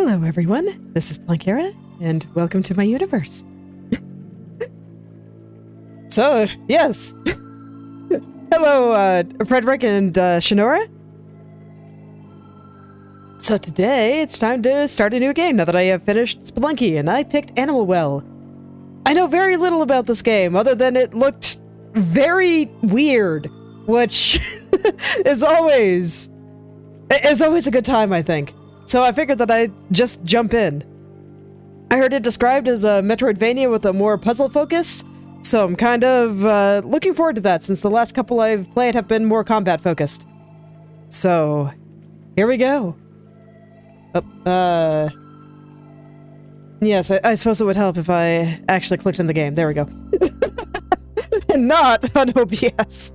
Hello, everyone. This is Planckera, and welcome to my universe. So, yes. Hello, Frederick and Shinora. So today, it's time to start a new game now that I have finished Spelunky, and I picked Animal Well. I know very little about this game, other than it looked very weird, which is always a good time, I think. So I figured that I'd just jump in. I heard it described as a Metroidvania with a more puzzle focus, so I'm kind of looking forward to that since the last couple I've played have been more combat focused. So, here we go. Yes, I suppose it would help if I actually clicked in the game. There we go. And not on OBS.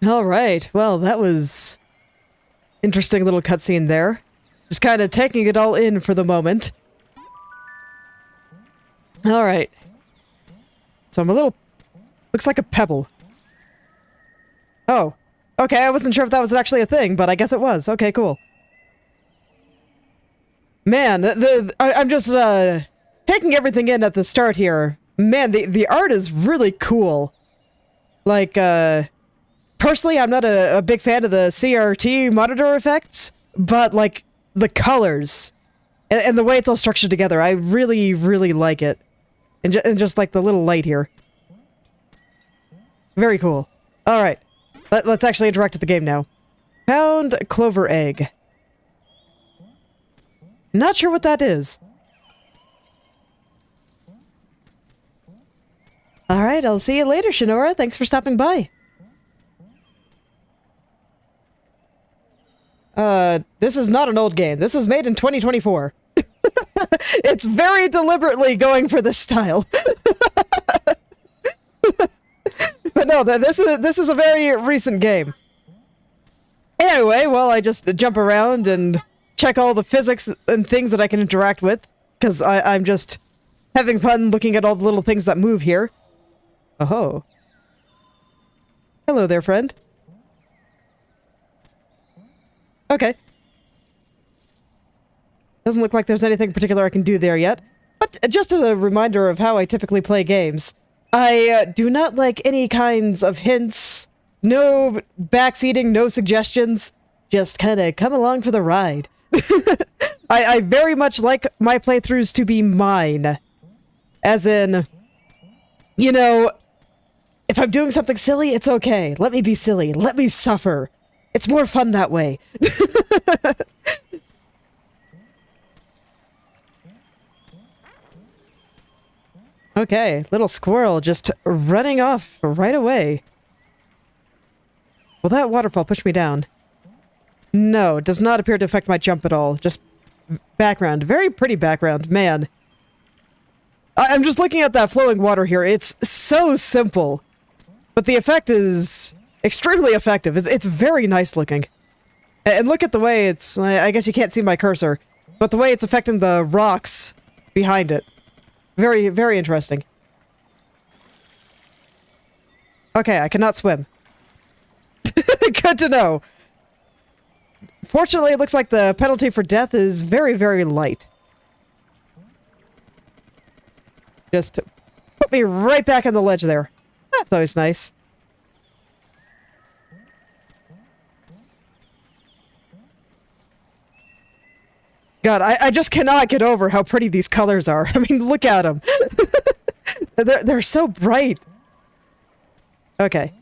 All right, well, that was interesting little cutscene there. Just kind of taking it all in for the moment. All right. So I'm a little... looks like a pebble. Oh. Okay, I wasn't sure if that was actually a thing, but I guess it was. Okay, cool. Man, I'm just taking everything in at the start here. Man, the art is really cool. Like, personally, I'm not a big fan of the CRT monitor effects, but, like, the colors and the way it's all structured together, I really, really like it. And just, like, the little light here. Very cool. Alright. Let's actually interact with the game now. Pound clover egg. Not sure what that is. Alright, I'll see you later, Shinora. Thanks for stopping by. This is not an old game. This was made in 2024. It's very deliberately going for this style. But no, this is a very recent game. Anyway, well, I just jump around and check all the physics and things that I can interact with, because I'm just having fun looking at all the little things that move here. Oh. Hello there, friend. Okay. Doesn't look like there's anything particular I can do there yet. But just as a reminder of how I typically play games, I do not like any kinds of hints, no backseating, no suggestions, just kind of come along for the ride. I very much like my playthroughs to be mine. As in, you know, if I'm doing something silly, it's okay. Let me be silly. Let me suffer. It's more fun that way. Okay, little squirrel just running off right away. Will that waterfall push me down? No, it does not appear to affect my jump at all. Just background. Very pretty background, man. I'm just looking at that flowing water here. It's so simple. But the effect is extremely effective. It's very nice looking. And look at the way it's... I guess you can't see my cursor. But the way it's affecting the rocks behind it. Very, very interesting. Okay, I cannot swim. Good to know. Fortunately, it looks like the penalty for death is very, very light. Just put me right back on the ledge there. That's always nice. God, I just cannot get over how pretty these colors are. I mean, look at them. They're so bright. Okay.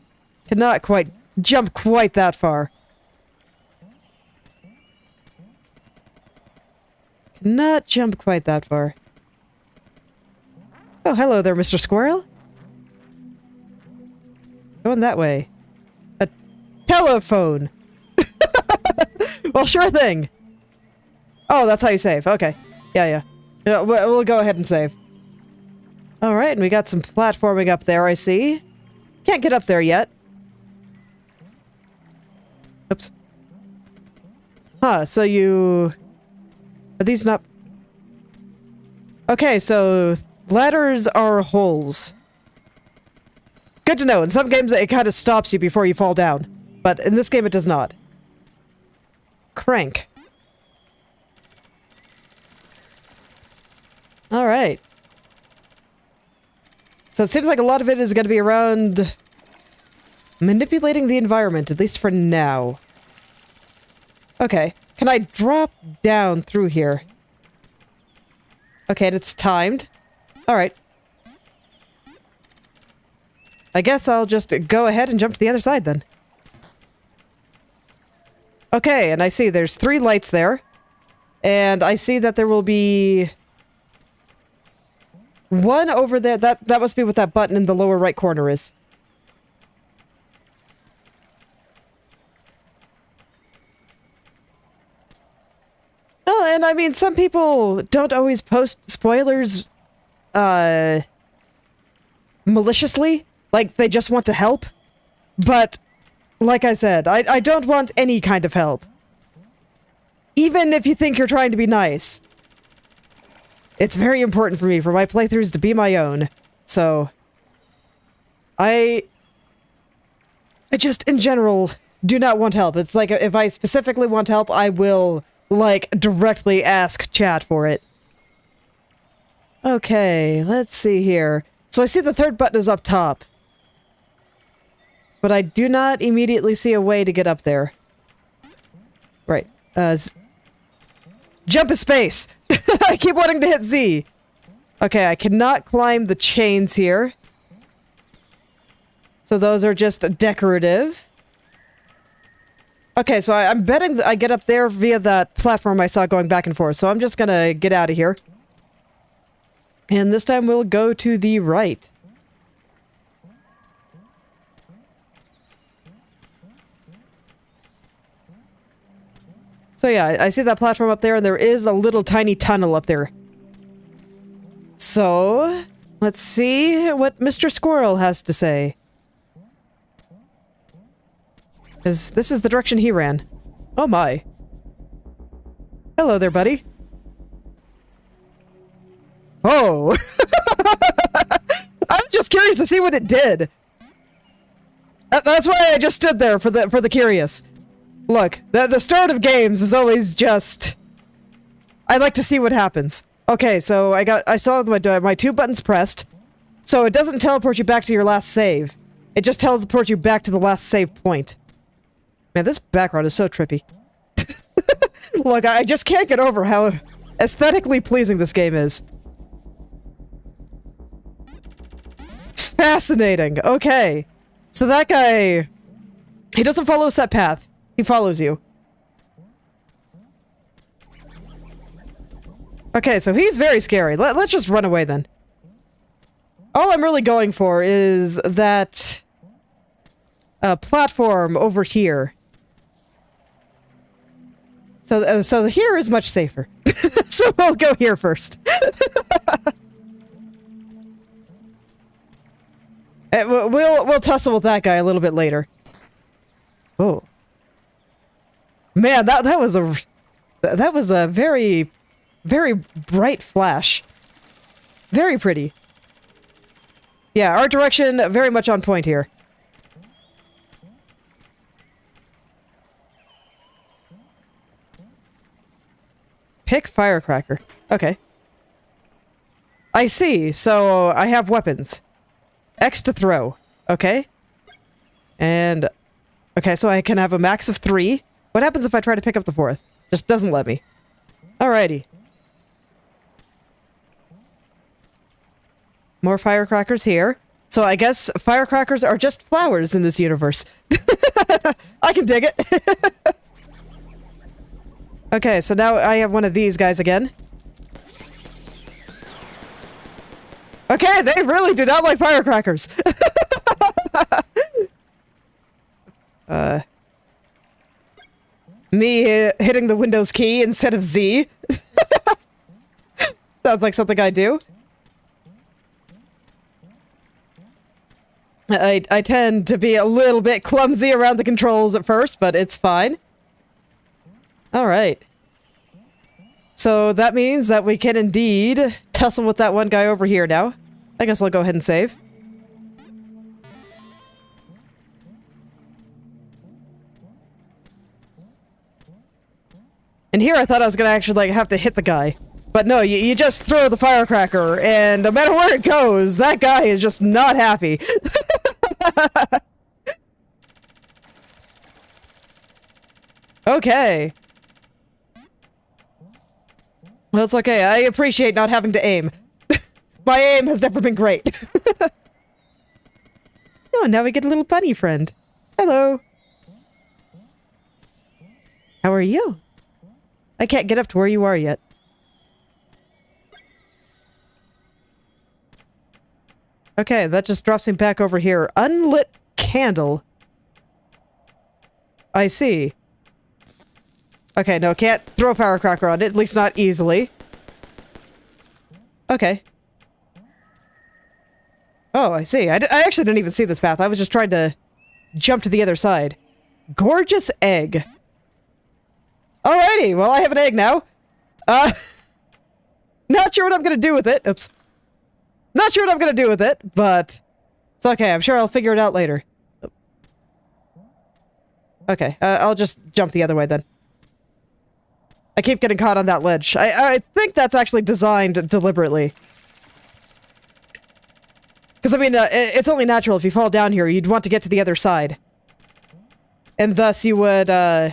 Cannot quite jump quite that far. Cannot jump quite that far. Oh, hello there, Mr. Squirrel. Going that way. A telephone. Well, sure thing. Oh, that's how you save. Okay. Yeah. We'll go ahead and save. Alright, and we got some platforming up there, I see. Can't get up there yet. Oops. Huh, so you... Are these not... Okay, so ladders are holes. Good to know. In some games, it kind of stops you before you fall down. But in this game, it does not. Crank. Alright. So it seems like a lot of it is going to be around manipulating the environment, at least for now. Okay. Can I drop down through here? Okay, and it's timed. Alright. I guess I'll just go ahead and jump to the other side then. Okay, and I see there's 3 lights there. And I see that there will be... one over there. That must be what that button in the lower right corner is. Well, and I mean, some people don't always post spoilers, maliciously. Like, they just want to help. But, like I said, I don't want any kind of help. Even if you think you're trying to be nice. It's very important for me, for my playthroughs to be my own. So, I just, in general, do not want help. It's like, if I specifically want help, I will, like, directly ask chat for it. Okay, let's see here. So I see the 3rd button is up top. But I do not immediately see a way to get up there. Right. Jump is space! I keep wanting to hit Z. Okay, I cannot climb the chains here. So those are just decorative. Okay, so I'm betting that I get up there via that platform I saw going back and forth. So I'm just gonna get out of here. And this time we'll go to the right. So yeah, I see that platform up there, and there is a little tiny tunnel up there. So, let's see what Mr. Squirrel has to say. Because this is the direction he ran. Oh my. Hello there, buddy. Oh! I'm just curious to see what it did. That's why I just stood there for the curious. Look, the start of games is always just... I like to see what happens. Okay, so I saw my 2 buttons pressed. So it doesn't teleport you back to your last save. It just teleports you back to the last save point. Man, this background is so trippy. Look, I just can't get over how aesthetically pleasing this game is. Fascinating. Okay. So that guy... he doesn't follow a set path. He follows you. Okay, so he's very scary. Let's just run away then. All I'm really going for is that platform over here. So here is much safer. So we'll go here first. We'll tussle with that guy a little bit later. Oh. Man, that was a very, very bright flash. Very pretty. Yeah, art direction very much on point here. Pick firecracker. Okay. I see. So I have weapons. X to throw. Okay. And okay, so I can have a max of 3. What happens if I try to pick up the 4th? Just doesn't let me. Alrighty. More firecrackers here. So I guess firecrackers are just flowers in this universe. I can dig it. Okay, so now I have one of these guys again. Okay, they really do not like firecrackers. Me hitting the Windows key instead of Z. Sounds like something I do. I tend to be a little bit clumsy around the controls at first, but it's fine. Alright. So that means that we can indeed tussle with that one guy over here now. I guess I'll go ahead and save. And here I thought I was gonna actually like have to hit the guy. But no, you just throw the firecracker, and no matter where it goes, that guy is just not happy. Okay. Well, it's okay. I appreciate not having to aim. My aim has never been great. Oh, now we get a little bunny friend. Hello. How are you? I can't get up to where you are yet. Okay, that just drops me back over here. Unlit candle. I see. Okay, no, can't throw a firecracker on it, at least not easily. Okay. Oh, I see. I actually didn't even see this path. I was just trying to jump to the other side. Gorgeous egg. Alrighty, well, I have an egg now. Not sure what I'm gonna do with it. Oops. Not sure what I'm gonna do with it, but it's okay. I'm sure I'll figure it out later. Okay, I'll just jump the other way then. I keep getting caught on that ledge. I think that's actually designed deliberately. Because, I mean, it's only natural if you fall down here, you'd want to get to the other side. And thus you would, try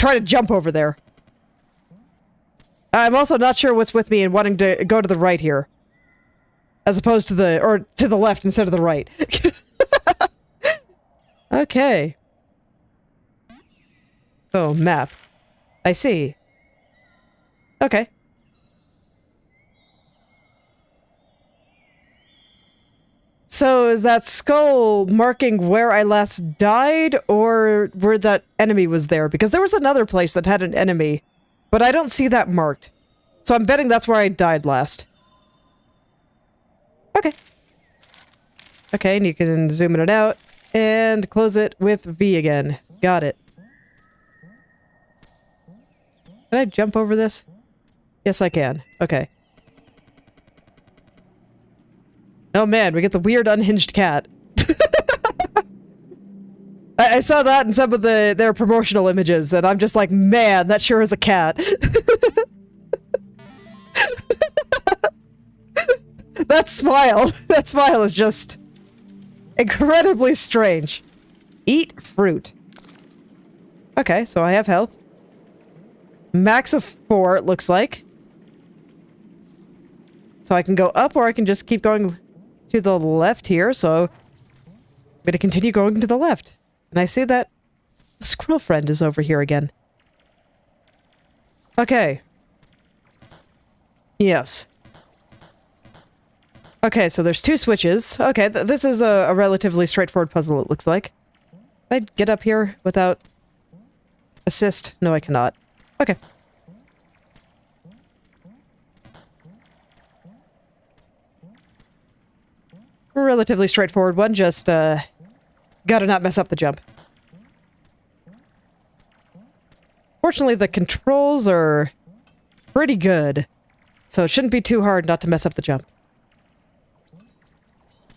to jump over there. I'm also not sure what's with me in wanting to go to the right here. As opposed to to the left instead of the right. Okay. So, map. I see. Okay. So, is that skull marking where I last died, or where that enemy was there? Because there was another place that had an enemy, but I don't see that marked. So I'm betting that's where I died last. Okay. Okay, and you can zoom in and out, and close it with V again. Got it. Can I jump over this? Yes, I can. Okay. Oh man, we get the weird unhinged cat. I saw that in some of their promotional images, and I'm just like, man, that sure is a cat. That smile is just incredibly strange. Eat fruit. Okay, so I have health. Max of 4, it looks like. So I can go up, or I can just keep going to the left here, so I'm gonna continue going to the left. And I see that the squirrel friend is over here again. Okay. Yes. Okay, so there's 2 switches. Okay, this is a relatively straightforward puzzle, it looks like. Can I get up here without assist? No, I cannot. Okay. Relatively straightforward one, just, gotta not mess up the jump. Fortunately, the controls are pretty good, so it shouldn't be too hard not to mess up the jump.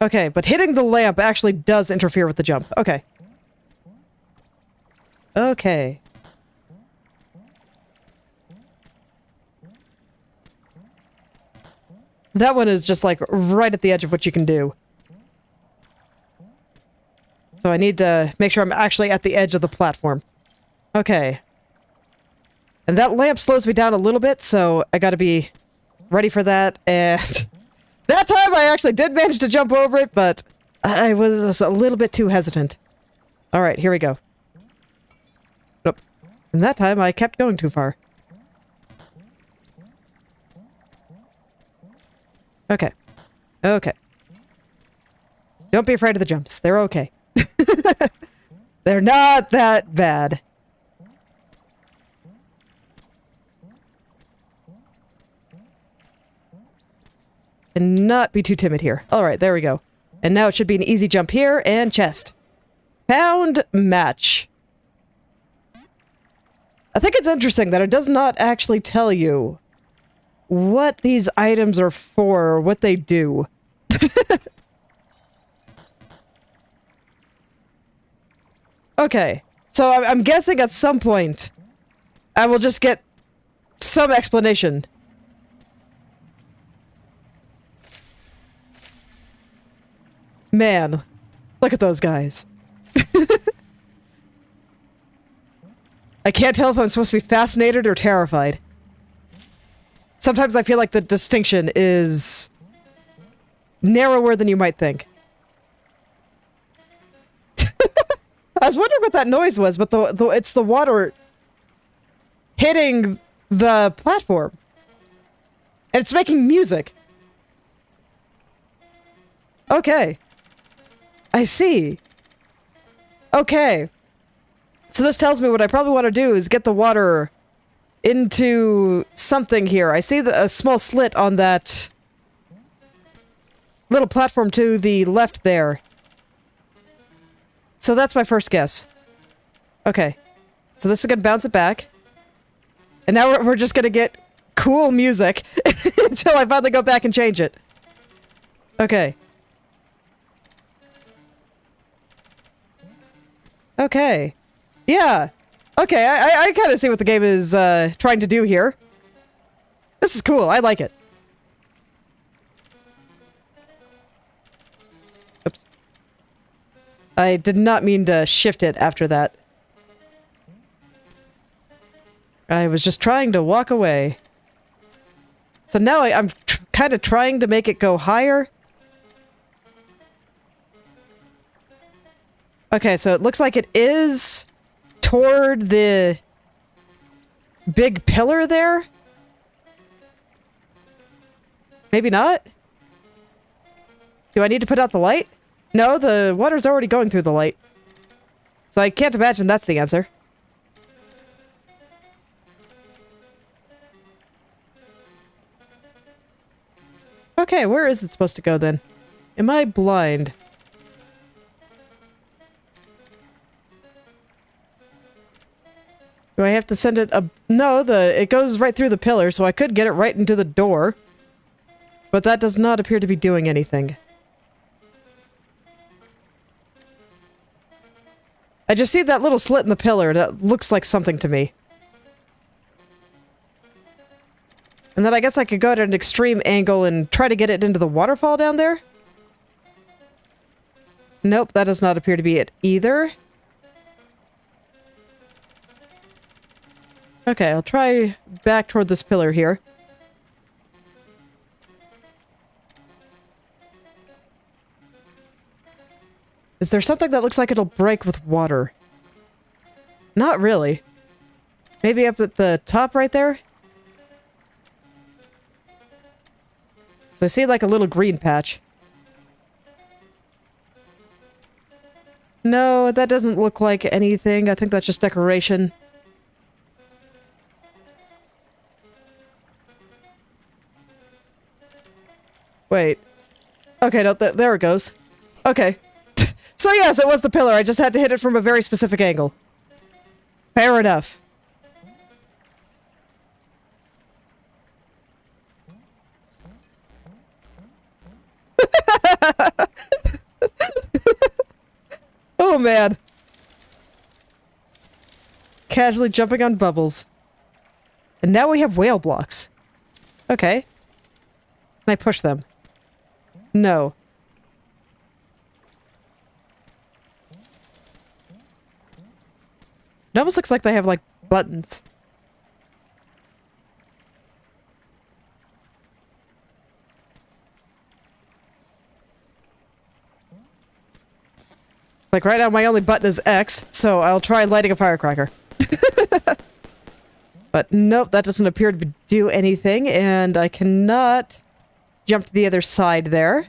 Okay, but hitting the lamp actually does interfere with the jump. Okay. Okay. That one is just like right at the edge of what you can do. So I need to make sure I'm actually at the edge of the platform. Okay. And that lamp slows me down a little bit, so I gotta be ready for that, and... That time I actually did manage to jump over it, but I was a little bit too hesitant. Alright, here we go. Nope. And that time I kept going too far. Okay. Okay. Don't be afraid of the jumps. They're okay. They're not that bad. And not be too timid here. Alright, there we go. And now it should be an easy jump here, and chest. Pound match. I think it's interesting that it does not actually tell you what these items are for, or what they do. Okay, so I'm guessing at some point I will just get some explanation. Man, look at those guys. I can't tell if I'm supposed to be fascinated or terrified. Sometimes I feel like the distinction is narrower than you might think. I was wondering what that noise was, but it's the water hitting the platform. And it's making music. Okay. I see. Okay. So this tells me what I probably want to do is get the water into something here. I see a small slit on that little platform to the left there. So that's my first guess. Okay. So this is gonna bounce it back. And now we're just gonna get cool music until I finally go back and change it. Okay. Okay. Yeah. Okay, I kind of see what the game is trying to do here. This is cool. I like it. Oops. I did not mean to shift it after that. I was just trying to walk away. So now I'm kind of trying to make it go higher. Okay, so it looks like it is toward the big pillar there? Maybe not? Do I need to put out the light? No, the water's already going through the light. So I can't imagine that's the answer. Okay, where is it supposed to go then? Am I blind? Do I have to send it up? No, it goes right through the pillar, so I could get it right into the door. But that does not appear to be doing anything. I just see that little slit in the pillar that looks like something to me. And then I guess I could go at an extreme angle and try to get it into the waterfall down there? Nope, that does not appear to be it either. Okay, I'll try back toward this pillar here. Is there something that looks like it'll break with water? Not really. Maybe up at the top right there? So I see like a little green patch. No, that doesn't look like anything. I think that's just decoration. Wait. Okay, no, there it goes. Okay. So yes, it was the pillar. I just had to hit it from a very specific angle. Fair enough. Oh man. Casually jumping on bubbles. And now we have whale blocks. Okay. Can I push them? No. It almost looks like they have, like, buttons. Like, right now my only button is X, so I'll try lighting a firecracker. But nope, that doesn't appear to do anything, and I cannot jump to the other side there.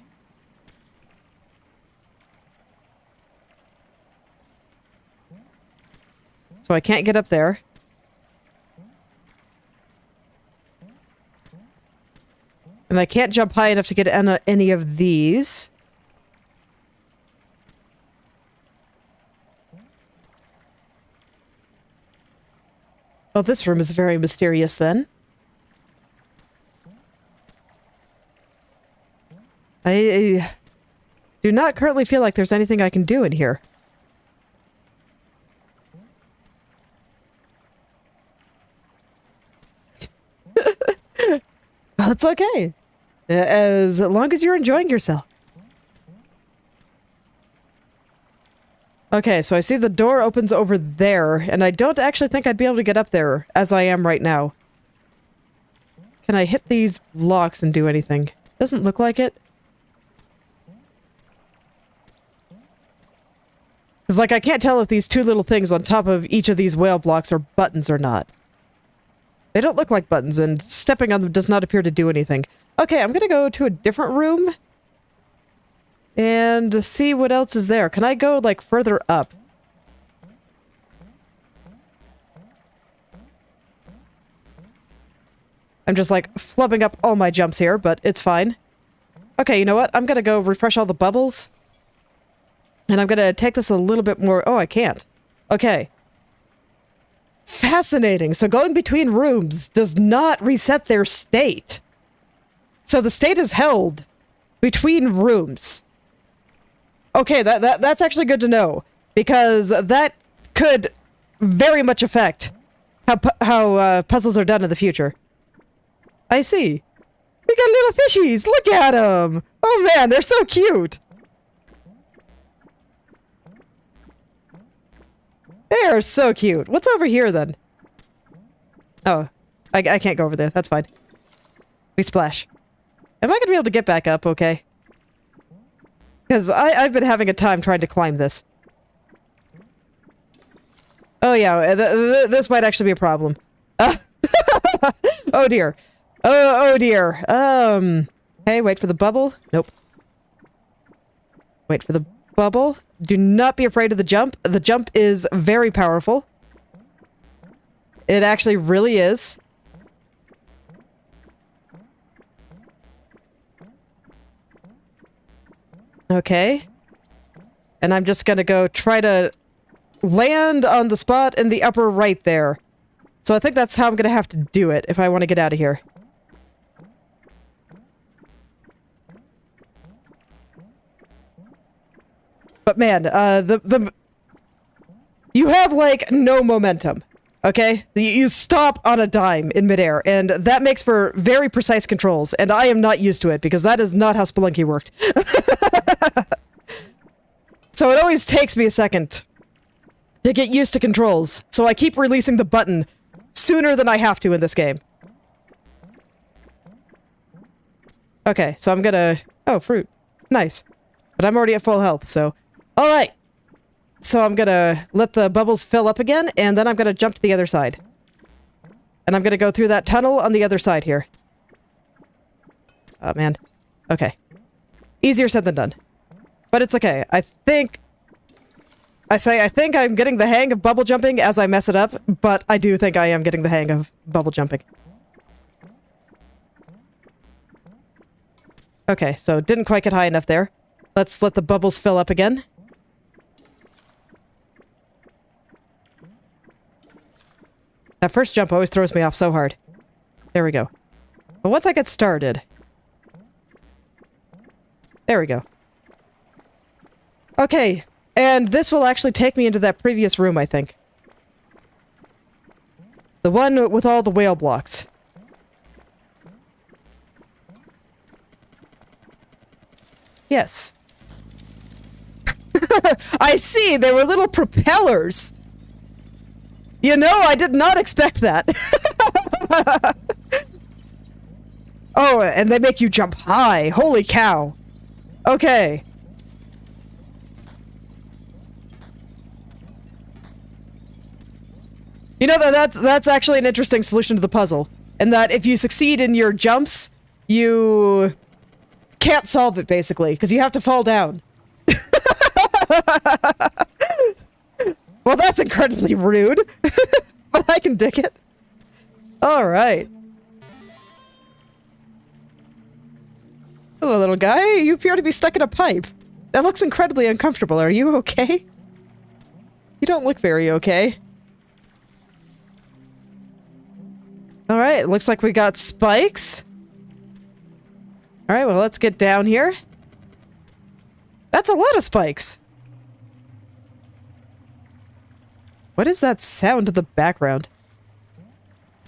So I can't get up there. And I can't jump high enough to get any of these. Oh, this room is very mysterious then. I do not currently feel like there's anything I can do in here. Well, it's okay. As long as you're enjoying yourself. Okay, so I see the door opens over there, and I don't actually think I'd be able to get up there as I am right now. Can I hit these blocks and do anything? Doesn't look like it. Because, like, I can't tell if these two little things on top of each of these whale blocks are buttons or not. They don't look like buttons, and stepping on them does not appear to do anything. Okay, I'm gonna go to a different room and see what else is there. Can I go, like, further up? I'm just, like, flubbing up all my jumps here, but it's fine. Okay, you know what? I'm gonna go refresh all the bubbles. And I'm gonna take this a little bit more... Oh, I can't. Okay. Fascinating. So going between rooms does not reset their state. So the state is held between rooms. Okay, that's actually good to know, because that could very much affect how puzzles are done in the future. I see. We got little fishies! Look at them! Oh man, they're so cute! They are so cute. What's over here, then? Oh, I can't go over there. That's fine. We splash. Am I gonna be able to get back up okay? Because I've been having a time trying to climb this. Oh yeah, this might actually be a problem. Oh dear. Oh dear. Hey, wait for the bubble. Nope. Wait for the bubble. Do not be afraid of the jump. The jump is very powerful. It actually really is. Okay. And I'm just gonna go try to land on the spot in the upper right there. So I think that's how I'm gonna have to do it if I want to get out of here. But man, you have, like, no momentum, okay? You stop on a dime in midair, and that makes for very precise controls, and I am not used to it, because that is not how Spelunky worked. So it always takes me a second to get used to controls, so I keep releasing the button sooner than I have to in this game. Okay, so I'm gonna... Oh, fruit. Nice. But I'm already at full health, so... Alright! So I'm gonna let the bubbles fill up again, and then I'm gonna jump to the other side. And I'm gonna go through that tunnel on the other side here. Oh, man. Okay. Easier said than done. But it's okay. I think I'm getting the hang of bubble jumping as I mess it up, but I do think I am getting the hang of bubble jumping. Okay, so didn't quite get high enough there. Let's let the bubbles fill up again. That first jump always throws me off so hard. There we go. But once I get started... There we go. Okay, and this will actually take me into that previous room, I think. The one with all the whale blocks. Yes. I see! They were little propellers! You know, I did not expect that. Oh, and they make you jump high. Holy cow. Okay. You know, that's actually an interesting solution to the puzzle. And that if you succeed in your jumps, you can't solve it, basically, because you have to fall down. Well, that's incredibly rude. But I can dig it. Alright. Hello, little guy. You appear to be stuck in a pipe. That looks incredibly uncomfortable. Are you okay? You don't look very okay. Alright, looks like we got spikes. Alright, well, let's get down here. That's a lot of spikes. What is that sound in the background?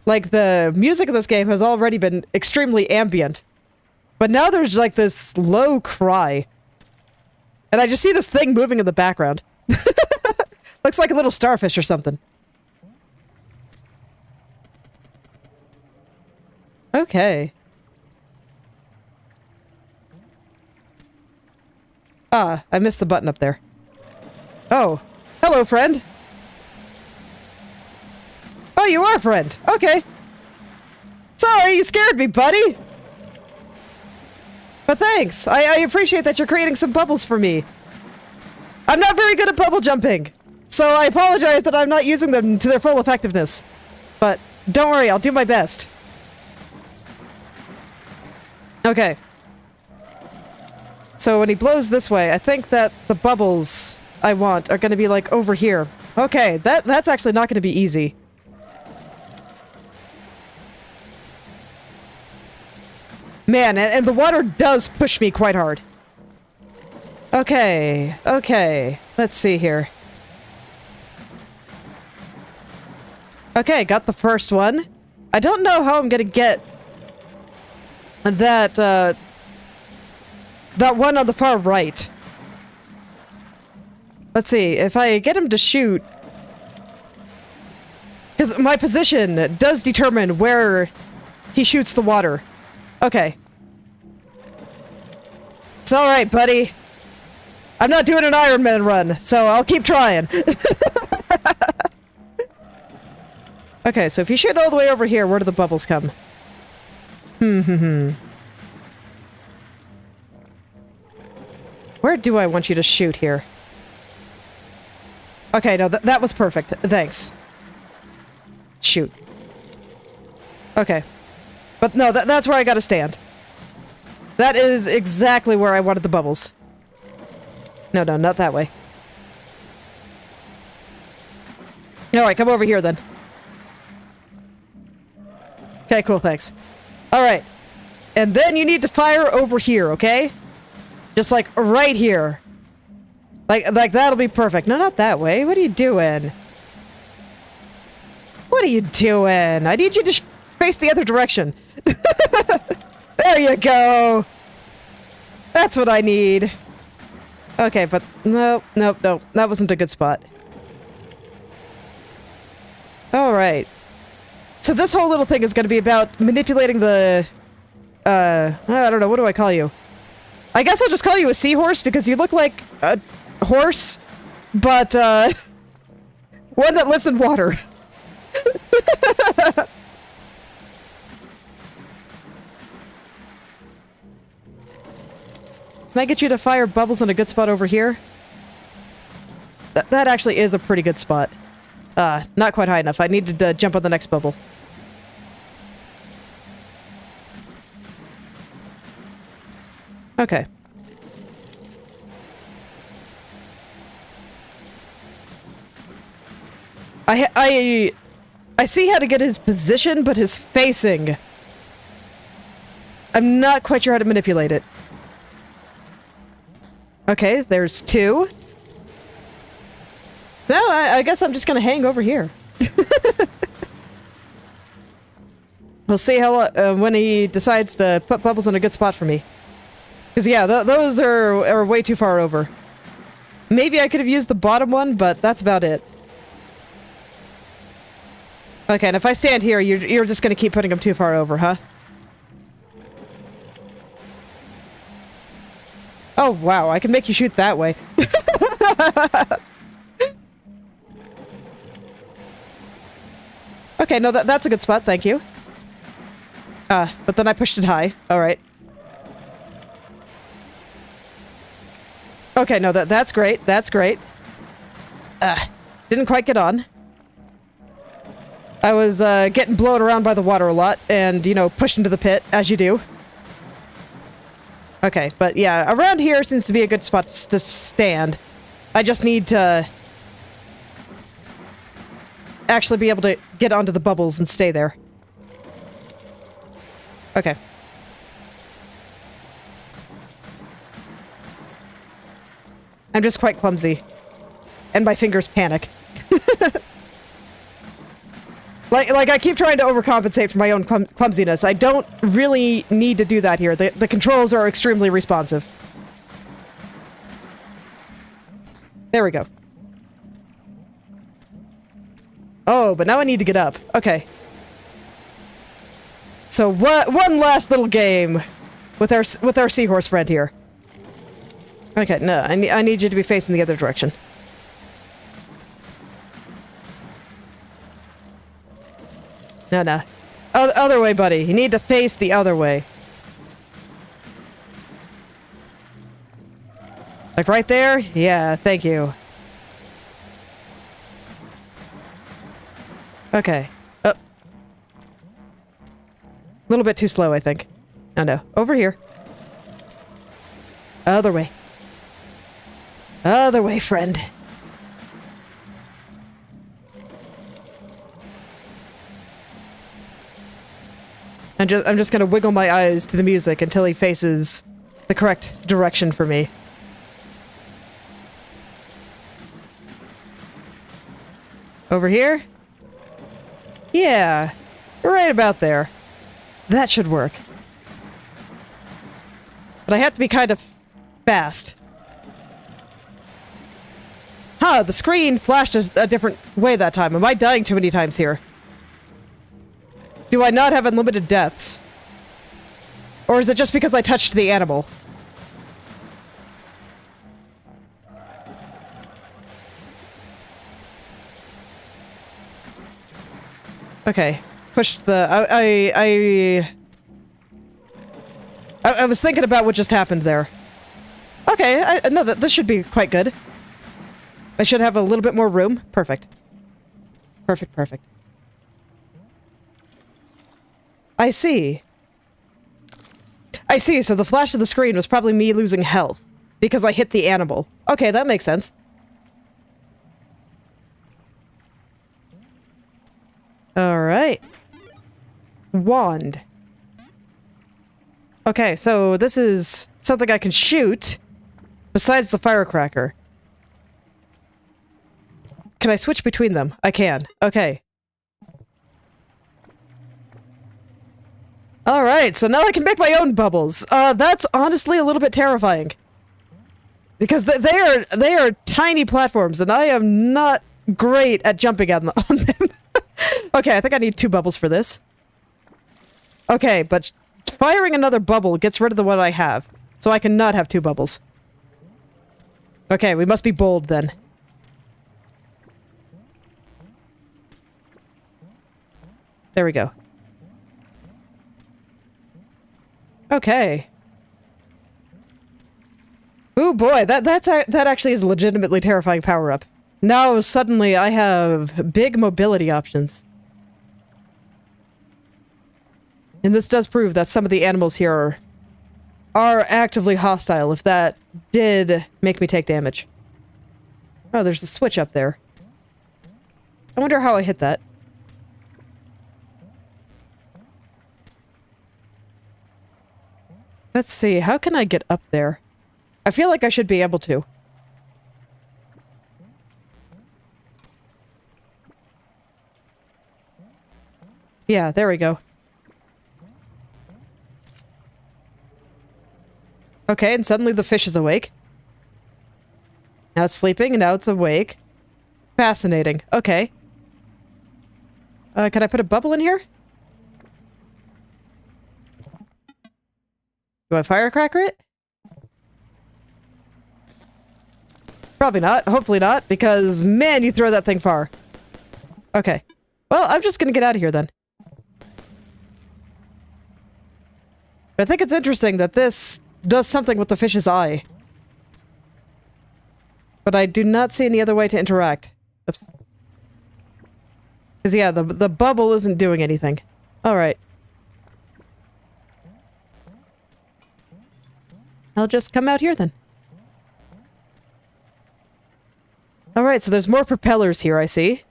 Like, the music of this game has already been extremely ambient. But now there's, like, this low cry. And I just see this thing moving in the background. Looks like a little starfish or something. Okay. Ah, I missed the button up there. Oh. Hello, friend. Oh, you are a friend. Okay. Sorry, you scared me, buddy. But thanks. I appreciate that you're creating some bubbles for me. I'm not very good at bubble jumping, so I apologize that I'm not using them to their full effectiveness. But don't worry, I'll do my best. Okay. So when he blows this way, I think that the bubbles I want are going to be like over here. Okay, that's actually not going to be easy. Man, and the water does push me quite hard. Okay, okay. Let's see here. Okay, got the first one. I don't know how I'm gonna get that, that one on the far right. Let's see, if I get him to shoot... Because my position does determine where he shoots the water. Okay. It's alright, buddy. I'm not doing an Iron Man run, so I'll keep trying. Okay, so if you shoot all the way over here, where do the bubbles come? Where do I want you to shoot here? Okay, no, that was perfect. Thanks. Shoot. Okay. But no, that's where I gotta stand. That is exactly where I wanted the bubbles. No, not that way. Alright, come over here then. Okay, cool, thanks. Alright. And then you need to fire over here, okay? Just like right here. Like that'll be perfect. No, not that way. What are you doing? What are you doing? I need you to face the other direction. There you go. That's what I need. Okay, but no. That wasn't a good spot. Alright. So this whole little thing is going to be about manipulating the... I don't know, what do I call you? I guess I'll just call you a seahorse because you look like a horse, but, one that lives in water. Can I get you to fire bubbles in a good spot over here? That actually is a pretty good spot. Not quite high enough. I needed to jump on the next bubble. Okay. I see how to get his position, but his facing... I'm not quite sure how to manipulate it. Okay, there's two. So I guess I'm just gonna hang over here. We'll see how when he decides to put bubbles in a good spot for me. Because yeah, those are way too far over. Maybe I could have used the bottom one, but that's about it. Okay, and if I stand here, you're just gonna keep putting them too far over, huh? Oh wow, I can make you shoot that way. Okay, no, that's a good spot, thank you. But then I pushed it high. Alright. Okay, no, that's great, that's great. Didn't quite get on. I was, getting blown around by the water a lot, and, you know, pushed into the pit, as you do. Okay, but yeah, around here seems to be a good spot to stand. I just need to... actually be able to get onto the bubbles and stay there. Okay. I'm just quite clumsy. And my fingers panic. Like I keep trying to overcompensate for my own clumsiness. I don't really need to do that here. The controls are extremely responsive. There we go. Oh, but now I need to get up. Okay. So one last little game with our seahorse friend here. Okay, no, I need you to be facing the other direction. No. Other way, buddy. You need to face the other way. Like right there? Yeah, thank you. Okay. A little bit too slow, I think. Oh no. Over here. Other way. Other way, friend. I'm just gonna wiggle my eyes to the music until he faces the correct direction for me. Over here? Yeah, right about there. That should work. But I have to be kind of fast. Huh, the screen flashed a different way that time. Am I dying too many times here? Do I not have unlimited deaths? Or is it just because I touched the animal? Okay. Push the... I was thinking about what just happened there. Okay, no, this should be quite good. I should have a little bit more room. Perfect. Perfect. I see, so the flash of the screen was probably me losing health. Because I hit the animal. Okay, that makes sense. Alright. Wand. Okay, so this is something I can shoot, besides the firecracker. Can I switch between them? I can. Okay. Alright, so now I can make my own bubbles. That's honestly a little bit terrifying. Because they are tiny platforms, and I am not great at jumping on them. Okay, I think I need 2 bubbles for this. Okay, but firing another bubble gets rid of the one I have. So I cannot have 2 bubbles. Okay, we must be bold then. There we go. Okay. Ooh boy, that actually is a legitimately terrifying power-up. Now suddenly I have big mobility options. And this does prove that some of the animals here are actively hostile, if that did make me take damage. Oh, there's a switch up there. I wonder how I hit that. Let's see, how can I get up there? I feel like I should be able to. Yeah, there we go. Okay, and suddenly the fish is awake. Now it's sleeping, and now it's awake. Fascinating. Okay. Can I put a bubble in here? Do I firecracker it? Probably not. Hopefully not, because, man, you throw that thing far. Okay. Well, I'm just gonna get out of here, then. I think it's interesting that this does something with the fish's eye. But I do not see any other way to interact. Oops. Because, yeah, the bubble isn't doing anything. Alright. I'll just come out here, then. Alright, so there's more propellers here, I see.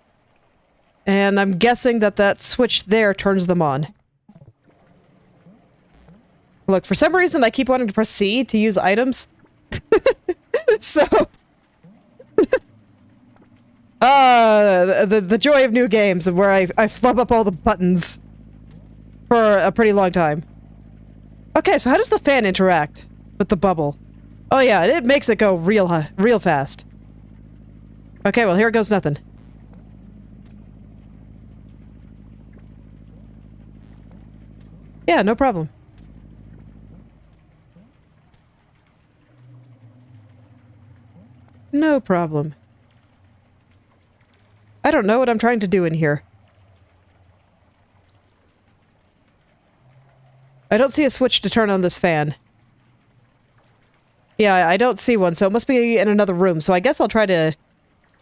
And I'm guessing that switch there turns them on. Look, for some reason, I keep wanting to press C to use items. So... the joy of new games, where I flub up all the buttons for a pretty long time. Okay, so how does the fan interact with the bubble? Oh yeah, it makes it go real fast. Okay, well here goes nothing. Yeah, no problem. No problem. I don't know what I'm trying to do in here. I don't see a switch to turn on this fan. Yeah, I don't see one, so it must be in another room. So I guess I'll try to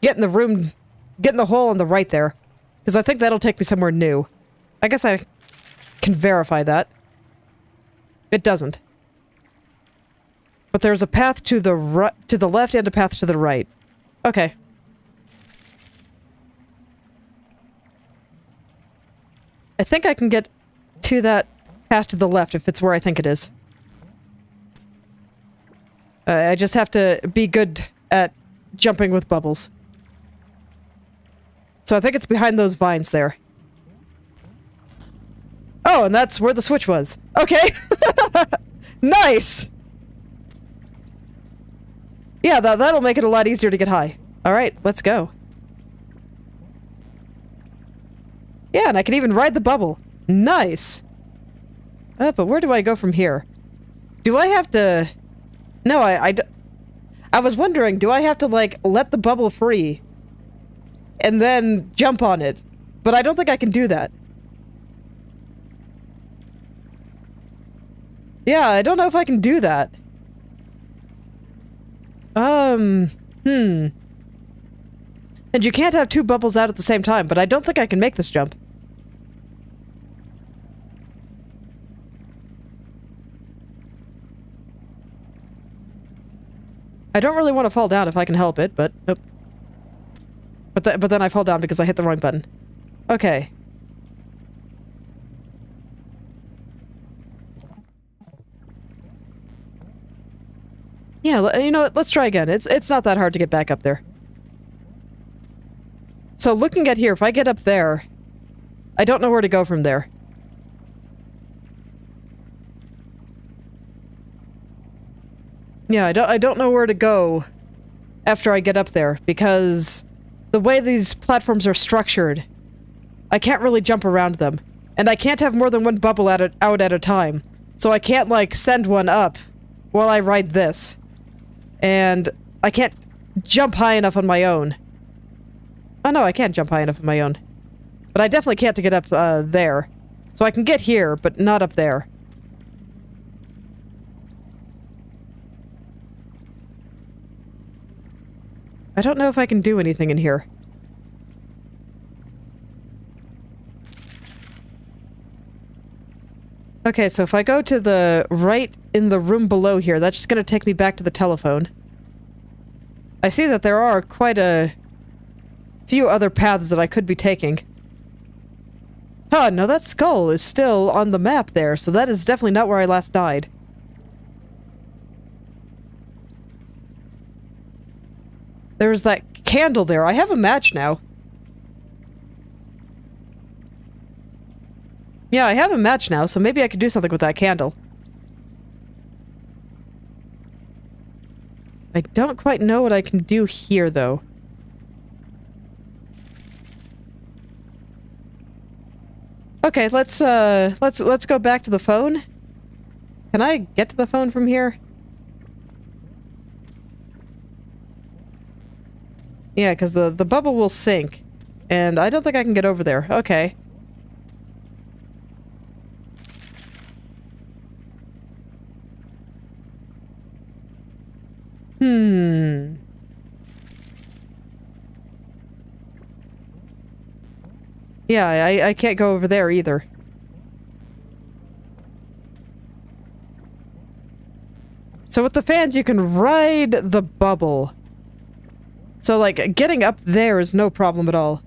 get in the room, get in the hole on the right there. Because I think that'll take me somewhere new. I guess I can verify that. It doesn't. But there's a path to the left and a path to the right. Okay. I think I can get to that path to the left if it's where I think it is. I just have to be good at jumping with bubbles. So I think it's behind those vines there. Oh, and that's where the switch was. Okay. Nice! Yeah, that'll make it a lot easier to get high. Alright, let's go. Yeah, and I can even ride the bubble. Nice! But where do I go from here? Do I have to... No, I was wondering, do I have to, like, let the bubble free and then jump on it? But I don't think I can do that. Yeah, I don't know if I can do that. And you can't have two bubbles out at the same time, but I don't think I can make this jump. I don't really want to fall down if I can help it, but nope. But then I fall down because I hit the wrong button. Okay. Yeah, you know what? Let's try again. It's not that hard to get back up there. So looking at here, if I get up there, I don't know where to go from there. Yeah, I don't know where to go after I get up there, because the way these platforms are structured, I can't really jump around them. And I can't have more than one bubble out at a time. So I can't, like, send one up while I ride this. And I can't jump high enough on my own. Oh no, I can't jump high enough on my own. But I definitely can't to get up there. So I can get here, but not up there. I don't know if I can do anything in here. Okay, so if I go to the right in the room below here, that's just gonna take me back to the telephone. I see that there are quite a few other paths that I could be taking. Huh, no, that skull is still on the map there, so that is definitely not where I last died. There's that candle there. I have a match now. Yeah, I have a match now, so maybe I could do something with that candle. I don't quite know what I can do here, though. Okay, let's go back to the phone. Can I get to the phone from here? Yeah, because the bubble will sink. And I don't think I can get over there. Okay. Yeah, I can't go over there either. So with the fans, you can ride the bubble. So, like, getting up there is no problem at all.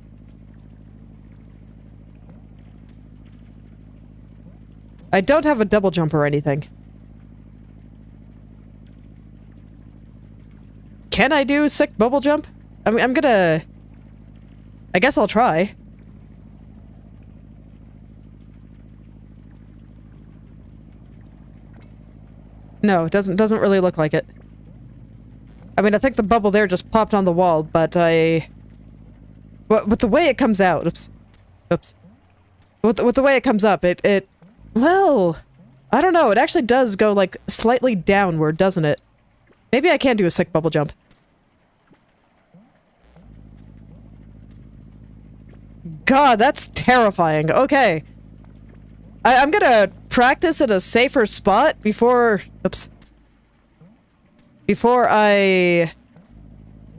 I don't have a double jump or anything. Can I do sick bubble jump? I mean, I'm gonna... I guess I'll try. No, it doesn't really look like it. I mean, I think the bubble there just popped on the wall, but with the way it comes out... Oops. Oops. With the way it comes up, it... Well... I don't know, it actually does go, like, slightly downward, doesn't it? Maybe I can do a sick bubble jump. God, that's terrifying. Okay. I'm gonna practice at a safer spot before... Oops. Before I...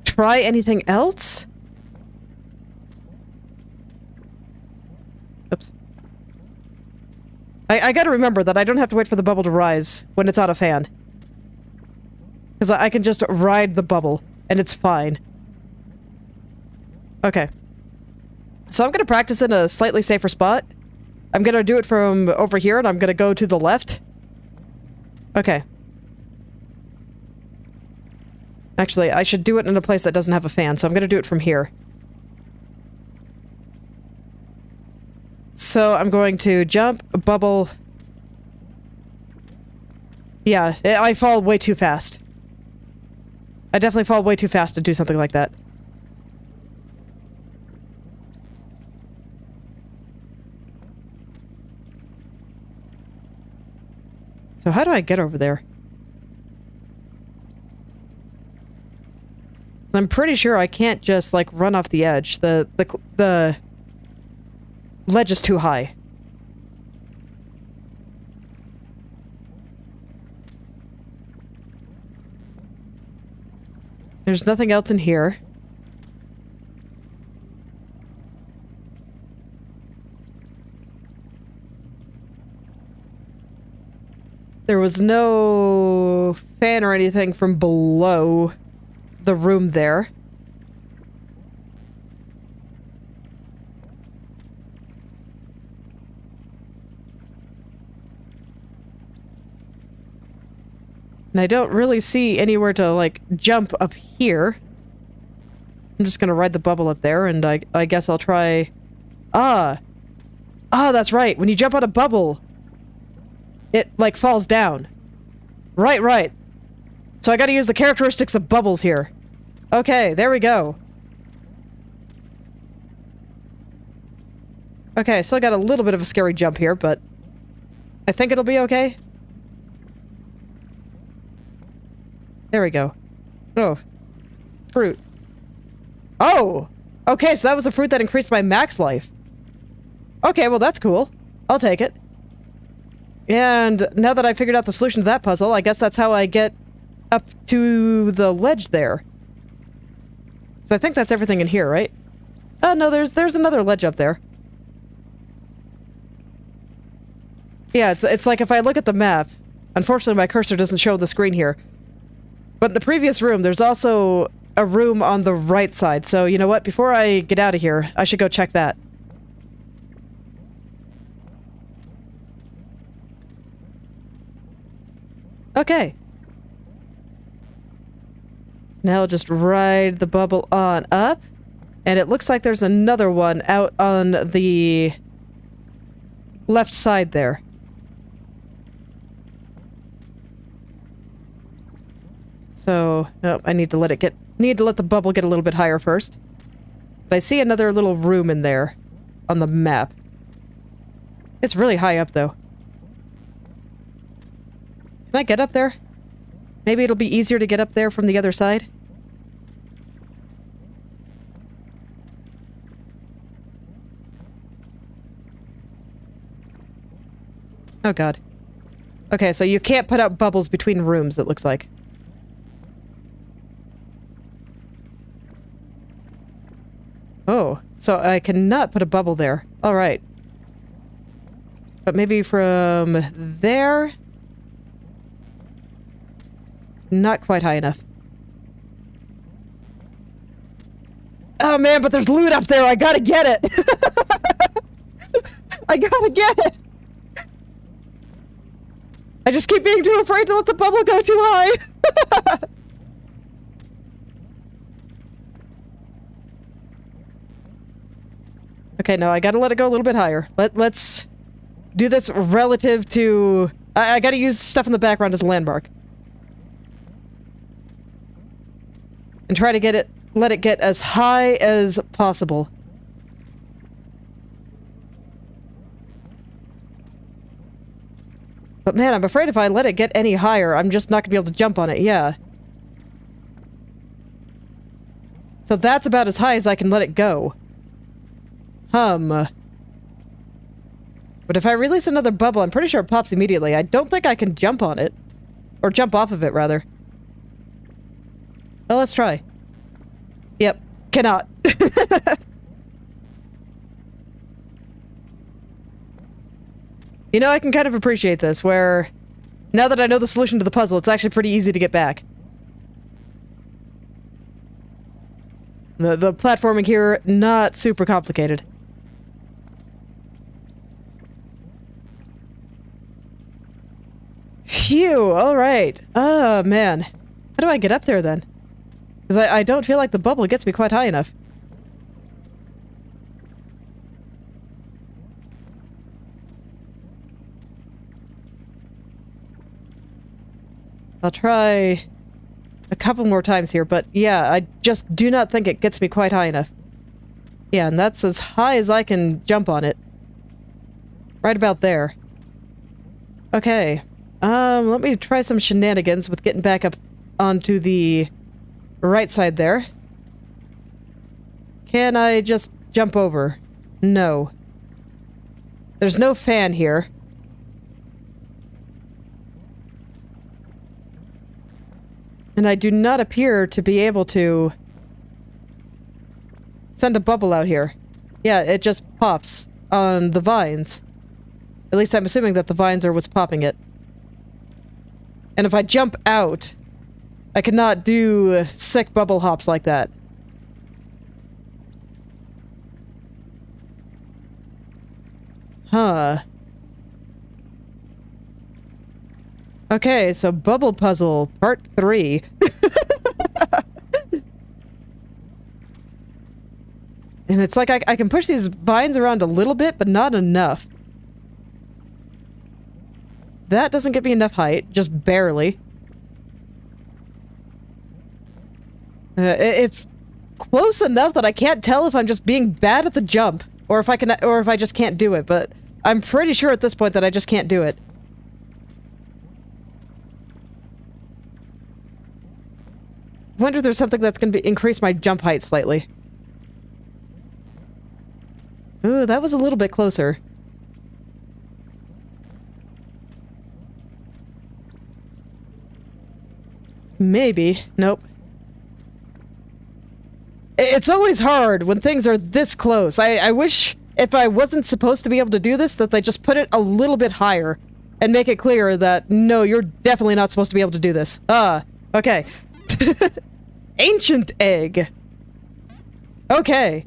try anything else? Oops. I gotta remember that I don't have to wait for the bubble to rise when it's on a fan. Because I can just ride the bubble, and it's fine. Okay. So I'm gonna practice in a slightly safer spot. I'm gonna do it from over here, and I'm gonna go to the left. Okay. Actually, I should do it in a place that doesn't have a fan, so I'm gonna do it from here. So I'm going to jump, bubble... Yeah, I fall way too fast. I definitely fall way too fast to do something like that. So how do I get over there? I'm pretty sure I can't just, like, run off the edge. The ledge is too high. There's nothing else in here. There was no fan or anything from below the room there. And I don't really see anywhere to, like, jump up here. I'm just gonna ride the bubble up there, and I guess I'll try... Ah! Ah, that's right! When you jump on a bubble, it, like, falls down. Right. So I gotta use the characteristics of bubbles here. Okay, there we go. Okay, still got a little bit of a scary jump here, but I think it'll be okay. There we go. Oh. Fruit. Oh! Okay, so that was the fruit that increased my max life. Okay, well that's cool. I'll take it. And now that I figured out the solution to that puzzle, I guess that's how I get up to the ledge there. So I think that's everything in here, right? Oh no, there's another ledge up there. Yeah, it's like if I look at the map, unfortunately my cursor doesn't show the screen here. But in the previous room, there's also a room on the right side, so you know what? Before I get out of here, I should go check that. Okay. Now I'll just ride the bubble on up, and it looks like there's another one out on the left side there. So, no, I need to let the bubble get a little bit higher first. But I see another little room in there on the map. It's really high up, though. Can I get up there? Maybe it'll be easier to get up there from the other side? Oh god. Okay, so you can't put out bubbles between rooms, it looks like. Oh, so I cannot put a bubble there. Alright. But maybe from there? Not quite high enough. Oh man, but there's loot up there! I gotta get it! I gotta get it! I just keep being too afraid to let the bubble go too high! Okay, no, I gotta let it go a little bit higher. Let's do this relative to... I gotta use stuff in the background as a landmark. And try to let it get as high as possible. But man, I'm afraid if I let it get any higher, I'm just not gonna be able to jump on it, yeah. So that's about as high as I can let it go. But if I release another bubble, I'm pretty sure it pops immediately. I don't think I can jump on it. Or jump off of it, rather. Well, let's try. Yep. Cannot. You know, I can kind of appreciate this, where... Now that I know the solution to the puzzle, it's actually pretty easy to get back. The platforming here, not super complicated. Phew, alright. Oh, man. How do I get up there, then? Because I don't feel like the bubble gets me quite high enough. I'll try a couple more times here, but yeah, I just do not think it gets me quite high enough. Yeah, and that's as high as I can jump on it. Right about there. Okay. Let me try some shenanigans with getting back up onto the right side there. Can I just jump over? No. There's no fan here. And I do not appear to be able to send a bubble out here. Yeah, it just pops on the vines. At least I'm assuming that the vines are what's popping it. And if I jump out, I cannot do sick bubble hops like that. Huh. Okay, so Bubble Puzzle, Part 3. And it's like I can push these vines around a little bit, but not enough. That doesn't get me enough height, just barely. It's close enough that I can't tell if I'm just being bad at the jump, or if I just can't do it, but I'm pretty sure at this point that I just can't do it. I wonder if there's something that's going to increase my jump height slightly. Ooh, that was a little bit closer. Maybe. Nope. It's always hard when things are this close. I wish if I wasn't supposed to be able to do this, that they just put it a little bit higher and make it clear that, no, you're definitely not supposed to be able to do this. Okay. Ancient egg. Okay.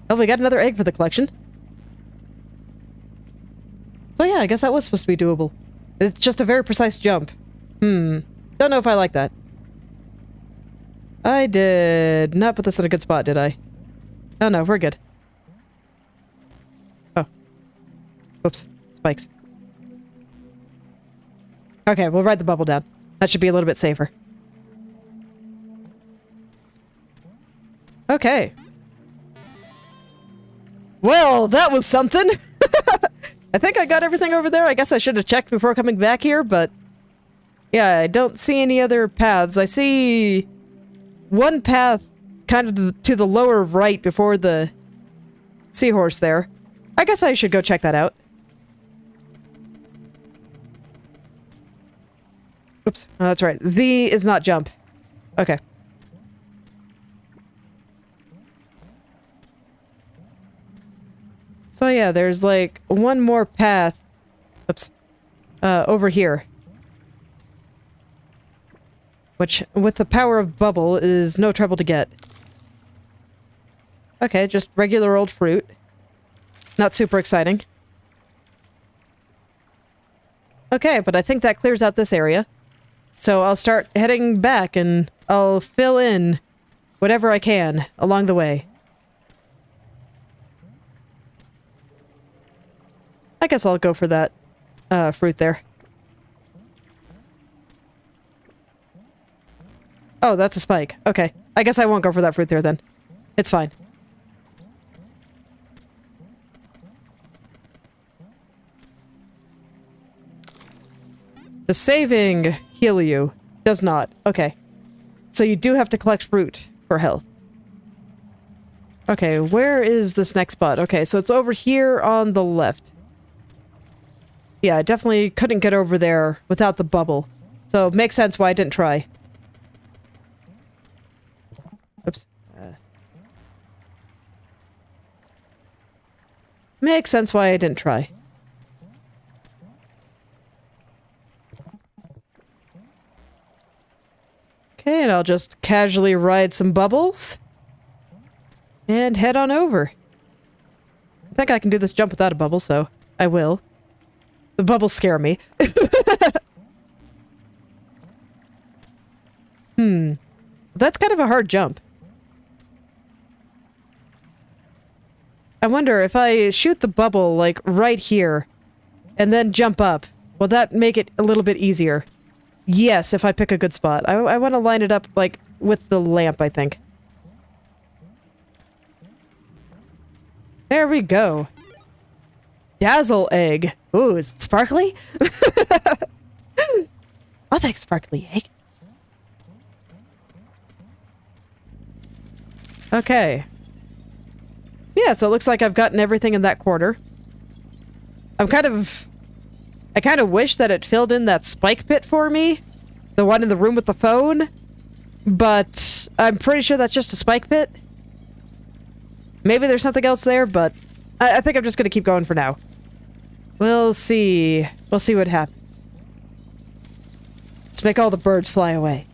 Oh, we got another egg for the collection. So yeah, I guess that was supposed to be doable. It's just a very precise jump. Don't know if I like that. I did not put this in a good spot, did I? Oh no, we're good. Oh. Whoops. Spikes. Okay, we'll ride the bubble down. That should be a little bit safer. Okay. Well, that was something! I think I got everything over there. I guess I should have checked before coming back here, but... Yeah, I don't see any other paths. I see... one path kind of to the lower right before the seahorse there. I guess I should go check that out. Oops. Oh, that's right. Z is not jump. Okay. So yeah, there's like one more path. Oops. Over here. Which, with the power of bubble, is no trouble to get. Okay, just regular old fruit. Not super exciting. Okay, but I think that clears out this area. So I'll start heading back and I'll fill in whatever I can along the way. I guess I'll go for that fruit there. Oh, that's a spike. Okay. I guess I won't go for that fruit there then. It's fine. The saving heal you does not. Okay. So you do have to collect fruit for health. Okay, where is this next spot? Okay, so it's over here on the left. Yeah, I definitely couldn't get over there without the bubble. So it makes sense why I didn't try. Oops. Makes sense why I didn't try. Okay, and I'll just casually ride some bubbles. And head on over. I think I can do this jump without a bubble, so I will. The bubbles scare me. That's kind of a hard jump. I wonder if I shoot the bubble, like, right here, and then jump up, will that make it a little bit easier? Yes, if I pick a good spot. I want to line it up, like, with the lamp, I think. There we go. Dazzle egg. Ooh, is it sparkly? I'll take sparkly egg. Okay. Yeah, so it looks like I've gotten everything in that corner. I kind of wish that it filled in that spike pit for me. The one in the room with the phone. But I'm pretty sure that's just a spike pit. Maybe there's something else there, but I think I'm just going to keep going for now. We'll see. We'll see what happens. Let's make all the birds fly away.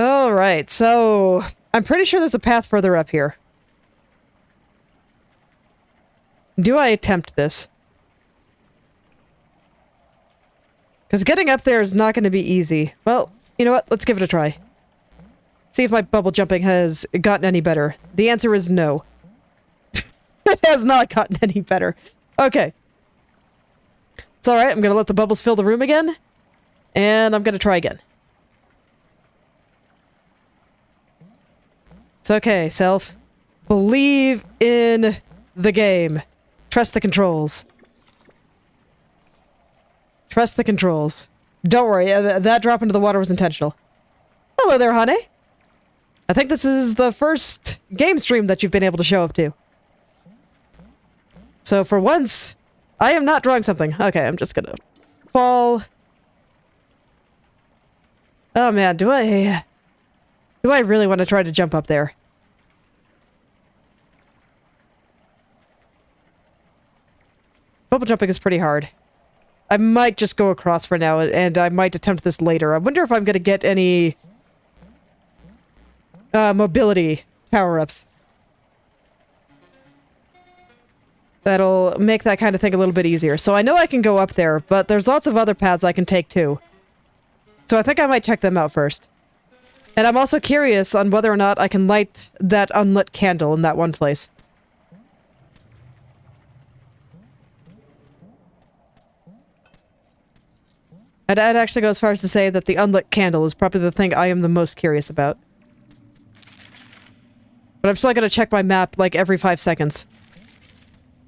Alright, so I'm pretty sure there's a path further up here. Do I attempt this? Because getting up there is not going to be easy. Well, you know what? Let's give it a try. See if my bubble jumping has gotten any better. The answer is no. It has not gotten any better. Okay. It's alright, I'm gonna let the bubbles fill the room again. And I'm gonna try again. It's okay, self. Believe in the game. Trust the controls. Trust the controls. Don't worry, that drop into the water was intentional. Hello there, honey. I think this is the first game stream that you've been able to show up to. So for once, I am not drawing something. Okay, I'm just gonna fall. Oh man, do I really want to try to jump up there? Bubble jumping is pretty hard. I might just go across for now, and I might attempt this later. I wonder if I'm gonna get any mobility power-ups. That'll make that kind of thing a little bit easier. So I know I can go up there, but there's lots of other paths I can take too. So I think I might check them out first. And I'm also curious on whether or not I can light that unlit candle in that one place. I'd actually go as far as to say that the unlit candle is probably the thing I am the most curious about. But I'm still gonna check my map, like, every 5 seconds.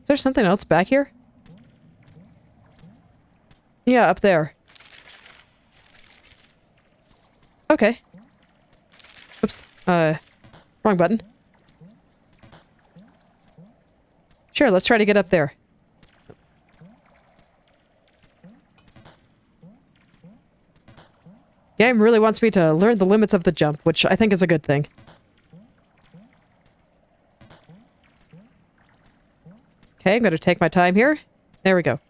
Is there something else back here? Yeah, up there. Okay. Oops. Wrong button. Sure, let's try to get up there. Game really wants me to learn the limits of the jump, which I think is a good thing. Okay, I'm going to take my time here. There we go.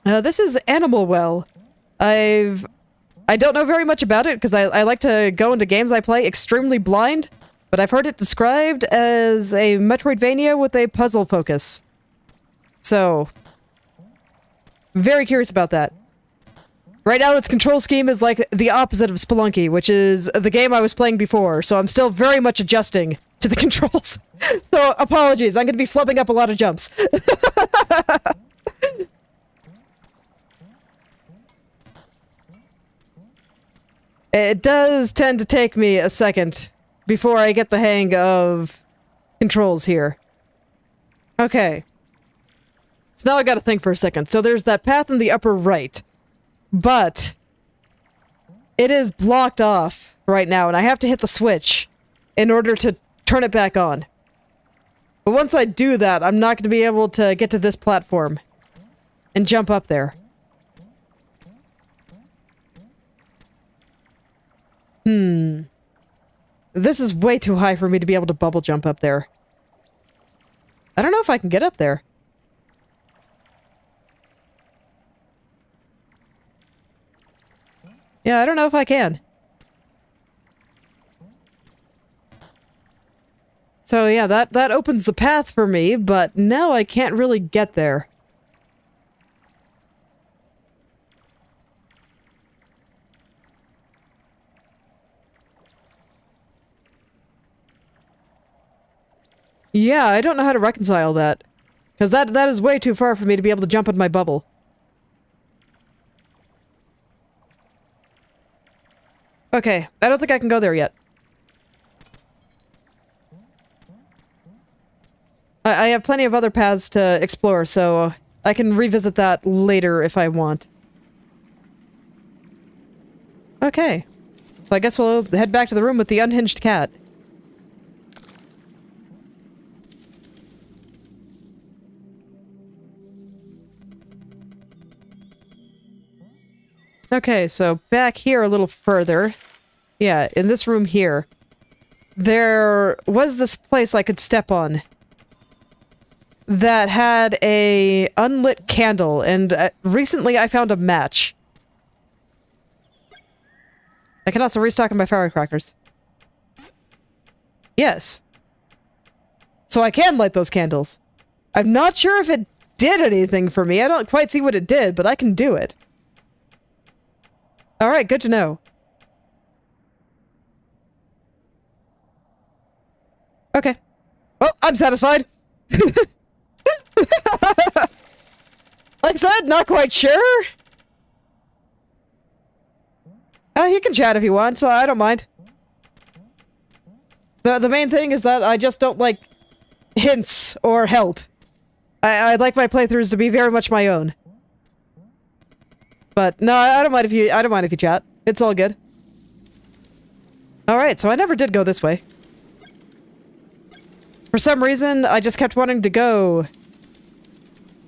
This is Animal Well. I don't know very much about it because I like to go into games I play extremely blind, but I've heard it described as a Metroidvania with a puzzle focus. So, very curious about that. Right now, its control scheme is like the opposite of Spelunky, which is the game I was playing before, so I'm still very much adjusting to the controls. So, apologies, I'm going to be flubbing up a lot of jumps. It does tend to take me a second before I get the hang of controls here. Okay. So now I gotta think for a second. So there's that path in the upper right. But it is blocked off right now, and I have to hit the switch in order to turn it back on. But once I do that, I'm not going to be able to get to this platform and jump up there. This is way too high for me to be able to bubble jump up there. I don't know if I can get up there. Yeah, I don't know if I can. So yeah, that opens the path for me, but now I can't really get there. Yeah, I don't know how to reconcile that. Because that is way too far for me to be able to jump in my bubble. Okay, I don't think I can go there yet. I have plenty of other paths to explore, so I can revisit that later if I want. Okay. So I guess we'll head back to the room with the unhinged cat. Okay, so back here a little further. Yeah, in this room here. There was this place I could step on that had a unlit candle, and recently I found a match. I can also restock on my firecrackers. Yes. So I can light those candles. I'm not sure if it did anything for me. I don't quite see what it did, but I can do it. Alright, good to know. Okay. Well, I'm satisfied. Like I said, not quite sure. He can chat if he wants, so I don't mind. The main thing is that I just don't like hints or help. I'd like my playthroughs to be very much my own. But no, I don't mind if you chat. It's all good. Alright, so I never did go this way. For some reason, I just kept wanting to go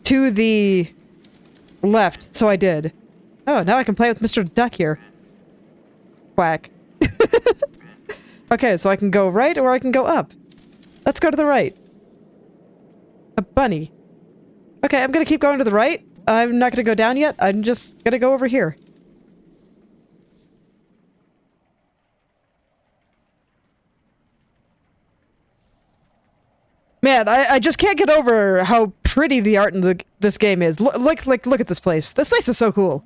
to the left, so I did. Oh, now I can play with Mr. Duck here. Quack. Okay, so I can go right or I can go up. Let's go to the right. A bunny. Okay, I'm gonna keep going to the right. I'm not gonna go down yet. I'm just gonna go over here. Man, I just can't get over how pretty the art in this game is. Look at this place. This place is so cool.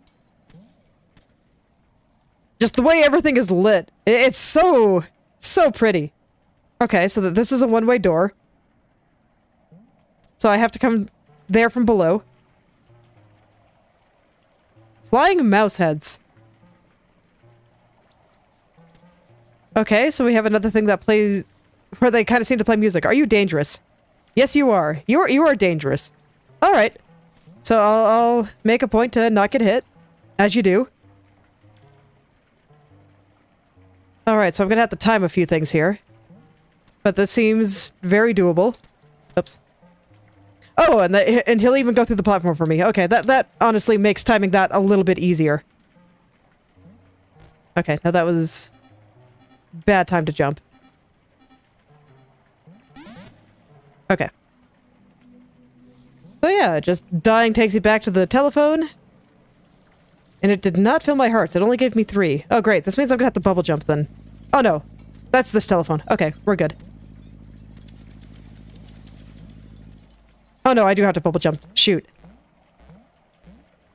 Just the way everything is lit. It's so pretty. Okay, so this is a one-way door. So I have to come there from below. Flying mouse heads. Okay, so we have another thing that plays... where they kind of seem to play music. Are you dangerous? Yes, you are. You are dangerous. Alright. So I'll make a point to not get hit. As you do. Alright, so I'm gonna have to time a few things here. But this seems very doable. Oops. Oh, and he'll even go through the platform for me. Okay, that honestly makes timing that a little bit easier. Okay, now that was... bad time to jump. Okay. So yeah, just dying takes you back to the telephone. And it did not fill my hearts. It only gave me 3. Oh, great. This means I'm gonna have to bubble jump then. Oh, no. That's this telephone. Okay, we're good. Oh, no, I do have to bubble jump. Shoot.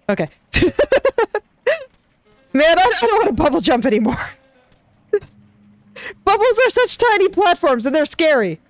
Okay. Man, I don't want to bubble jump anymore. Bubbles are such tiny platforms and they're scary.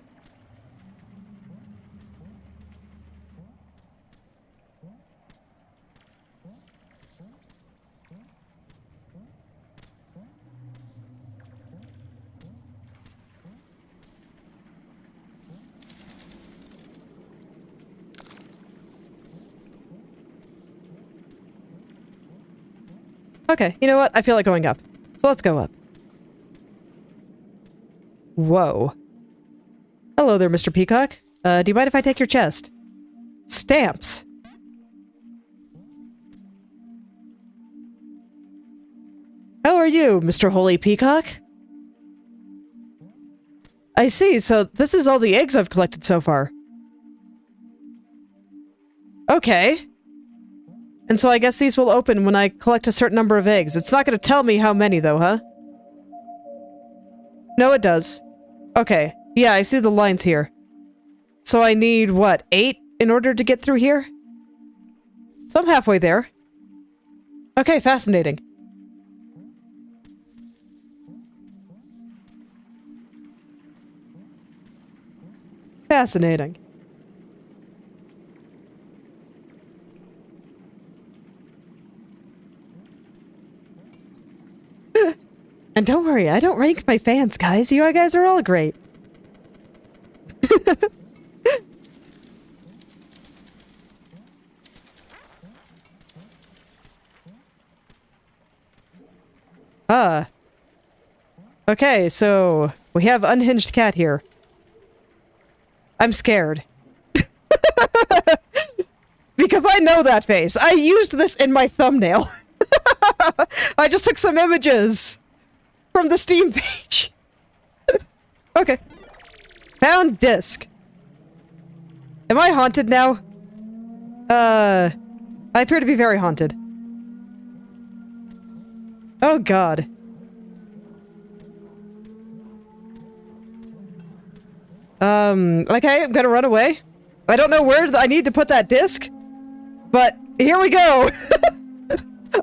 Okay, you know what? I feel like going up. So let's go up. Whoa. Hello there, Mr. Peacock. Do you mind if I take your chest? Stamps. How are you, Mr. Holy Peacock? I see, so this is all the eggs I've collected so far. Okay. And so I guess these will open when I collect a certain number of eggs. It's not going to tell me how many, though, huh? No, it does. Okay. Yeah, I see the lines here. So I need, what, 8 in order to get through here? So I'm halfway there. Okay, fascinating. Fascinating. And don't worry, I don't rank my fans, guys. You guys are all great. Okay, so we have unhinged cat here. I'm scared. Because I know that face. I used this in my thumbnail. I just took some images from the Steam page. Okay. Found disc. Am I haunted now? I appear to be very haunted. Oh god. Okay, I'm gonna run away. I don't know where I need to put that disc, but here we go.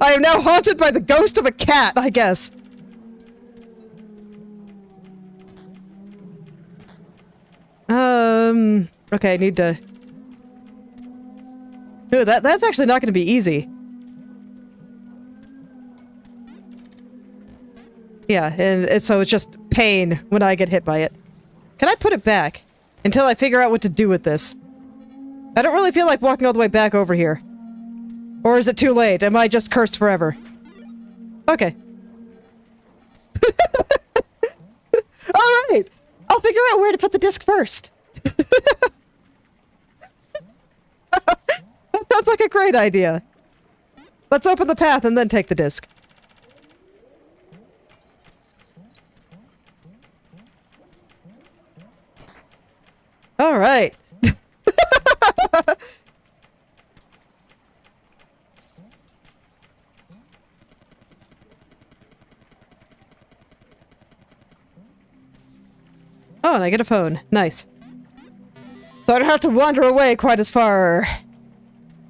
I am now haunted by the ghost of a cat, I guess. Okay, I need to... Ooh, that's actually not gonna be easy. Yeah, and so it's just pain when I get hit by it. Can I put it back until I figure out what to do with this? I don't really feel like walking all the way back over here. Or is it too late? Am I just cursed forever? Okay. Alright! I'll figure out where to put the disc first. That sounds like a great idea. Let's open the path and then take the disc. Alright. Oh, and I get a phone. Nice. So I don't have to wander away quite as far.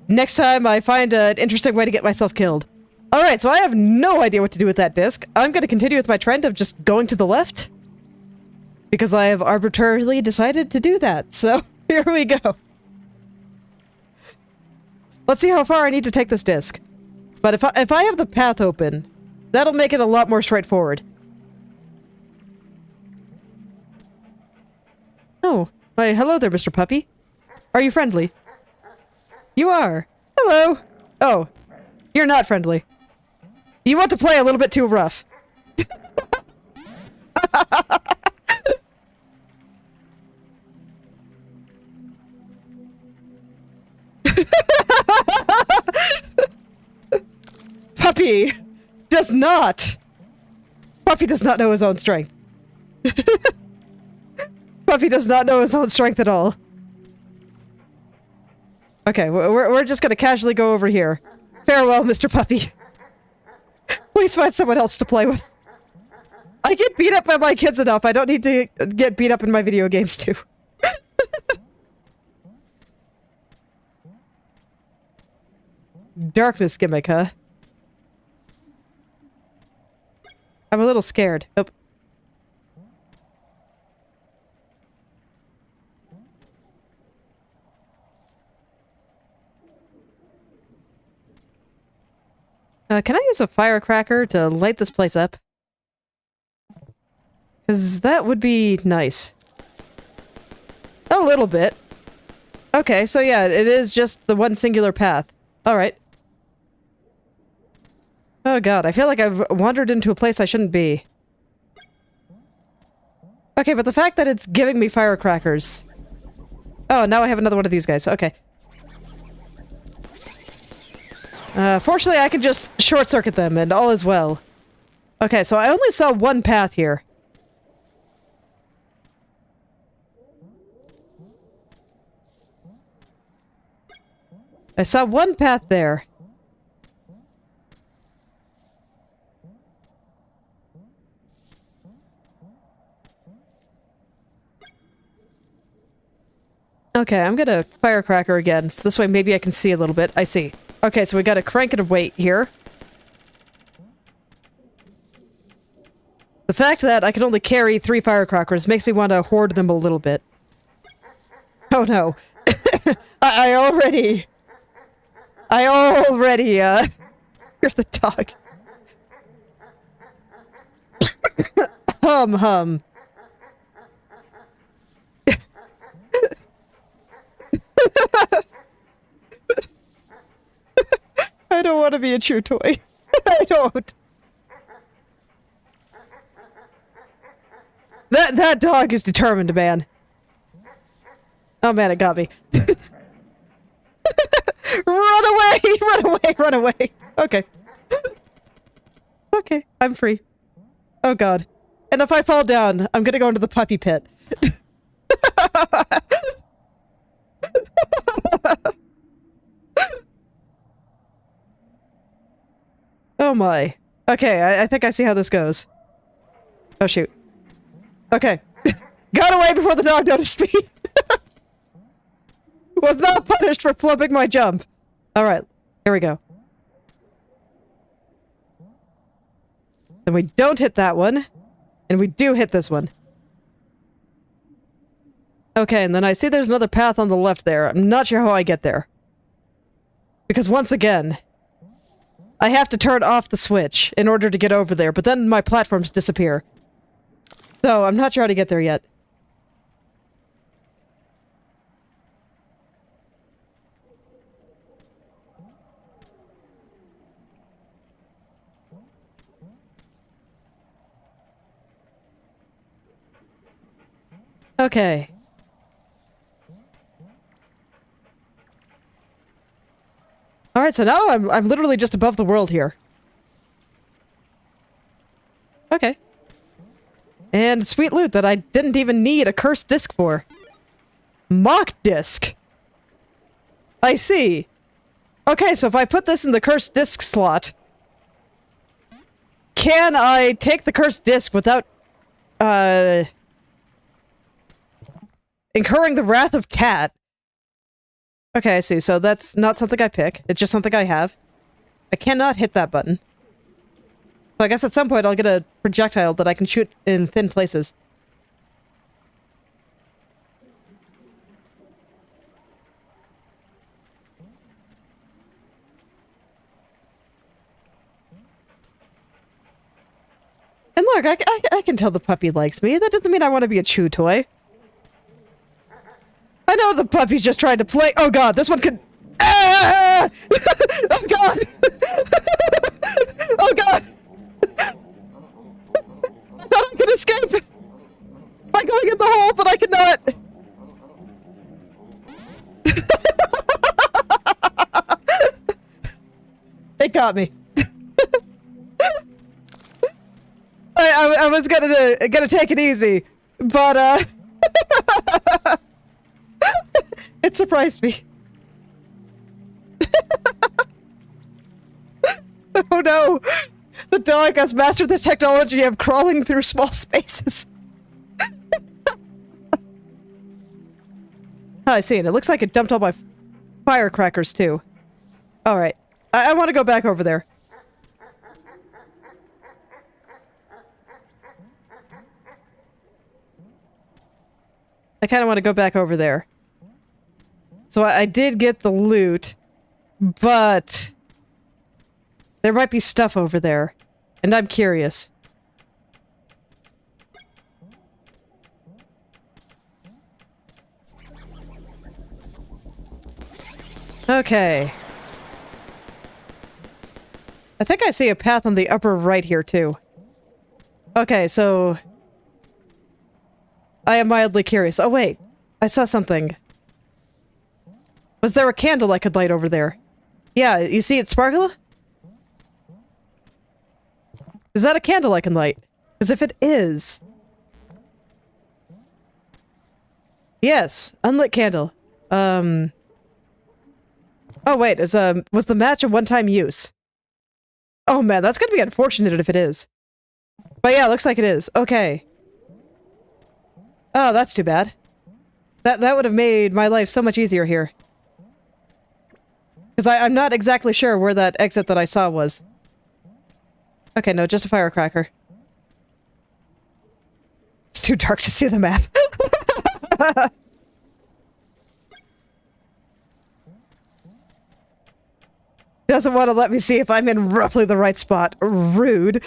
Next time I find an interesting way to get myself killed. Alright, so I have no idea what to do with that disc. I'm going to continue with my trend of just going to the left. Because I have arbitrarily decided to do that, so here we go. Let's see how far I need to take this disc. But if I have the path open, that'll make it a lot more straightforward. Oh, why, hello there, Mr. Puppy. Are you friendly? You are. Hello. Oh, you're not friendly. You want to play a little bit too rough. Puppy does not. Puppy does not know his own strength. Puppy does not know his own strength at all. Okay, we're just gonna casually go over here. Farewell, Mr. Puppy. Please find someone else to play with. I get beat up by my kids enough. I don't need to get beat up in my video games too. Darkness gimmick, huh? I'm a little scared. Oh. Can I use a firecracker to light this place up? Because that would be nice. A little bit. Okay, so yeah, it is just the one singular path. Alright. Oh god, I feel like I've wandered into a place I shouldn't be. Okay, but the fact that it's giving me firecrackers... Oh, now I have another one of these guys. Okay. Fortunately, I can just short-circuit them, and all is well. Okay, so I only saw one path here. I saw one path there. Okay, I'm gonna firecracker again, so this way maybe I can see a little bit. I see. Okay, so we gotta crank it a weight here. The fact that I can only carry 3 firecrackers makes me want to hoard them a little bit. Oh no. I already... Here's the dog. Hum. I don't want to be a chew toy. I don't. That dog is determined, man. Oh man, it got me. Run away! Run away! Run away! Okay. Okay, I'm free. Oh god. And if I fall down, I'm gonna go into the puppy pit. Oh my. Okay, I think I see how this goes. Oh shoot. Okay. Got away before the dog noticed me! Was not punished for flubbing my jump. Alright, here we go. Then we don't hit that one. And we do hit this one. Okay, and then I see there's another path on the left there. I'm not sure how I get there. Because once again, I have to turn off the switch in order to get over there, but then my platforms disappear. So, I'm not sure how to get there yet. Okay. Alright, so now I'm literally just above the world here. Okay. And sweet loot that I didn't even need a cursed disc for. Mock disc! I see. Okay, so if I put this in the cursed disc slot, can I take the cursed disc without, incurring the wrath of Cat? Okay, I see. So that's not something I pick. It's just something I have. I cannot hit that button. So I guess at some point I'll get a projectile that I can shoot in thin places. And look, I can tell the puppy likes me. That doesn't mean I want to be a chew toy. I know the puppy's just trying to play. Oh god, this one could. Ah! Oh god! Oh god! I thought I could escape by going in the hole, but I cannot. It got me. I was gonna take it easy, but it surprised me. Oh no! The dog has mastered the technology of crawling through small spaces. Oh, I see it. It looks like it dumped all my firecrackers too. Alright. I want to go back over there. I kind of want to go back over there. So I did get the loot, but there might be stuff over there, and I'm curious. Okay. I think I see a path on the upper right here, too. Okay, so... I am mildly curious. Oh, wait. I saw something. Was there a candle I could light over there? Yeah, you see it sparkle? Is that a candle I can light? Because if it is... Yes, unlit candle. Oh, wait, was the match a one-time use? Oh, man, that's gonna be unfortunate if it is. But yeah, looks like it is. Okay. Oh, that's too bad. That would have made my life so much easier here. Because I'm not exactly sure where that exit that I saw was. Okay, no, just a firecracker. It's too dark to see the map. Doesn't want to let me see if I'm in roughly the right spot. Rude.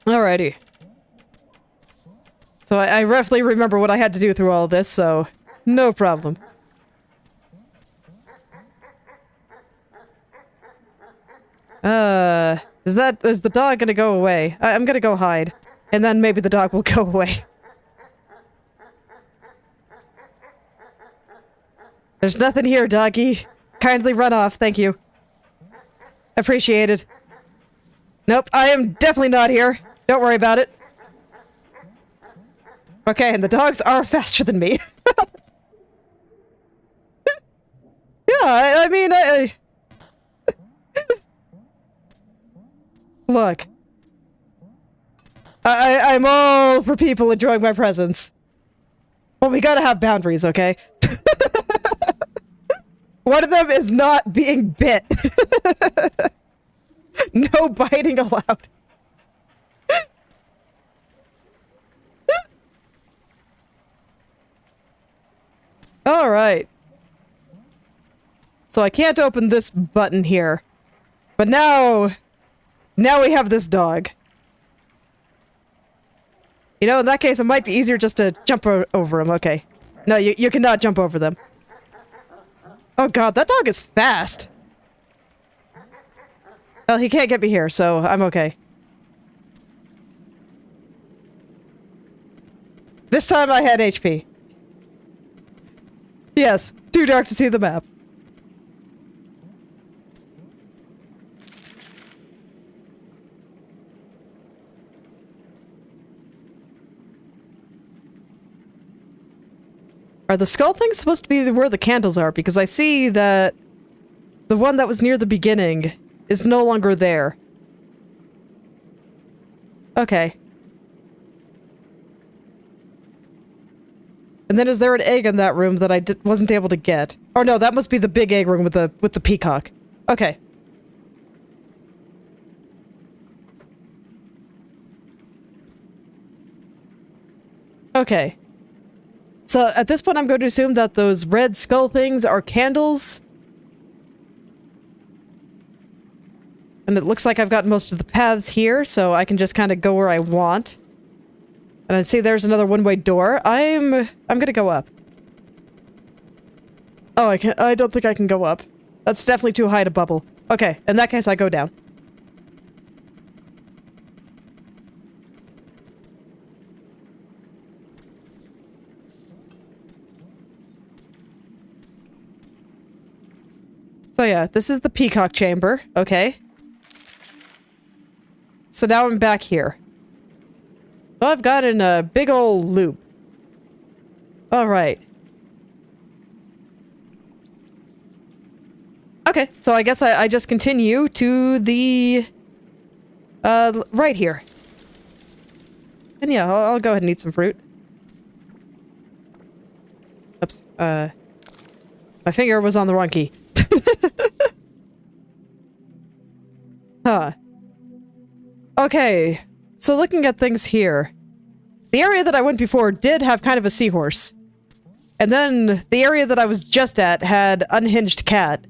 Alrighty. So I roughly remember what I had to do through all this, so no problem. Is the dog gonna go away? I'm gonna go hide. And then maybe the dog will go away. There's nothing here, doggy. Kindly run off, thank you. Appreciated. Nope, I am definitely not here. Don't worry about it. Okay, and the dogs are faster than me. Yeah, I mean, Look. I'm all for people enjoying my presence. But we gotta have boundaries, okay? One of them is not being bit. No biting allowed. Alright. So I can't open this button here. But now we have this dog. You know, in that case, it might be easier just to jump over him. Okay. No, you cannot jump over them. Oh god, that dog is fast. Well, he can't get me here, so I'm okay. This time I had HP. Yes, too dark to see the map. Are the skull things supposed to be where the candles are? Because I see that the one that was near the beginning is no longer there. Okay. And then is there an egg in that room that I wasn't able to get? Oh no, that must be the big egg room with the peacock. Okay. Okay. So at this point I'm going to assume that those red skull things are candles. And it looks like I've got most of the paths here, so I can just kind of go where I want. And I see there's another one-way door. I'm gonna go up. Oh, I don't think I can go up. That's definitely too high to bubble. Okay, in that case I go down. So yeah, this is the peacock chamber. Okay. So now I'm back here. So I've got in a big old loop. Alright. Okay, so I guess I just continue to the... right here. And yeah, I'll go ahead and eat some fruit. Oops, my finger was on the wrong key. Huh. Okay, so looking at things here, the area that I went before did have kind of a seahorse. And then the area that I was just at had unhinged cat.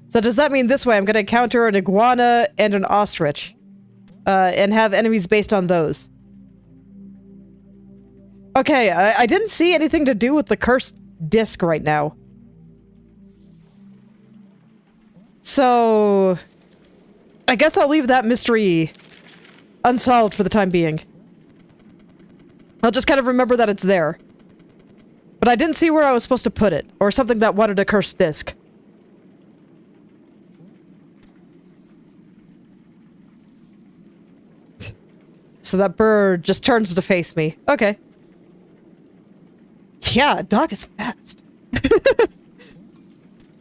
So does that mean this way I'm going to encounter an iguana and an ostrich? And have enemies based on those? Okay, I didn't see anything to do with the cursed disc right now. So I guess I'll leave that mystery unsolved for the time being. I'll just kind of remember that it's there. But I didn't see where I was supposed to put it, or something that wanted a cursed disc. So that bird just turns to face me. Okay. Yeah, dog is fast.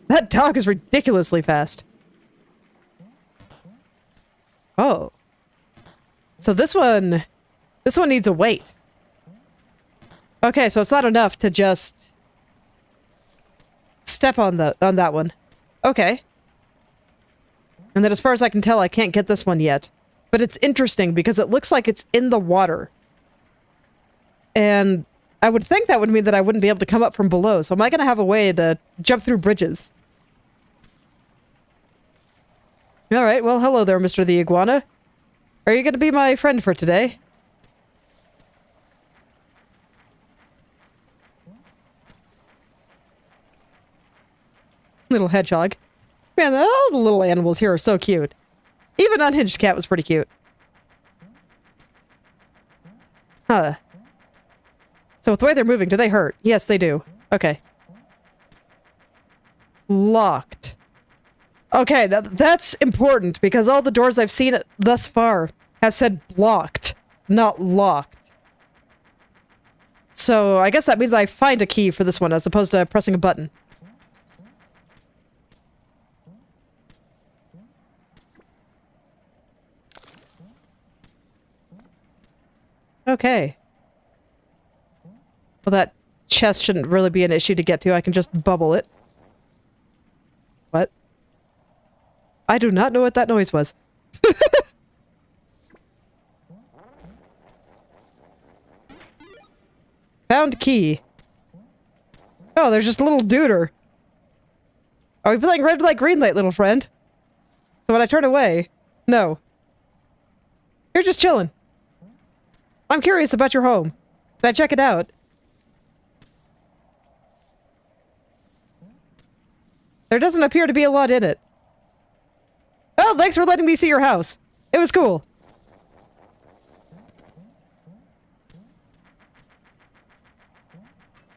That dog is ridiculously fast. Oh. So this one needs a weight. Okay, so it's not enough to just step on that one. Okay. And then as far as I can tell, I can't get this one yet. But it's interesting because it looks like it's in the water. And I would think that would mean that I wouldn't be able to come up from below. So am I going to have a way to jump through bridges? All right, well, hello there, Mr. the Iguana. Are you going to be my friend for today? Little hedgehog. Man, all the little animals here are so cute. Even Unhinged Cat was pretty cute. Huh. So with the way they're moving, do they hurt? Yes, they do. Okay. Locked. Okay, now that's important because all the doors I've seen thus far have said blocked, not locked. So I guess that means I find a key for this one as opposed to pressing a button. Okay. Well, that chest shouldn't really be an issue to get to. I can just bubble it. What? I do not know what that noise was. Found key. Oh, there's just a little duder. Are we playing red light, green light, little friend? So when I turn away, no. You're just chilling. I'm curious about your home. Can I check it out? There doesn't appear to be a lot in it. Oh, thanks for letting me see your house. It was cool.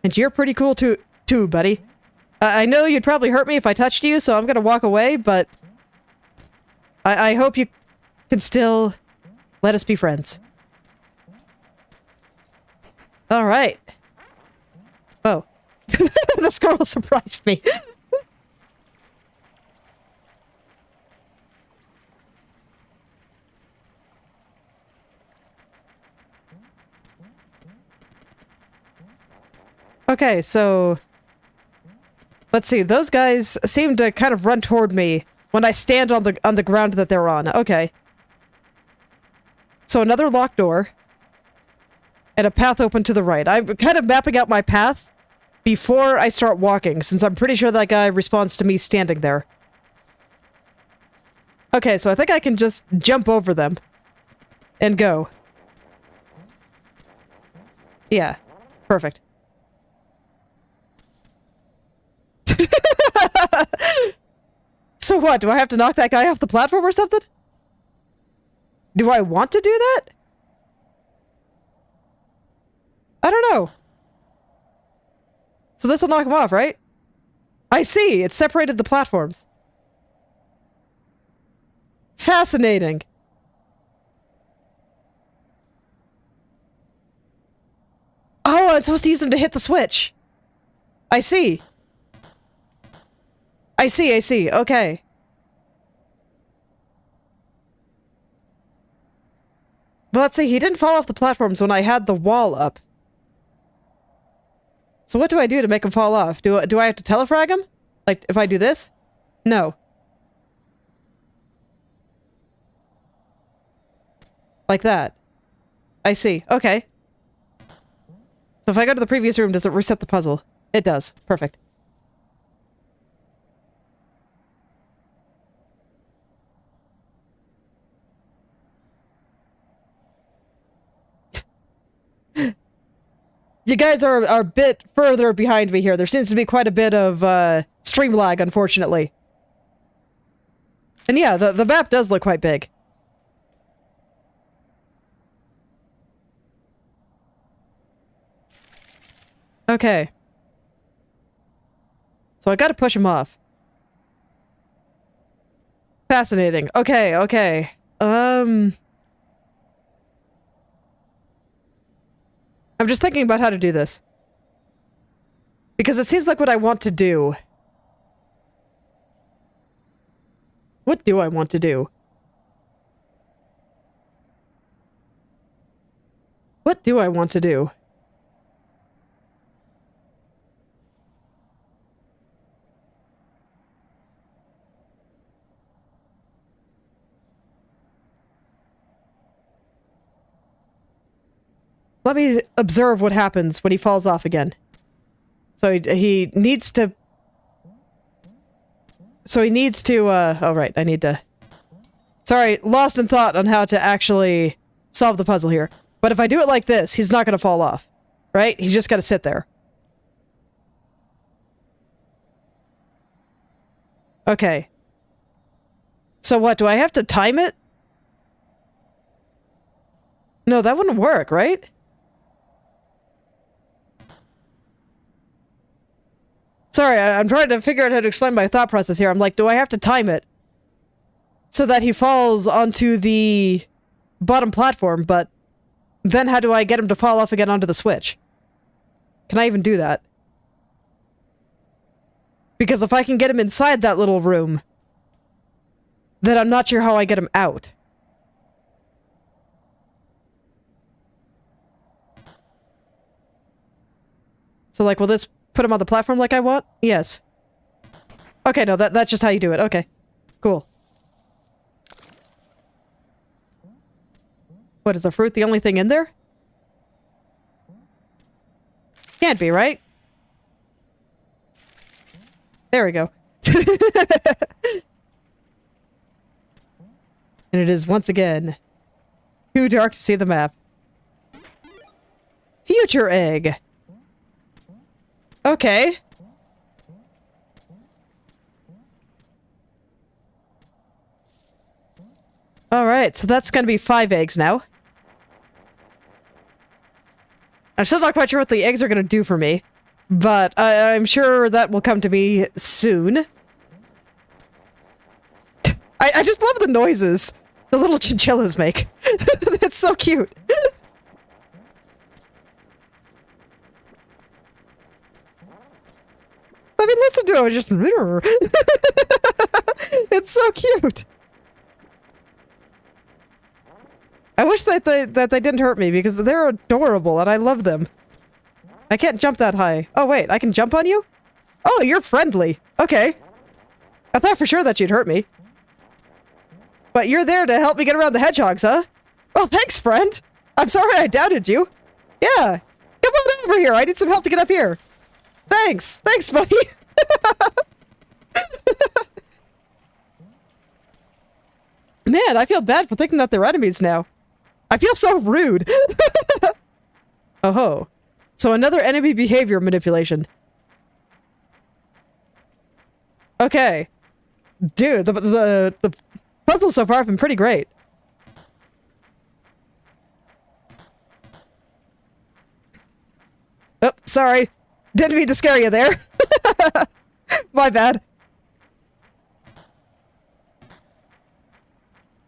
And you're pretty cool too, buddy. I know you'd probably hurt me if I touched you, so I'm gonna walk away, but I hope you can still let us be friends. All right. Oh. The squirrel surprised me. Okay, so let's see. Those guys seem to kind of run toward me when I stand on the ground that they're on. Okay. So another locked door. And a path open to the right. I'm kind of mapping out my path before I start walking, since I'm pretty sure that guy responds to me standing there. Okay, so I think I can just jump over them and go. Yeah, perfect. So what, do I have to knock that guy off the platform or something? Do I want to do that? I don't know. So this will knock him off, right? I see, it separated the platforms. Fascinating. Oh, I'm supposed to use them to hit the switch. I see. I see, okay. But let's see, he didn't fall off the platforms when I had the wall up. So what do I do to make him fall off? Do I have to telefrag him? Like, if I do this? No. Like that. I see. Okay. So if I go to the previous room, does it reset the puzzle? It does. Perfect. You guys are a bit further behind me here. There seems to be quite a bit of stream lag, unfortunately. And yeah, the map does look quite big. Okay. So I gotta push him off. Fascinating. Okay, okay. I'm just thinking about how to do this. Because it seems like what I want to do. What do I want to do? What do I want to do? Let me observe what happens when he falls off again. So he needs to... So he needs to, oh right, I need to... Sorry, lost in thought on how to actually solve the puzzle here. But if I do it like this, he's not gonna fall off. Right? He's just gotta sit there. Okay. So what, do I have to time it? No, that wouldn't work, right? Sorry, I'm trying to figure out how to explain my thought process here. I'm like, do I have to time it so that he falls onto the bottom platform, but then how do I get him to fall off again onto the switch? Can I even do that? Because if I can get him inside that little room, then I'm not sure how I get him out. So like, will this put him on the platform like I want? Yes. Okay, no, that's just how you do it. Okay. Cool. What, is the fruit the only thing in there? Can't be, right? There we go. And it is once again too dark to see the map. Future egg. Okay. Alright, so that's gonna be 5 eggs now. I'm still not quite sure what the eggs are gonna do for me, but I'm sure that will come to me soon. I just love the noises the little chinchillas make. It's so cute. I mean, listen to it, just... It's so cute. I wish that they didn't hurt me, because they're adorable, and I love them. I can't jump that high. Oh, wait, I can jump on you? Oh, you're friendly. Okay. I thought for sure that you'd hurt me. But you're there to help me get around the hedgehogs, huh? Well, thanks, friend. I'm sorry I doubted you. Yeah. Come on over here. I need some help to get up here. Thanks. Thanks, buddy. Man, I feel bad for thinking that they're enemies now. I feel so rude. Oh ho. So another enemy behavior manipulation. Okay. Dude, the puzzles so far have been pretty great. Oh, sorry. Didn't mean to scare you there. My bad.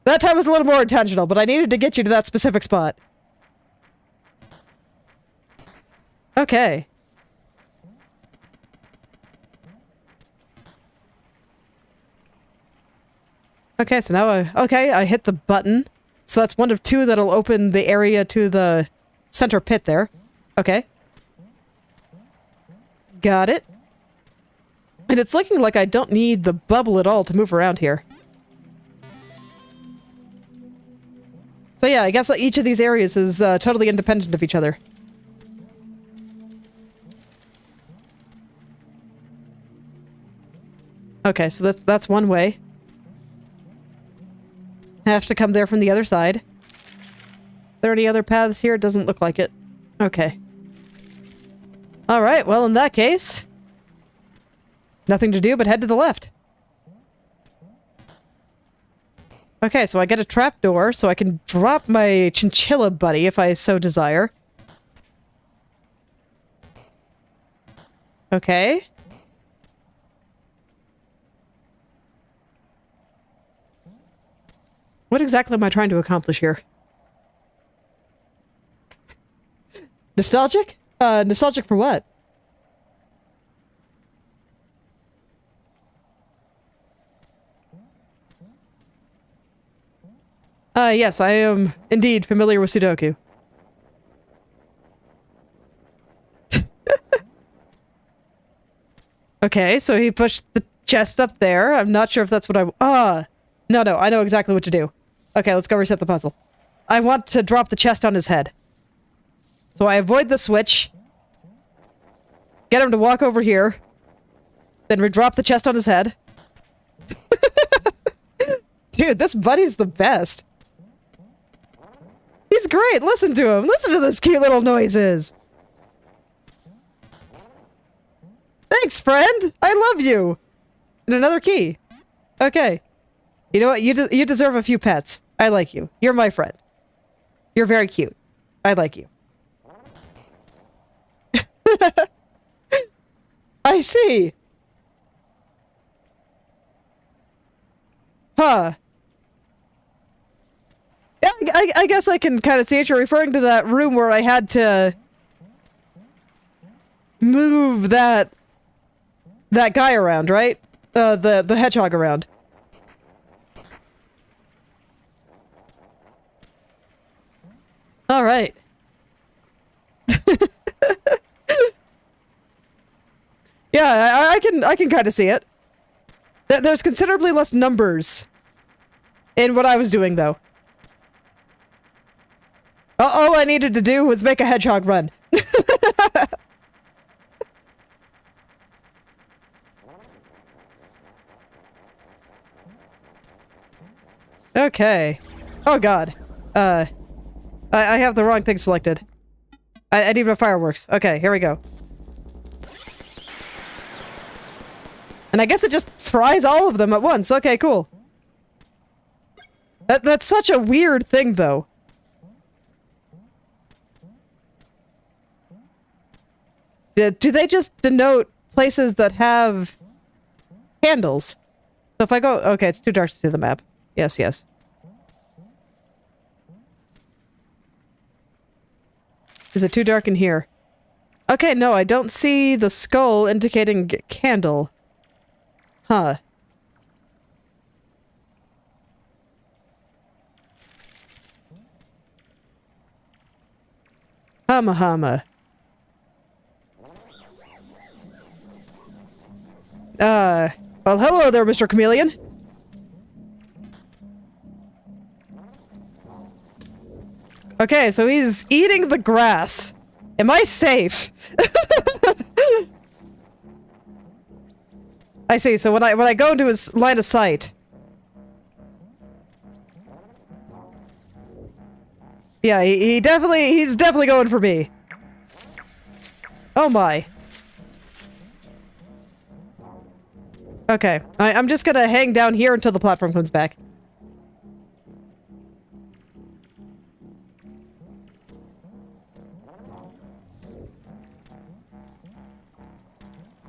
That time was a little more intentional, but I needed to get you to that specific spot. Okay. Okay, so now I hit the button. So that's one of 2 that'll open the area to the center pit there. Okay. Got it. And it's looking like I don't need the bubble at all to move around here. So yeah, I guess each of these areas is totally independent of each other. Okay, so that's one way. I have to come there from the other side. Are there any other paths here? It doesn't look like it. Okay. Alright, well in that case... nothing to do but head to the left. Okay, so I get a trapdoor, so I can drop my chinchilla buddy if I so desire. Okay. What exactly am I trying to accomplish here? Nostalgic? Nostalgic for what? Yes, I am indeed familiar with Sudoku. Okay, so he pushed the chest up there. I'm not sure if that's what no, I know exactly what to do. Okay, let's go reset the puzzle. I want to drop the chest on his head. So I avoid the switch. Get him to walk over here. Then redrop the chest on his head. Dude, this buddy's the best. He's great. Listen to him. Listen to those cute little noises. Thanks, friend. I love you. And another key. Okay. You know what? You deserve a few pets. I like you. You're my friend. You're very cute. I like you. I see. Huh. Yeah, I guess I can kind of see it. You're referring to that room where I had to move that guy around, right? The hedgehog around. All right. Yeah, I can kind of see it. There's considerably less numbers in what I was doing, though. All I needed to do was make a hedgehog run. Okay. Oh god. I have the wrong thing selected. I need my fireworks. Okay, here we go. And I guess it just fries all of them at once. Okay, cool. That's such a weird thing, though. Do they just denote places that have candles? So if I go... Okay, it's too dark to see the map. Yes, yes. Is it too dark in here? Okay, no, I don't see the skull indicating candle. Huh. Hama hama. Well, hello there, Mr. Chameleon. Okay, so he's eating the grass. Am I safe? I see, so when I go into his line of sight. Yeah, he's definitely going for me. Oh my. Okay, I'm just gonna hang down here until the platform comes back.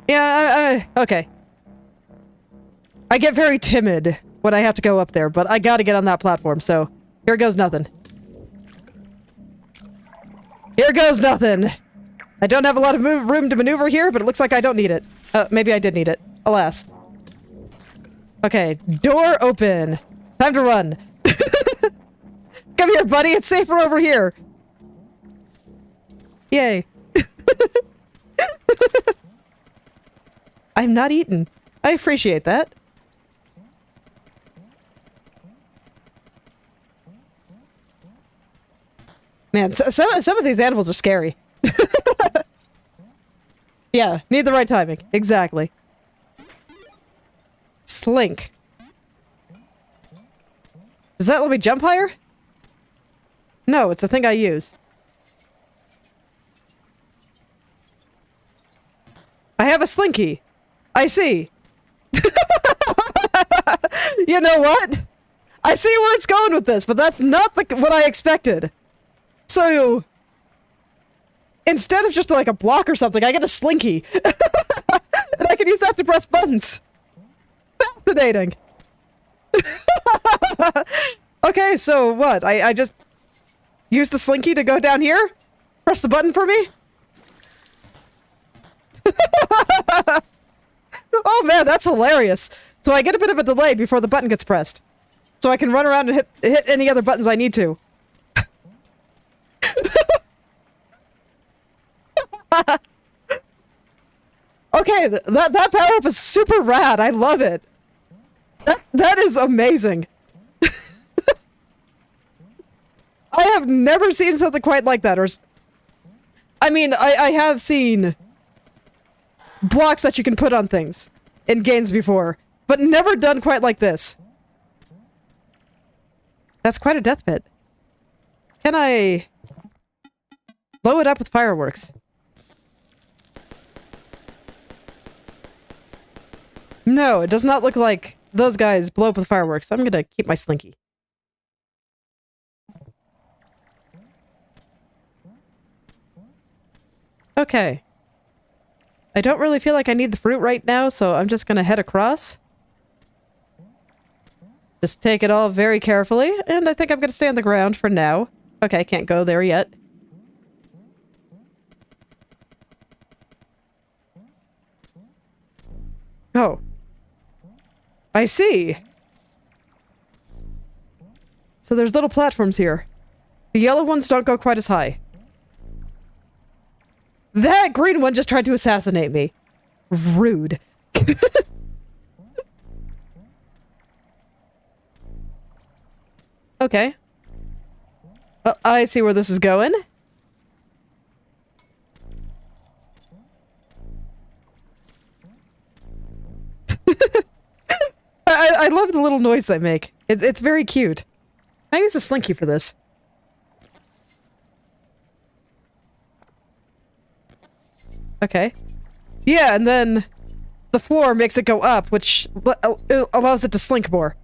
Yeah, okay. I get very timid when I have to go up there, but I gotta get on that platform, so here goes nothing. Here goes nothing! I don't have a lot of room to maneuver here, but it looks like I don't need it. Maybe I did need it. Alas. Okay, door open. Time to run. Come here, buddy, it's safer over here. Yay. I'm not eaten. I appreciate that. Man, some of these animals are scary. Yeah, need the right timing. Exactly. Slink. Does that let me jump higher? No, it's a thing I use. I have a slinky. I see. You know what? I see where it's going with this, but that's not what I expected. So, instead of just like a block or something, I get a slinky. And I can use that to press buttons. Fascinating. Okay, so what? I just use the slinky to go down here? Press the button for me? Oh man, that's hilarious. So I get a bit of a delay before the button gets pressed. So I can run around and hit any other buttons I need to. Okay, that power-up is super rad. I love it. That is amazing. I have never seen something quite like that. I mean, I have seen blocks that you can put on things in games before, but never done quite like this. That's quite a death pit. Can I blow it up with fireworks? No, it does not look like those guys blow up with fireworks. I'm gonna keep my slinky. Okay. I don't really feel like I need the fruit right now, so I'm just gonna head across. Just take it all very carefully, and I think I'm gonna stay on the ground for now. Okay, I can't go there yet. Oh. I see. So there's little platforms here. The yellow ones don't go quite as high. That green one just tried to assassinate me. Rude. Okay. Well, I see where this is going. I love the little noise they make. It's very cute. I use a slinky for this. Okay. Yeah, and then the floor makes it go up, which allows it to slink more.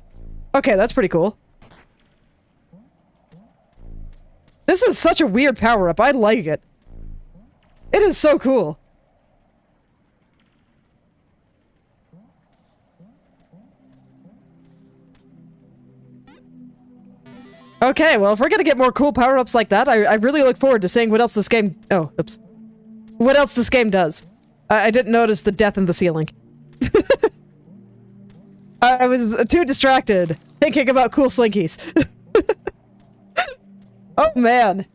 Okay, that's pretty cool. This is such a weird power-up. I like it. It is so cool. Okay, well, if we're gonna get more cool power-ups like that, I really look forward to seeing what else this game... Oh, oops. What else this game does. I didn't notice the death in the ceiling. I was too distracted thinking about cool slinkies. Oh, man.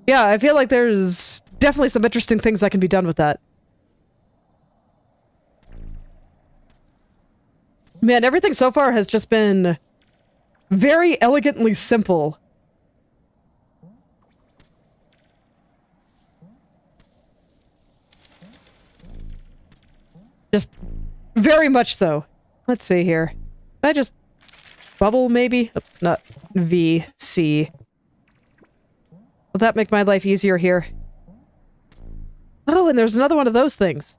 Yeah, I feel like there's definitely some interesting things that can be done with that. Man, everything so far has just been very elegantly simple. Just very much so. Let's see here. Can I just bubble, maybe? Oops, not V, C. Will that make my life easier here? Oh, and there's another one of those things.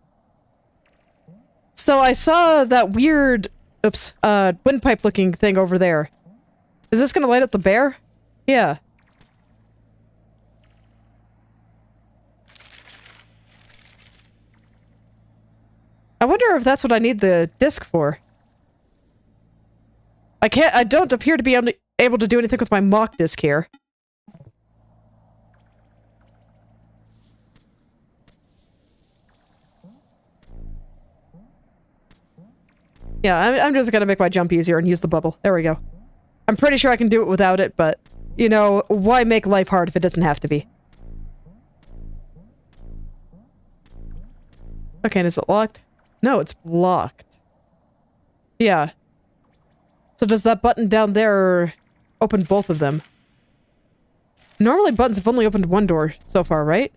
So I saw that weird, oops, windpipe looking thing over there. Is this gonna light up the bear? Yeah. I wonder if that's what I need the disc for. I don't appear to be able to do anything with my mock disc here. Yeah, I'm just gonna make my jump easier and use the bubble. There we go. I'm pretty sure I can do it without it, but, you know, why make life hard if it doesn't have to be? Okay, and is it locked? No, it's blocked. Yeah. So does that button down there open both of them? Normally buttons have only opened one door so far, right?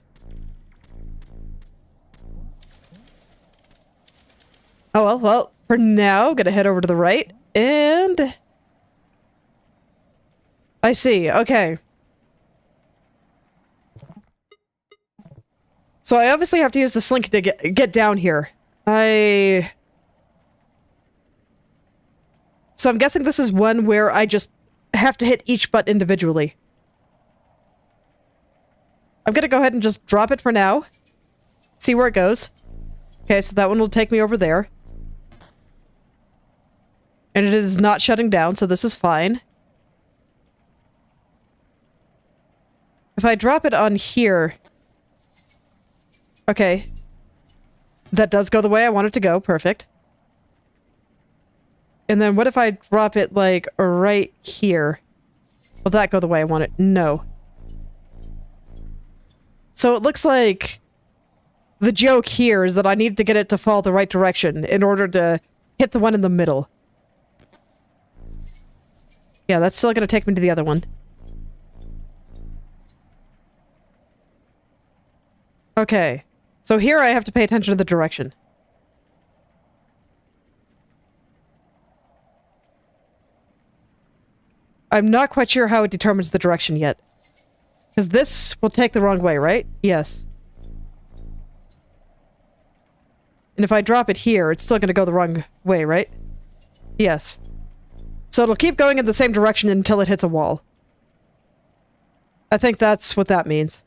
Oh, well, for now, gonna head over to the right, and... I see, okay. So I obviously have to use the slink to get down here. So I'm guessing this is one where I just have to hit each butt individually. I'm gonna go ahead and just drop it for now. See where it goes. Okay, so that one will take me over there. And it is not shutting down, so this is fine. If I drop it on here... Okay. That does go the way I want it to go. Perfect. And then what if I drop it, like, right here? Will that go the way I want it? No. So it looks like the joke here is that I need to get it to fall the right direction in order to hit the one in the middle. Yeah, that's still going to take me to the other one. Okay. So here I have to pay attention to the direction. I'm not quite sure how it determines the direction yet. Because this will take the wrong way, right? Yes. And if I drop it here, it's still going to go the wrong way, right? Yes. So it'll keep going in the same direction until it hits a wall. I think that's what that means.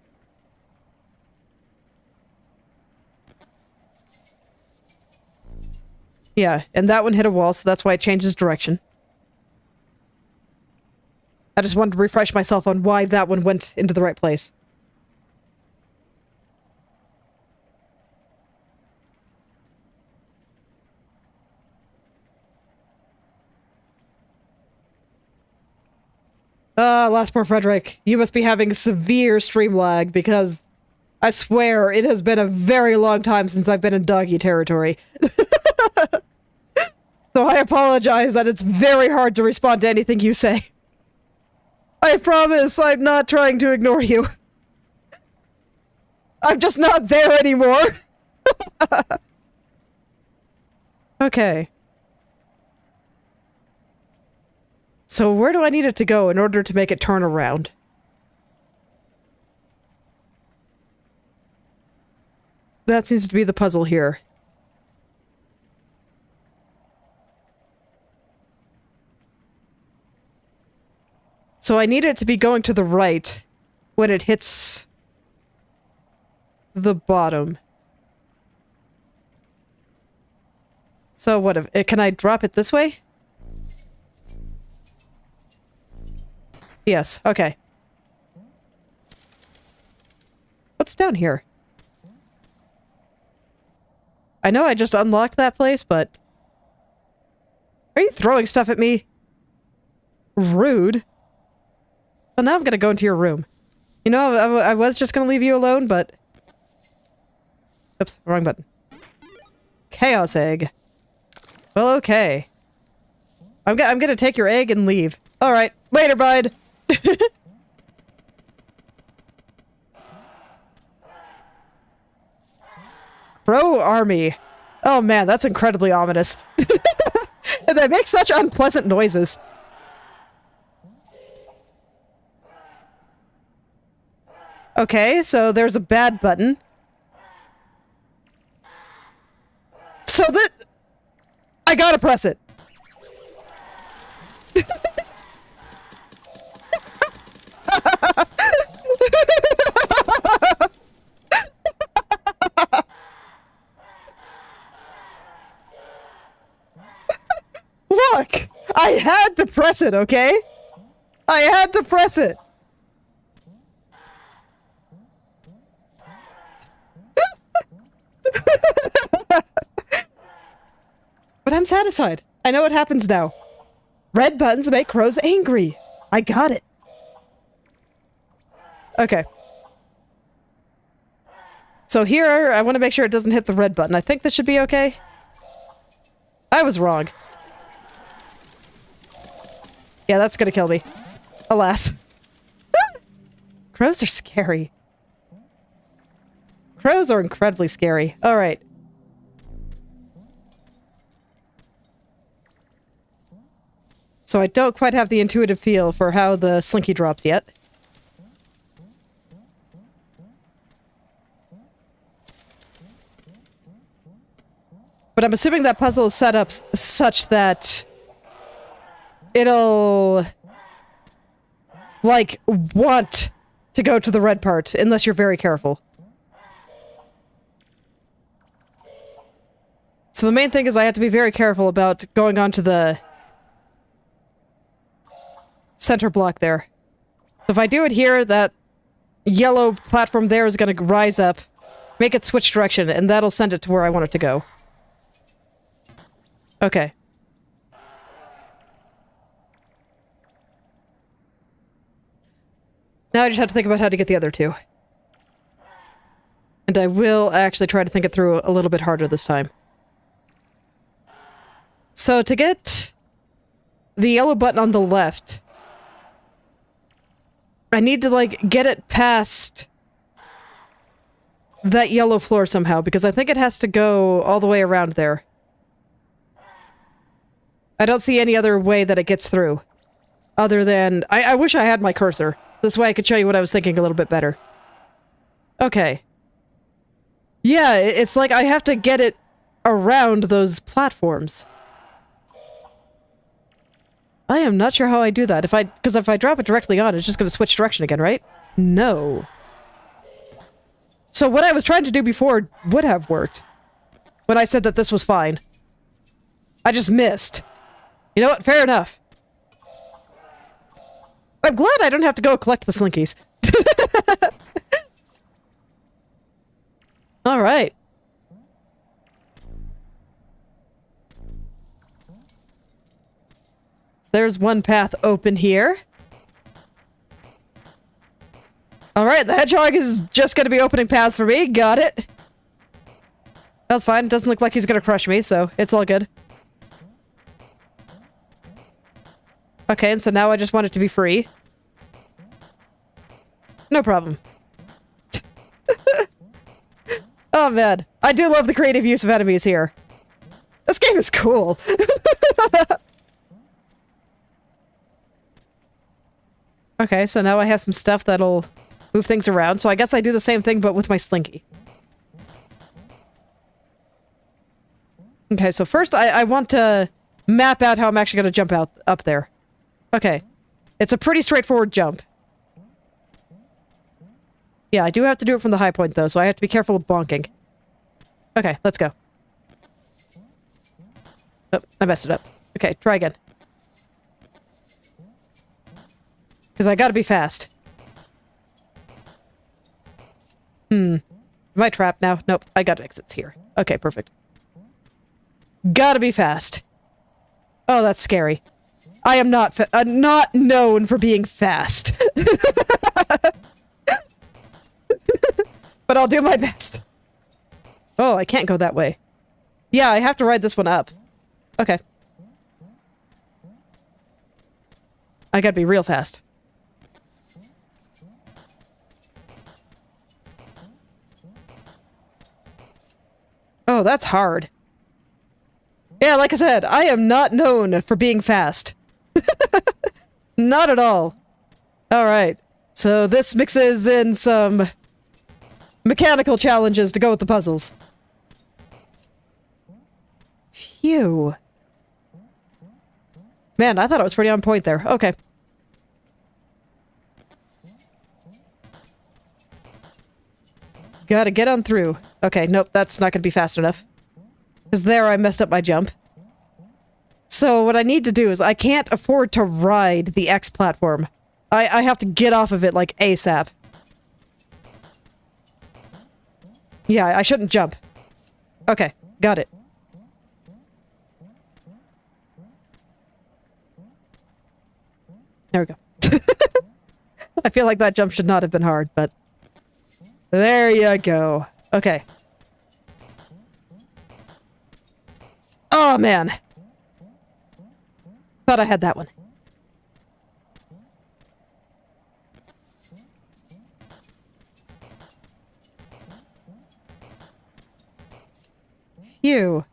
Yeah, and that one hit a wall, so that's why it changes direction. I just wanted to refresh myself on why that one went into the right place. Last poor Frederick, you must be having severe stream lag because I swear it has been a very long time since I've been in doggy territory. So I apologize that it's very hard to respond to anything you say. I promise I'm not trying to ignore you. I'm just not there anymore. Okay. So where do I need it to go in order to make it turn around? That seems to be the puzzle here. So I need it to be going to the right when it hits the bottom. So what if... Can I drop it this way? Yes, okay. What's down here? I know I just unlocked that place, but... Are you throwing stuff at me? Rude. Well, now I'm gonna go into your room. You know, I was just gonna leave you alone, but... Oops, wrong button. Chaos egg. Well, okay. I'm gonna take your egg and leave. Alright, later, bud! Crow army. Oh man, that's incredibly ominous. And they make such unpleasant noises. Okay, so there's a bad button. So that... I gotta press it. Look! I had to press it, okay? I had to press it! But I'm satisfied. I know what happens now. Red buttons make crows angry. I got it. Okay. So here, I want to make sure it doesn't hit the red button. I think this should be okay. I was wrong. Yeah, that's gonna kill me. Alas. Crows are scary. Crows are incredibly scary. All right. So I don't quite have the intuitive feel for how the slinky drops yet. But I'm assuming that puzzle is set up such that it'll, like, want to go to the red part, unless you're very careful. So the main thing is I have to be very careful about going onto the center block there. If I do it here, that yellow platform there is going to rise up, make it switch direction, and that'll send it to where I want it to go. Okay. Now I just have to think about how to get the other two. And I will actually try to think it through a little bit harder this time. So to get the yellow button on the left, I need to, like, get it past that yellow floor somehow, because I think it has to go all the way around there. I don't see any other way that it gets through. Other than... I wish I had my cursor. This way I could show you what I was thinking a little bit better. Okay. Yeah, it's like I have to get it around those platforms. I am not sure how I do that. Because if I drop it directly on, it's just going to switch direction again, right? No. So what I was trying to do before would have worked. When I said that this was fine. I just missed. You know what? Fair enough. I'm glad I don't have to go collect the slinkies. All right. So there's one path open here. All right, the hedgehog is just going to be opening paths for me. Got it. That's fine. It doesn't look like he's going to crush me, so it's all good. Okay, and so now I just want it to be free. No problem. Oh man, I do love the creative use of enemies here. This game is cool. Okay, so now I have some stuff that'll move things around, so I guess I do the same thing but with my slinky. Okay, so first I want to map out how I'm actually going to jump up there. Okay. It's a pretty straightforward jump. Yeah, I do have to do it from the high point, though, so I have to be careful of bonking. Okay, let's go. Oh, I messed it up. Okay, try again. Because I gotta be fast. Am I trapped now? Nope, I got exits here. Okay, perfect. Gotta be fast. Oh, that's scary. I am not not known for being fast. But I'll do my best. Oh, I can't go that way. Yeah, I have to ride this one up. Okay. I gotta be real fast. Oh, that's hard. Yeah, like I said, I am not known for being fast. Not at all. Alright. So this mixes in some mechanical challenges to go with the puzzles. Phew. Man, I thought I was pretty on point there. Okay. Gotta get on through. Okay, nope, that's not gonna be fast enough. Because there I messed up my jump. So what I need to do is I can't afford to ride the X platform. I have to get off of it like ASAP. Yeah, I shouldn't jump. Okay, got it. There we go. I feel like that jump should not have been hard, but... There you go. Okay. Oh, man. Thought I had that one. Phew.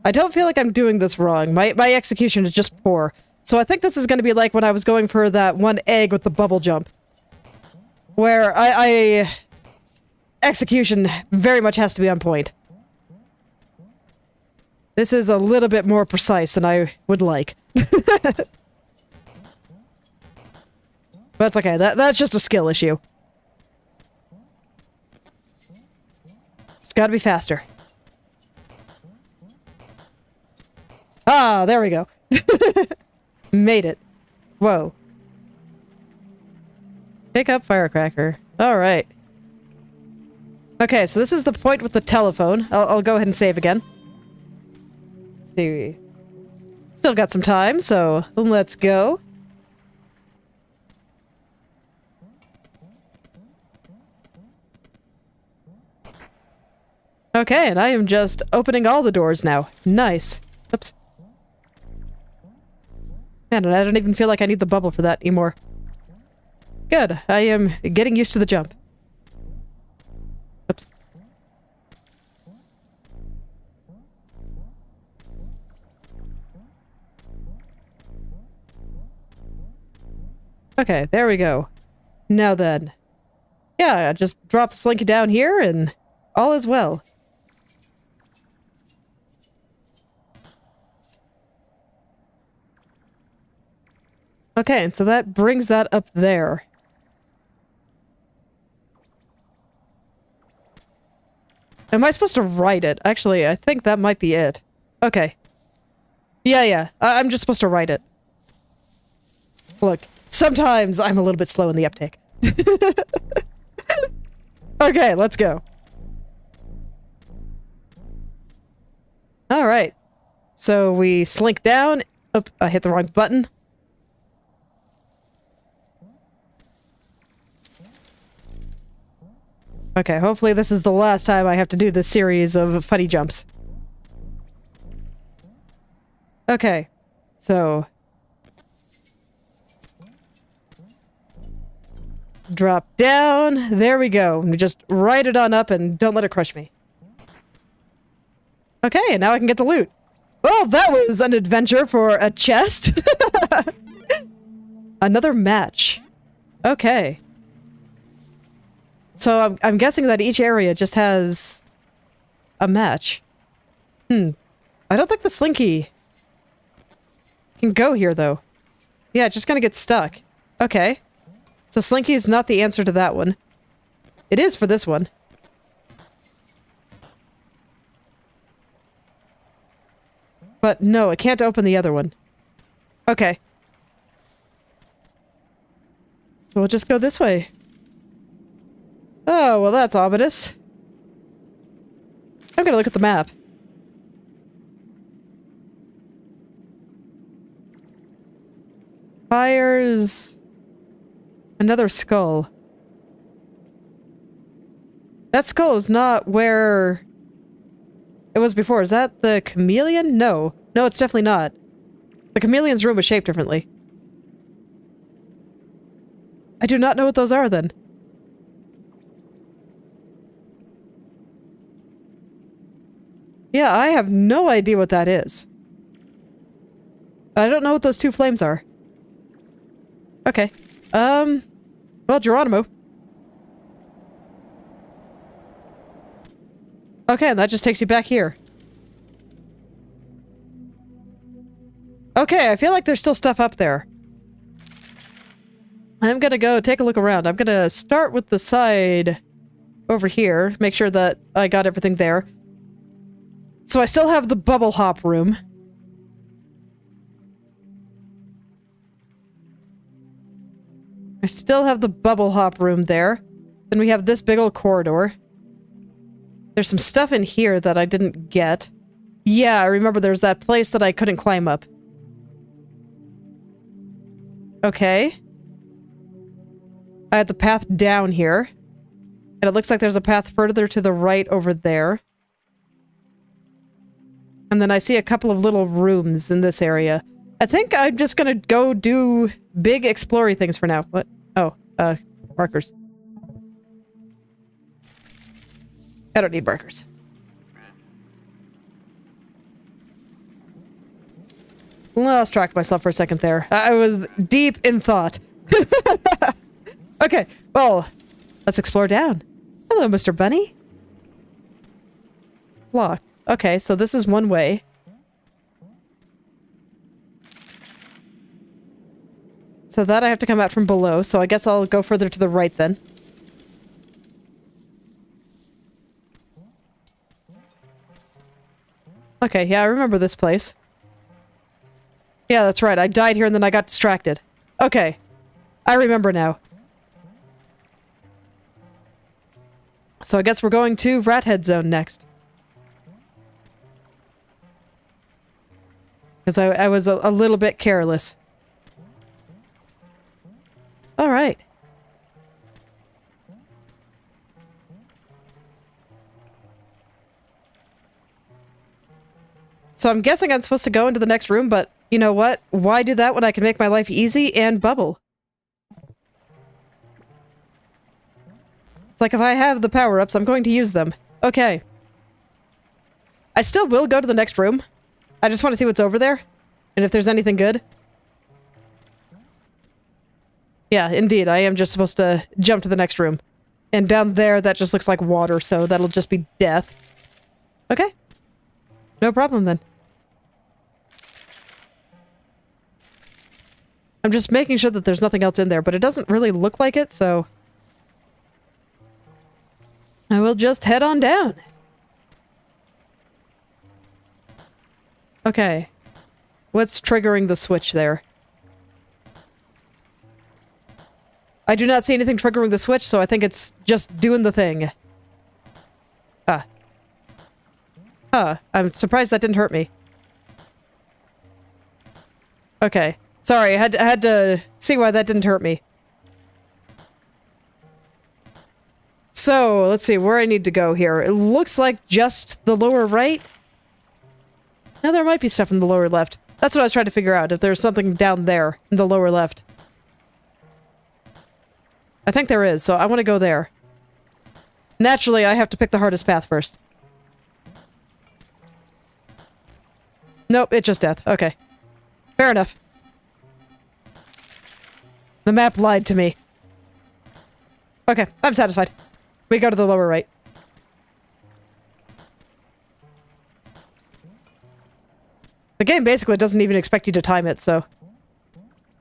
I don't feel like I'm doing this wrong. My execution is just poor. So I think this is going to be like when I was going for that one egg with the bubble jump. Where execution very much has to be on point. This is a little bit more precise than I would like. But it's okay. That's just a skill issue. It's got to be faster. Ah, there we go. Made it. Whoa. Pick up firecracker. Alright. Okay, so this is the point with the telephone. I'll go ahead and save again. Let's see. Still got some time, so let's go. Okay, and I am just opening all the doors now. Nice. Oops. Man, and I don't even feel like I need the bubble for that anymore. Good. I am getting used to the jump. Oops. Okay, there we go. Now then. Yeah, just drop the slinky down here and all is well. Okay, and so that brings that up there. Am I supposed to write it? Actually, I think that might be it. Okay. Yeah. I'm just supposed to write it. Look, sometimes I'm a little bit slow in the uptake. Okay, let's go. Alright. So we slink down. Oh, I hit the wrong button. Okay, hopefully this is the last time I have to do this series of funny jumps. Okay, so... drop down. There we go. Just ride it on up and don't let it crush me. Okay, and now I can get the loot. Well, that was an adventure for a chest. Another match. Okay. So I'm guessing that each area just has a match. I don't think the slinky can go here, though. Yeah, it's just gonna get stuck. Okay. So slinky is not the answer to that one. It is for this one. But no, it can't open the other one. Okay. So we'll just go this way. Oh, well that's ominous. I'm gonna look at the map. Fires... another skull. That skull is not where it was before. Is that the chameleon? No. No, it's definitely not. The chameleon's room was shaped differently. I do not know what those are, then. Yeah, I have no idea what that is. I don't know what those two flames are. Okay. Well, Geronimo. Okay, and that just takes you back here. Okay, I feel like there's still stuff up there. I'm gonna go take a look around. I'm gonna start with the side over here, make sure that I got everything there. So I still have the bubble hop room. I still have the bubble hop room there. Then we have this big old corridor. There's some stuff in here that I didn't get. Yeah, I remember there's that place that I couldn't climb up. Okay. I had the path down here. And it looks like there's a path further to the right over there. And then I see a couple of little rooms in this area. I think I'm just gonna go do big explory things for now. What? Oh, markers. I don't need markers. Lost track of myself for a second there. I was deep in thought. Okay, well, let's explore down. Hello, Mr. Bunny. Locked. Okay, so this is one way. So that I have to come out from below, so I guess I'll go further to the right then. Okay, yeah, I remember this place. Yeah, that's right. I died here and then I got distracted. Okay. I remember now. So I guess we're going to Rathead Zone next. Because I was a little bit careless. Alright. So I'm guessing I'm supposed to go into the next room, but you know what? Why do that when I can make my life easy and bubble? It's like if I have the power-ups, I'm going to use them. Okay. I still will go to the next room. I just want to see what's over there. And if there's anything good. Yeah, indeed. I am just supposed to jump to the next room. And down there, that just looks like water, so that'll just be death. Okay. No problem, then. I'm just making sure that there's nothing else in there, but it doesn't really look like it, so... I will just head on down. Okay. What's triggering the switch there? I do not see anything triggering the switch, so I think it's just doing the thing. Ah. Huh. I'm surprised that didn't hurt me. Okay. Sorry, I had to see why that didn't hurt me. So, let's see where I need to go here. It looks like just the lower right. Now there might be stuff in the lower left. That's what I was trying to figure out, if there's something down there in the lower left. I think there is, so I want to go there. Naturally, I have to pick the hardest path first. Nope, it's just death. Okay. Fair enough. The map lied to me. Okay, I'm satisfied. We go to the lower right. The game basically doesn't even expect you to time it, so...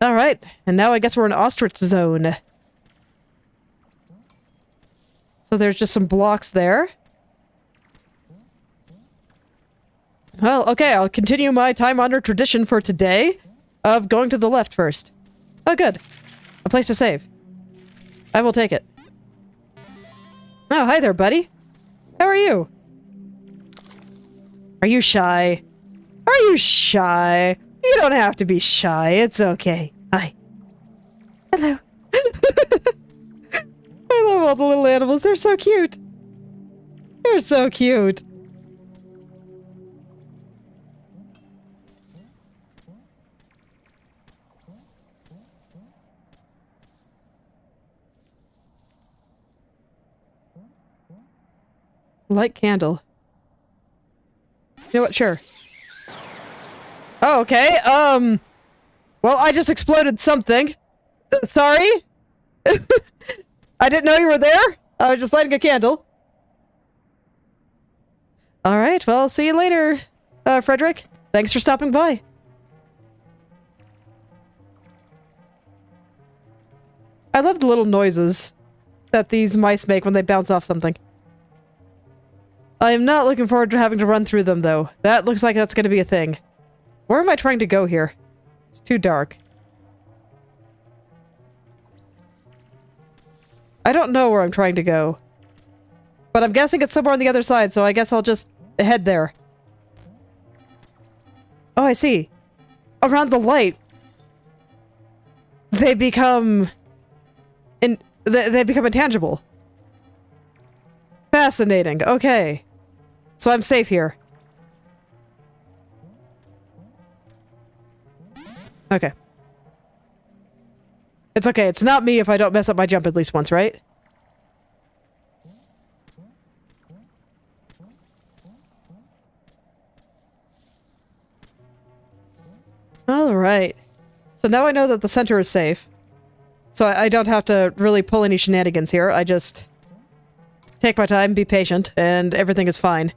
Alright, and now I guess we're in Ostrich Zone. So there's just some blocks there. Well, okay, I'll continue my time-honored tradition for today of going to the left first. Oh, good. A place to save. I will take it. Oh, hi there, buddy. How are you? Are you shy? Are you shy? You don't have to be shy. It's okay. Hi. Hello. I love all the little animals. They're so cute. They're so cute. Light candle. You know what? Sure. Oh, okay. Well, I just exploded something. Sorry? I didn't know you were there. I was just lighting a candle. Alright, well, see you later, Frederick. Thanks for stopping by. I love the little noises that these mice make when they bounce off something. I am not looking forward to having to run through them, though. That looks like that's going to be a thing. Where am I trying to go here? It's too dark. I don't know where I'm trying to go. But I'm guessing it's somewhere on the other side, so I guess I'll just head there. Oh, I see. Around the light, they become... they become intangible. Fascinating. Okay. So I'm safe here. Okay. It's okay. It's not me if I don't mess up my jump at least once, right? Alright. So now I know that the center is safe. So I don't have to really pull any shenanigans here. I just take my time, be patient, and everything is fine.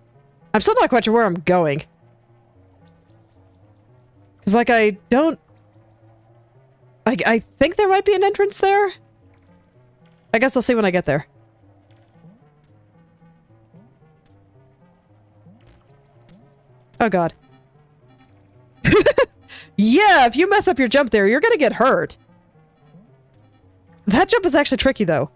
I'm still not quite sure where I'm going. Because, like, I don't... I think there might be an entrance there? I guess I'll see when I get there. Oh god. Yeah, if you mess up your jump there, you're gonna get hurt. That jump is actually tricky, though.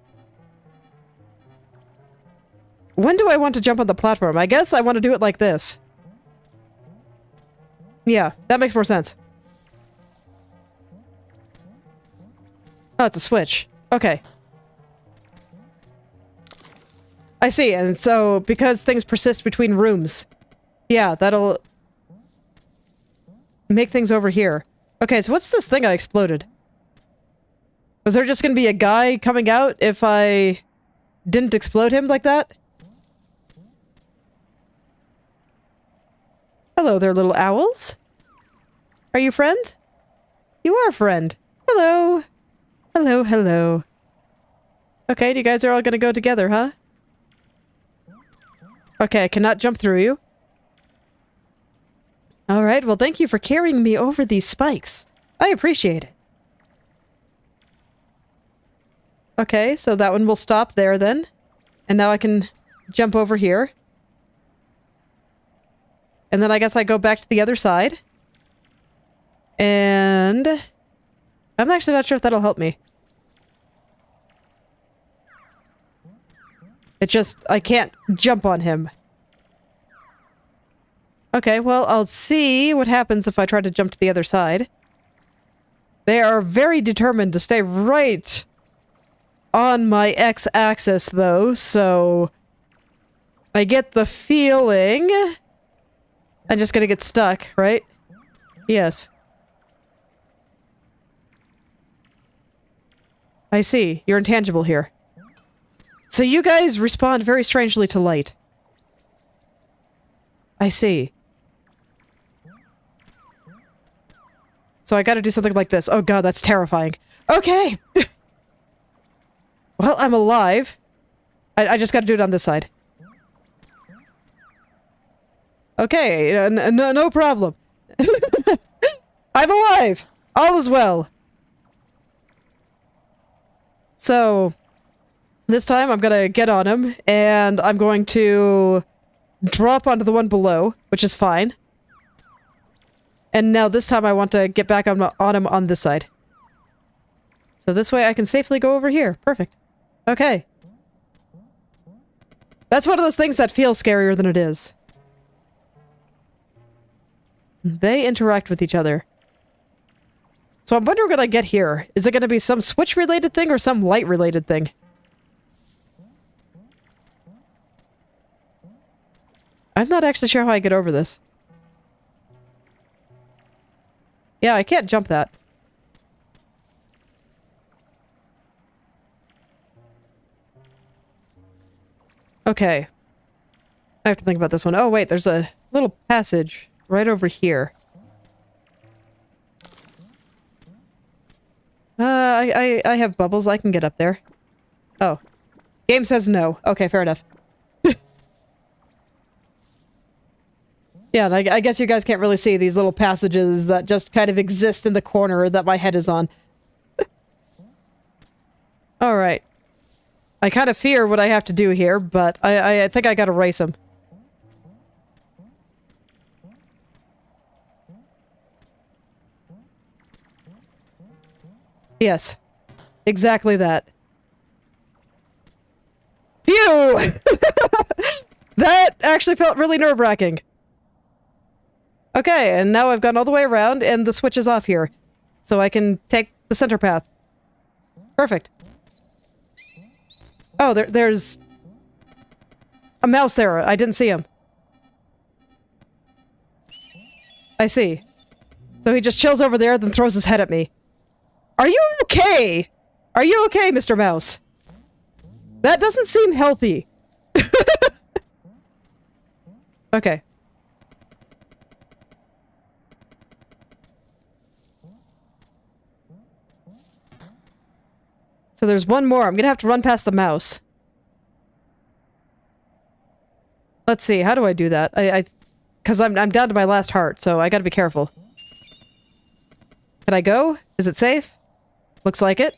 When do I want to jump on the platform? I guess I want to do it like this. Yeah, that makes more sense. Oh, it's a switch. Okay. I see, and so, because things persist between rooms, yeah, that'll make things over here. Okay, so what's this thing I exploded? Was there just gonna be a guy coming out if I didn't explode him like that? Hello there, little owls. Are you friend? You are a friend. Hello. Hello, hello. Okay, you guys are all gonna go together, huh? Okay, I cannot jump through you. Alright, well thank you for carrying me over these spikes. I appreciate it. Okay, so that one will stop there then. And now I can jump over here. And then I guess I go back to the other side. And... I'm actually not sure if that'll help me. It just... I can't jump on him. Okay, well, I'll see what happens if I try to jump to the other side. They are very determined to stay right on my x-axis, though, so... I get the feeling... I'm just gonna get stuck, right? Yes. I see. You're intangible here. So you guys respond very strangely to light. I see. So I gotta do something like this. Oh god, that's terrifying. Okay! Well, I'm alive. I just gotta do it on this side. Okay, no problem. I'm alive! All is well. So, this time I'm gonna get on him, and I'm going to drop onto the one below, which is fine. And now this time I want to get back on him on this side. So this way I can safely go over here. Perfect. Okay. That's one of those things that feels scarier than it is. They interact with each other. So I'm wondering what I get here. Is it going to be some switch-related thing or some light-related thing? I'm not actually sure how I get over this. Yeah, I can't jump that. Okay. I have to think about this one. Oh, wait, there's a little passage right over here. I have bubbles. I can get up there. Oh. Game says no. Okay, fair enough. Yeah, and I guess you guys can't really see these little passages that just kind of exist in the corner that my head is on. Alright. I kind of fear what I have to do here, but I think I gotta race him. Yes. Exactly that. Phew! That actually felt really nerve-wracking. Okay, and now I've gone all the way around, and the switch is off here. So I can take the center path. Perfect. Oh, there's a mouse there. I didn't see him. I see. So he just chills over there, then throws his head at me. Are you okay? Are you okay, Mr. Mouse? That doesn't seem healthy. Okay. So there's one more. I'm gonna have to run past the mouse. Let's see, how do I do that? Because I'm down to my last heart, so I gotta be careful. Can I go? Is it safe? Looks like it.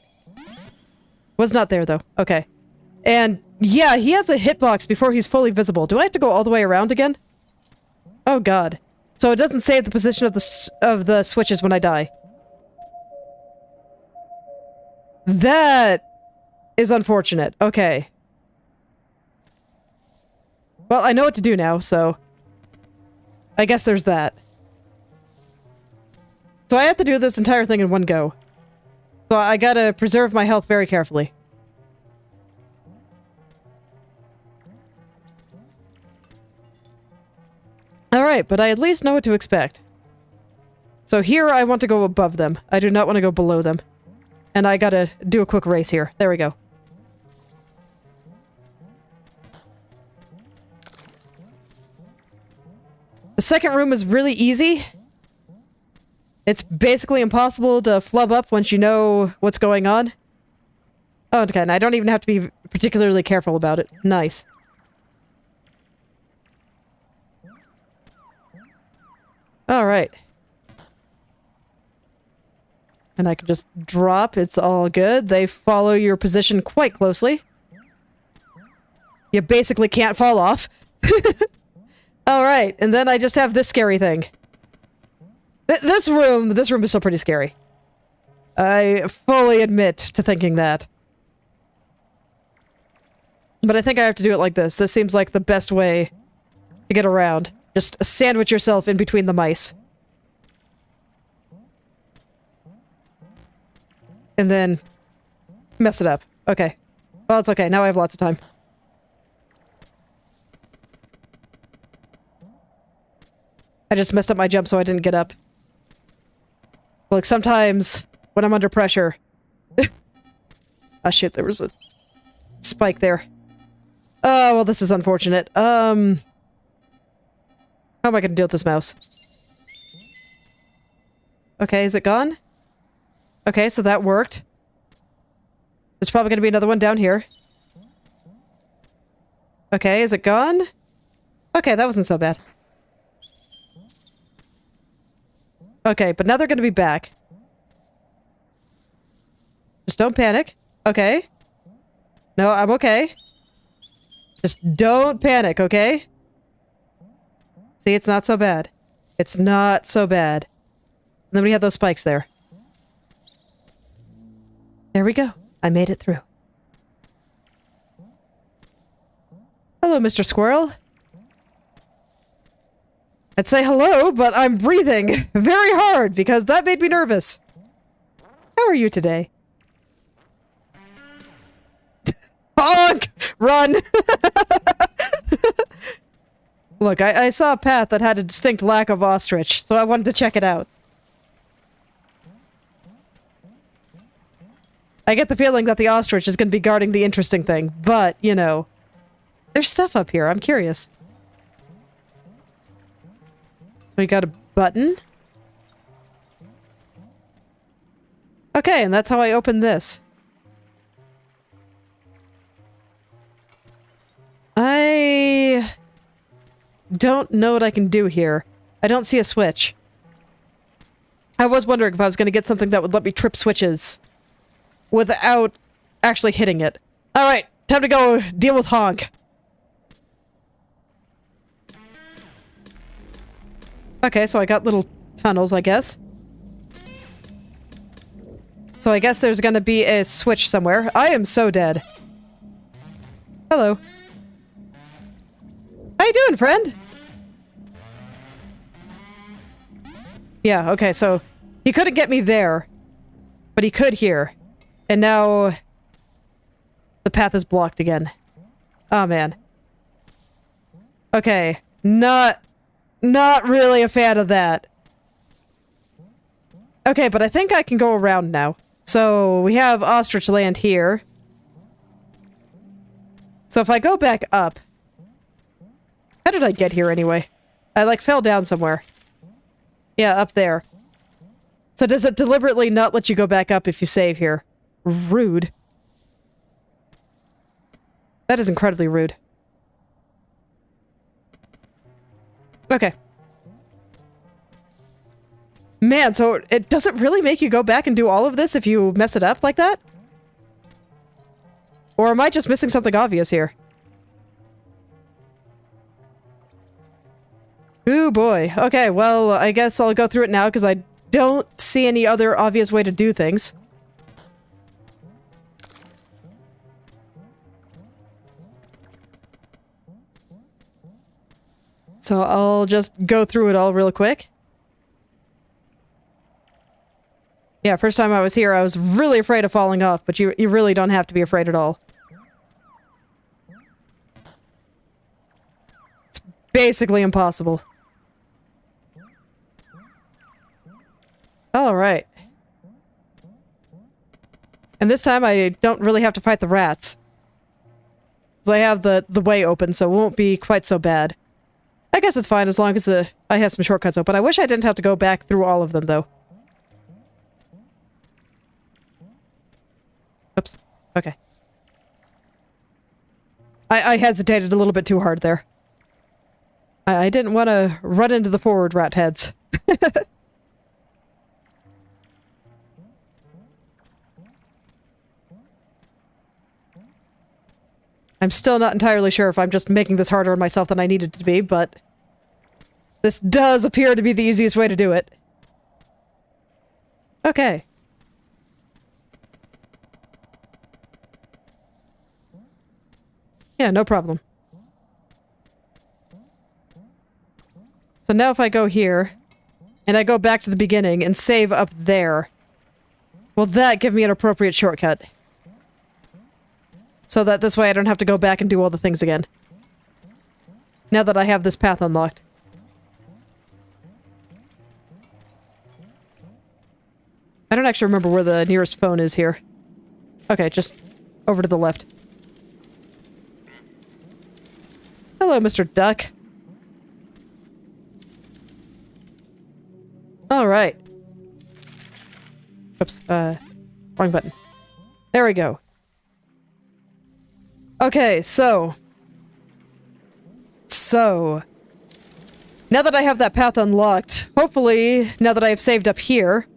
Was not there, though. Okay. And, yeah, he has a hitbox before he's fully visible. Do I have to go all the way around again? Oh, God. So it doesn't save the position of the switches when I die. That is unfortunate. Okay. Well, I know what to do now, so... I guess there's that. So I have to do this entire thing in one go. So I gotta preserve my health very carefully. Alright, but I at least know what to expect. So here I want to go above them. I do not want to go below them. And I gotta do a quick race here. There we go. The second room is really easy. It's basically impossible to flub up once you know what's going on. Oh, okay, and I don't even have to be particularly careful about it. Nice. Alright. And I can just drop. It's all good. They follow your position quite closely. You basically can't fall off. Alright, and then I just have this scary thing. This room is still pretty scary. I fully admit to thinking that. But I think I have to do it like this. This seems like the best way to get around. Just sandwich yourself in between the mice. And then mess it up. Okay. Well, it's okay. Now I have lots of time. I just messed up my jump so I didn't get up. Look, sometimes when I'm under pressure... Oh shit, there was a spike there. Oh, well, this is unfortunate. How am I gonna deal with this mouse? Okay, is it gone? Okay, so that worked. There's probably gonna be another one down here. Okay, is it gone? Okay, that wasn't so bad. Okay, but now they're gonna be back. Just don't panic. Okay. No, I'm okay. Just don't panic, okay? See, it's not so bad. It's not so bad. And then we have those spikes there. There we go. I made it through. Hello, Mr. Squirrel. I'd say hello, but I'm breathing very hard because that made me nervous. How are you today? Honk! Run! Look, I saw a path that had a distinct lack of ostrich, so I wanted to check it out. I get the feeling that the ostrich is going to be guarding the interesting thing, but, you know, there's stuff up here. I'm curious. We got a button. Okay, and that's how I open this. I don't know what I can do here. I don't see a switch. I was wondering if I was going to get something that would let me trip switches without actually hitting it. Alright, time to go deal with Honk. Okay, so I got little tunnels, I guess. So I guess there's gonna be a switch somewhere. I am so dead. Hello. How you doing, friend? Yeah, okay, so he couldn't get me there, but he could here. And now the path is blocked again. Oh, man. Okay, not really a fan of that. Okay, but I think I can go around now. So we have Ostrich Land here. So if I go back up... How did I get here anyway? I like fell down somewhere. Yeah, up there. So does it deliberately not let you go back up if you save here? Rude. That is incredibly rude. Okay. Man, so it doesn't really make you go back and do all of this if you mess it up like that? Or am I just missing something obvious here? Ooh boy. Okay, well, I guess I'll go through it now because I don't see any other obvious way to do things. So I'll just go through it all real quick. Yeah, first time I was here, I was really afraid of falling off, but you really don't have to be afraid at all. It's basically impossible. Alright. And this time I don't really have to fight the rats. Because I have the way open, so it won't be quite so bad. I guess it's fine as long as I have some shortcuts open. I wish I didn't have to go back through all of them, though. Oops. Okay. I hesitated a little bit too hard there. I didn't want to run into the forward rat heads. I'm still not entirely sure if I'm just making this harder on myself than I needed to be, but this does appear to be the easiest way to do it. Okay. Yeah, no problem. So now if I go here, and I go back to the beginning and save up there, will that give me an appropriate shortcut? So that this way I don't have to go back and do all the things again. Now that I have this path unlocked. I don't actually remember where the nearest phone is here. Okay, just over to the left. Hello, Mr. Duck. Alright. Oops, wrong button. There we go. Okay, so, now that I have that path unlocked, hopefully, now that I have saved up here,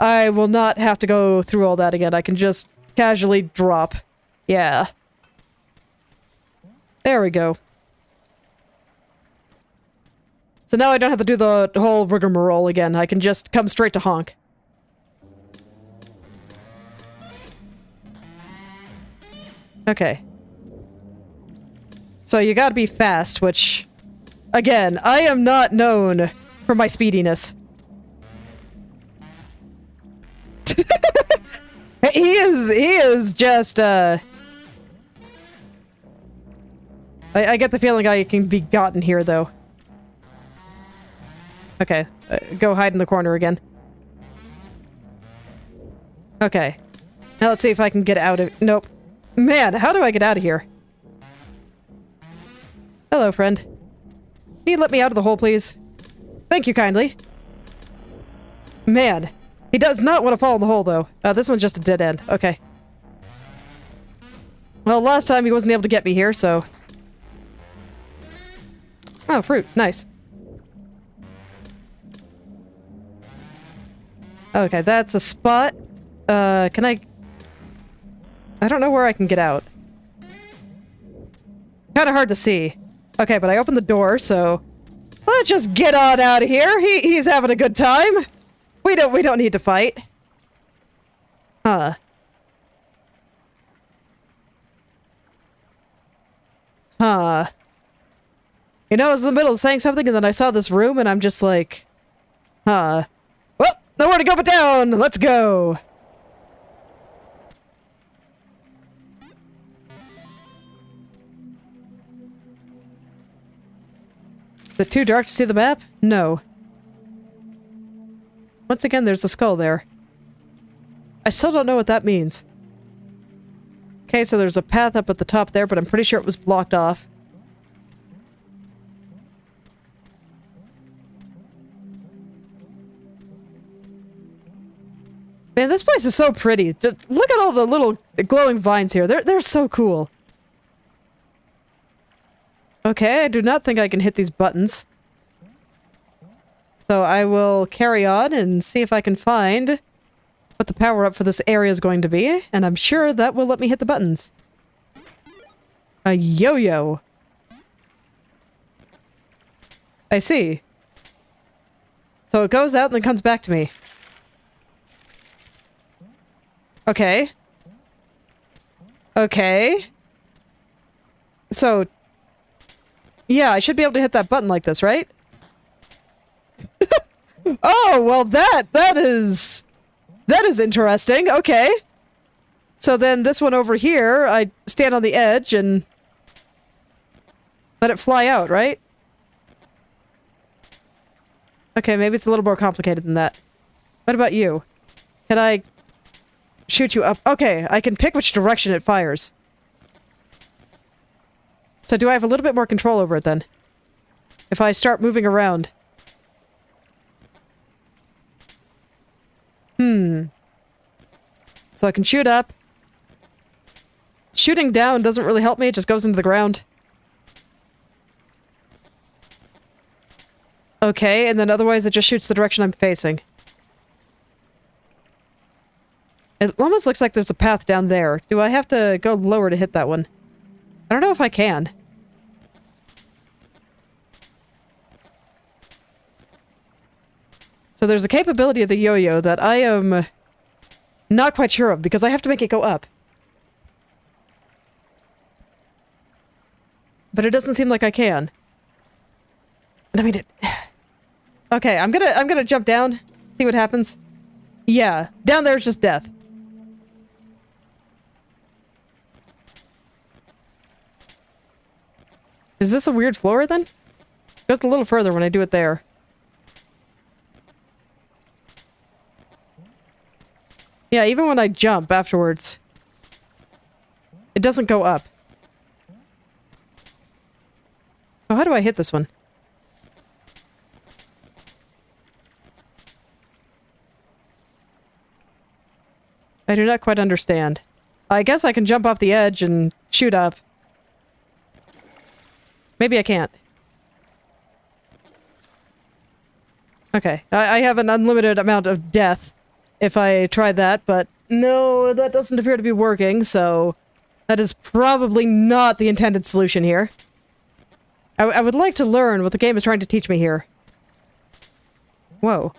I will not have to go through all that again. I can just casually drop. Yeah. There we go. So now I don't have to do the whole rigmarole again. I can just come straight to honk. Okay. So you gotta be fast, which... Again, I am not known for my speediness. He is just, I get the feeling I can be gotten here, though. Okay, go hide in the corner again. Okay. Now let's see if I can get out of... Nope. Man, how do I get out of here? Hello, friend. Can you let me out of the hole, please? Thank you kindly. Man, he does not want to fall in the hole, though. This one's just a dead end. Okay. Well, last time he wasn't able to get me here, so... Oh, fruit. Nice. Okay, that's a spot. Can I... I don't know where I can get out. Kinda hard to see. Okay, but I opened the door, so... Let's just get on out of here. He's having a good time. We don't need to fight. Huh. Huh. You know, I was in the middle of saying something and then I saw this room and I'm just like... Huh. Well, nowhere to go but down! Let's go! Is it too dark to see the map? No. Once again, there's a skull there. I still don't know what that means. Okay, so there's a path up at the top there, but I'm pretty sure it was blocked off. Man, this place is so pretty. Just look at all the little glowing vines here. They're so cool. Okay, I do not think I can hit these buttons. So I will carry on and see if I can find what the power-up for this area is going to be, and I'm sure that will let me hit the buttons. A yo-yo. I see. So it goes out and then comes back to me. Okay. Okay. So, yeah, I should be able to hit that button like this, right? Oh, well that is interesting. Okay. So then this one over here, I stand on the edge and let it fly out, right? Okay, maybe it's a little more complicated than that. What about you? Can I shoot you up? Okay, I can pick which direction it fires. So do I have a little bit more control over it then? If I start moving around. So I can shoot up. Shooting down doesn't really help me, it just goes into the ground. Okay, and then otherwise it just shoots the direction I'm facing. It almost looks like there's a path down there. Do I have to go lower to hit that one? I don't know if I can. So there's a capability of the yo-yo that I am not quite sure of, because I have to make it go up. But it doesn't seem like I can. And I mean it... Okay, I'm gonna jump down, see what happens. Yeah, down there's just death. Is this a weird floor then? It goes a little further when I do it there. Yeah, even when I jump afterwards, it doesn't go up. So how do I hit this one? I do not quite understand. I guess I can jump off the edge and shoot up. Maybe I can't. Okay, I have an unlimited amount of death if I try that, but no, that doesn't appear to be working, so that is probably not the intended solution here. I would like to learn what the game is trying to teach me here. Whoa.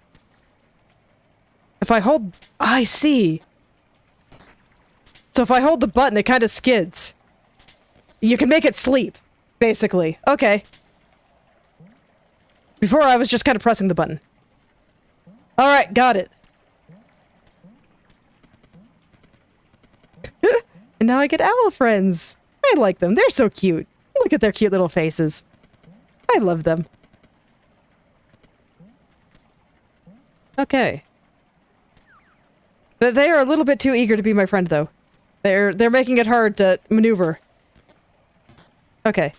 If I hold... I see! So if I hold the button, it kind of skids. You can make it sleep, basically. Okay. Before, I was just kind of pressing the button. Alright, got it. And now I get owl friends. I like them. They're so cute. Look at their cute little faces. I love them. Okay. They are a little bit too eager to be my friend, though. They're making it hard to maneuver. Okay.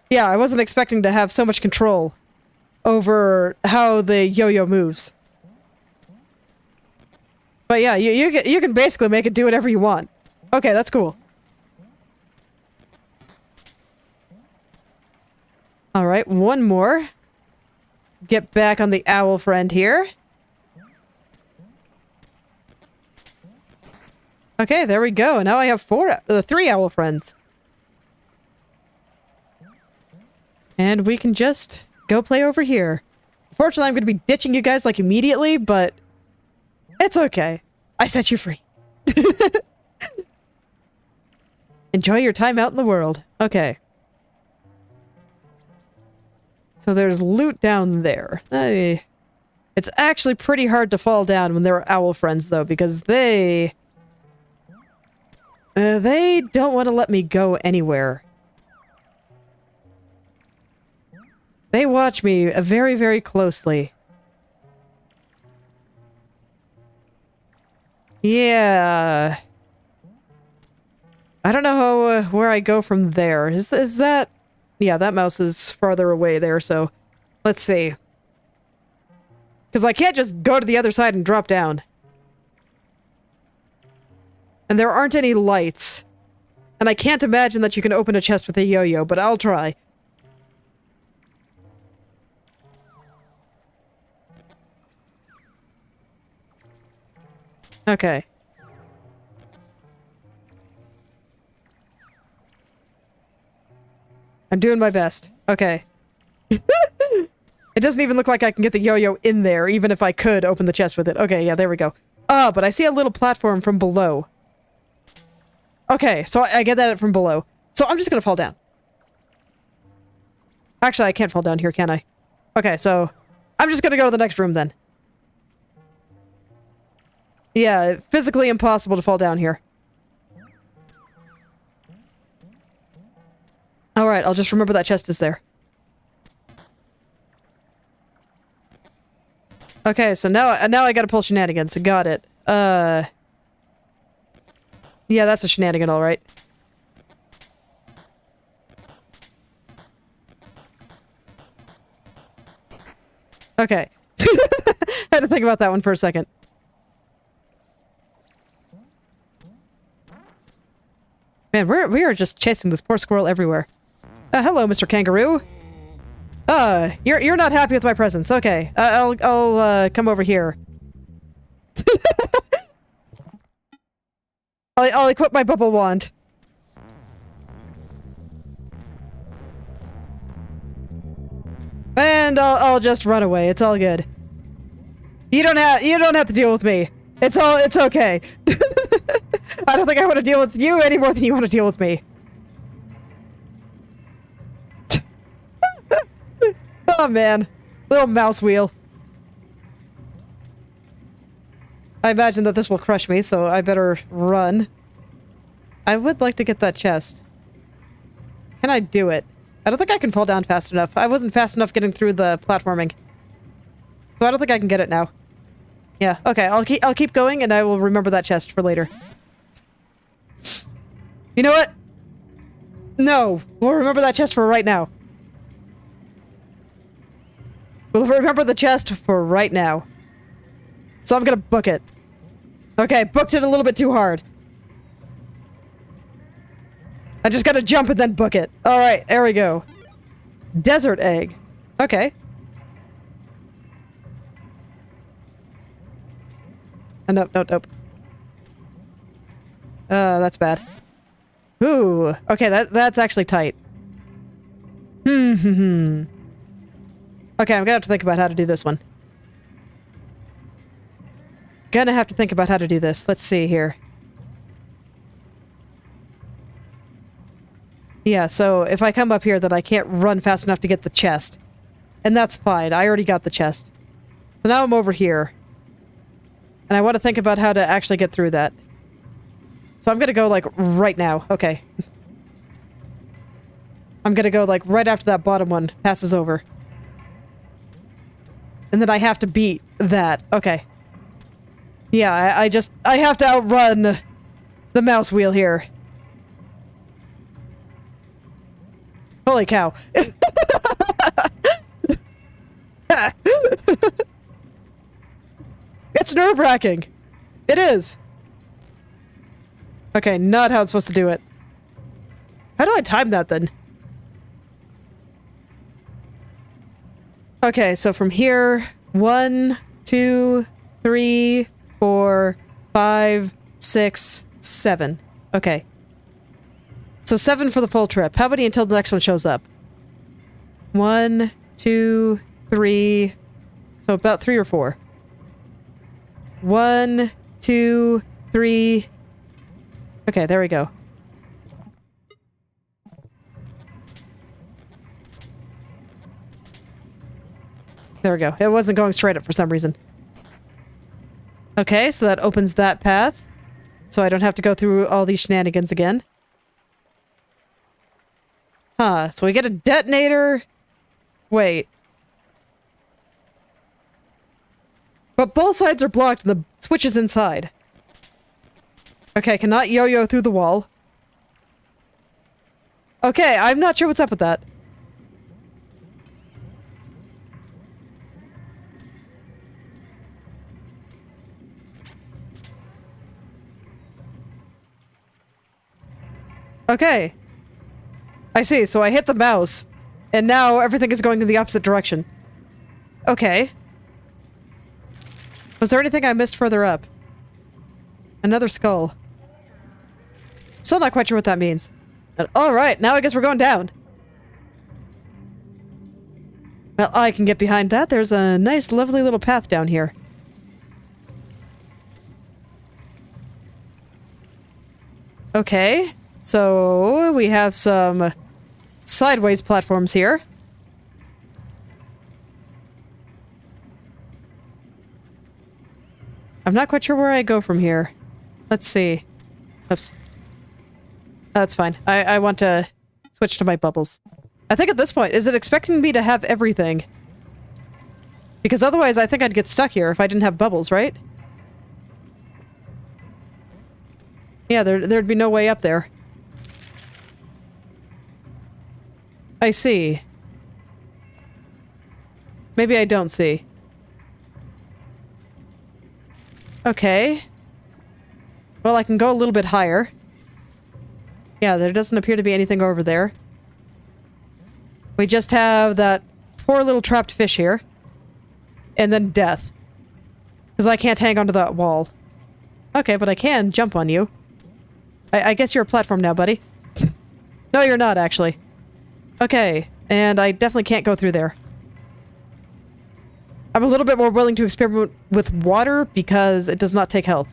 Yeah, I wasn't expecting to have so much control over how the yo-yo moves. But yeah, you can basically make it do whatever you want. Okay, that's cool. Alright, one more. Get back on the owl friend here. Okay, there we go. Now I have 3 owl friends. And we can just go play over here. Unfortunately, I'm going to be ditching you guys like immediately, but it's okay. I set you free. Enjoy your time out in the world. Okay. So there's loot down there. It's actually pretty hard to fall down when there are owl friends, though, because they don't want to let me go anywhere. They watch me very, very closely. Yeah. I don't know how, where I go from there. Is that... Yeah, that mouse is farther away there, so... Let's see. Because I can't just go to the other side and drop down. And there aren't any lights. And I can't imagine that you can open a chest with a yo-yo, but I'll try. Okay. I'm doing my best. Okay. It doesn't even look like I can get the yo-yo in there, even if I could open the chest with it. Okay, yeah, there we go. Ah, but I see a little platform from below. Okay, so I get that from below. So I'm just gonna fall down. Actually, I can't fall down here, can I? Okay, so I'm just gonna go to the next room then. Yeah, physically impossible to fall down here. Alright, I'll just remember that chest is there. Okay, so now I gotta pull shenanigans. Got it. Yeah, that's a shenanigan, alright. Okay. Had to think about that one for a second. Man, we are just chasing this poor squirrel everywhere. Hello, Mr. Kangaroo. You're not happy with my presence. Okay. I'll come over here. I'll equip my bubble wand. And I'll just run away. It's all good. You don't have to deal with me. It's okay. I don't think I want to deal with you any more than you want to deal with me. Oh man. Little mouse wheel. I imagine that this will crush me, so I better run. I would like to get that chest. Can I do it? I don't think I can fall down fast enough. I wasn't fast enough getting through the platforming. So I don't think I can get it now. Yeah, okay, I'll keep going and I will remember that chest for later. You know what? No, we'll remember that chest for right now. We'll remember the chest for right now. So I'm gonna book it. Okay, booked it a little bit too hard. I just gotta jump and then book it. Alright, there we go. Desert egg. Okay. Nope. That's bad. Ooh, okay, that's actually tight. Okay, I'm gonna have to think about how to do this one. Gonna have to think about how to do this. Let's see here. Yeah, so if I come up here, then I can't run fast enough to get the chest. And that's fine. I already got the chest. So now I'm over here. And I want to think about how to actually get through that. So I'm gonna go, like, right now. Okay. I'm gonna go, like, right after that bottom one passes over. And then I have to beat that. Okay. Yeah, I have to outrun the mouse wheel here. Holy cow. It's nerve-wracking. It is. Okay, not how it's supposed to do it. How do I time that then? Okay, so from here, 1, 2, 3, 4, 5, 6, 7. Okay. So 7 for the full trip. How many until the next one shows up? 1, 2, 3. So about 3 or 4. 1, 2, 3. Okay, there we go. There we go. It wasn't going straight up for some reason. Okay, so that opens that path. So I don't have to go through all these shenanigans again. Huh, so we get a detonator. Wait. But both sides are blocked and the switch is inside. Okay, cannot yo-yo through the wall. Okay, I'm not sure what's up with that. Okay. I see, so I hit the mouse, and now everything is going in the opposite direction. Okay. Was there anything I missed further up? Another skull. Still not quite sure what that means. Alright, now I guess we're going down. Well, I can get behind that. There's a nice, lovely little path down here. Okay, so we have some sideways platforms here. I'm not quite sure where I go from here. Let's see. Oops. That's fine. I want to switch to my bubbles. I think at this point, is it expecting me to have everything? Because otherwise I think I'd get stuck here if I didn't have bubbles, right? Yeah, there'd be no way up there. I see. Maybe I don't see. Okay. Well, I can go a little bit higher. Yeah, there doesn't appear to be anything over there. We just have that poor little trapped fish here. And then death. Because I can't hang onto that wall. Okay, but I can jump on you. I guess you're a platform now, buddy. No, you're not, actually. Okay, and I definitely can't go through there. I'm a little bit more willing to experiment with water because it does not take health.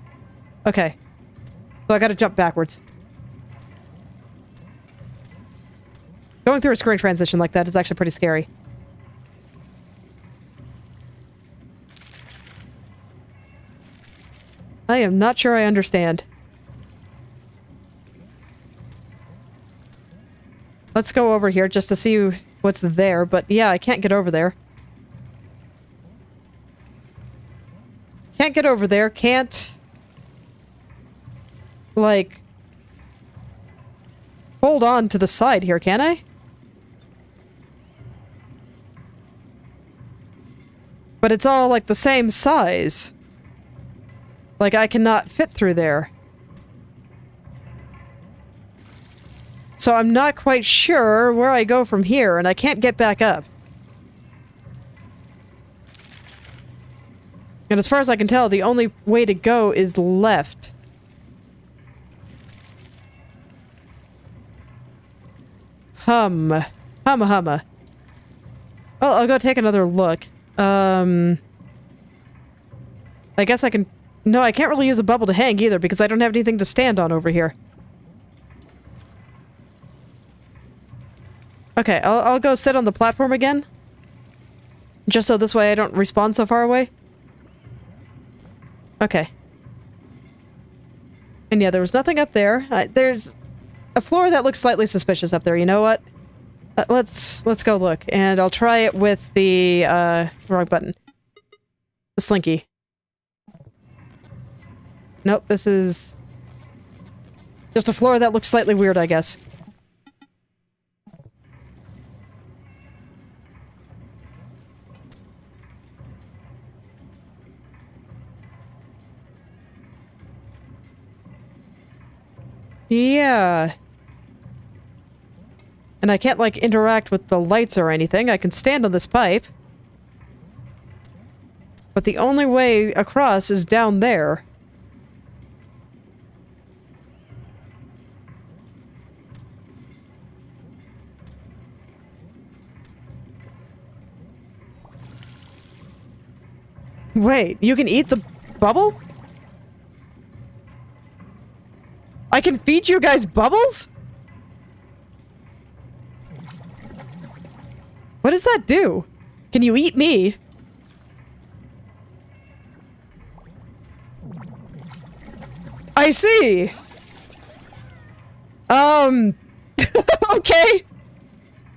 Okay. So I gotta jump backwards. Going through a screen transition like that is actually pretty scary. I am not sure I understand. Let's go over here just to see what's there, but yeah, I can't get over there. Can't get over there, can't... like... hold on to the side here, can I? But it's all, like, the same size. Like, I cannot fit through there. So I'm not quite sure where I go from here, and I can't get back up. And as far as I can tell, the only way to go is left. Humma. Well, I'll go take another look. I guess I can... No, I can't really use a bubble to hang either, because I don't have anything to stand on over here. Okay, I'll go sit on the platform again. Just so this way I don't respawn so far away. Okay. And yeah, there was nothing up there. There's a floor that looks slightly suspicious up there. You know what? Let's go look. And I'll try it with the, wrong button. The slinky. Nope, this is... just a floor that looks slightly weird, I guess. Yeah. And I can't, like, interact with the lights or anything. I can stand on this pipe. But the only way across is down there. Wait, you can eat the bubble? I can feed you guys bubbles? What does that do? Can you eat me? I see. Okay.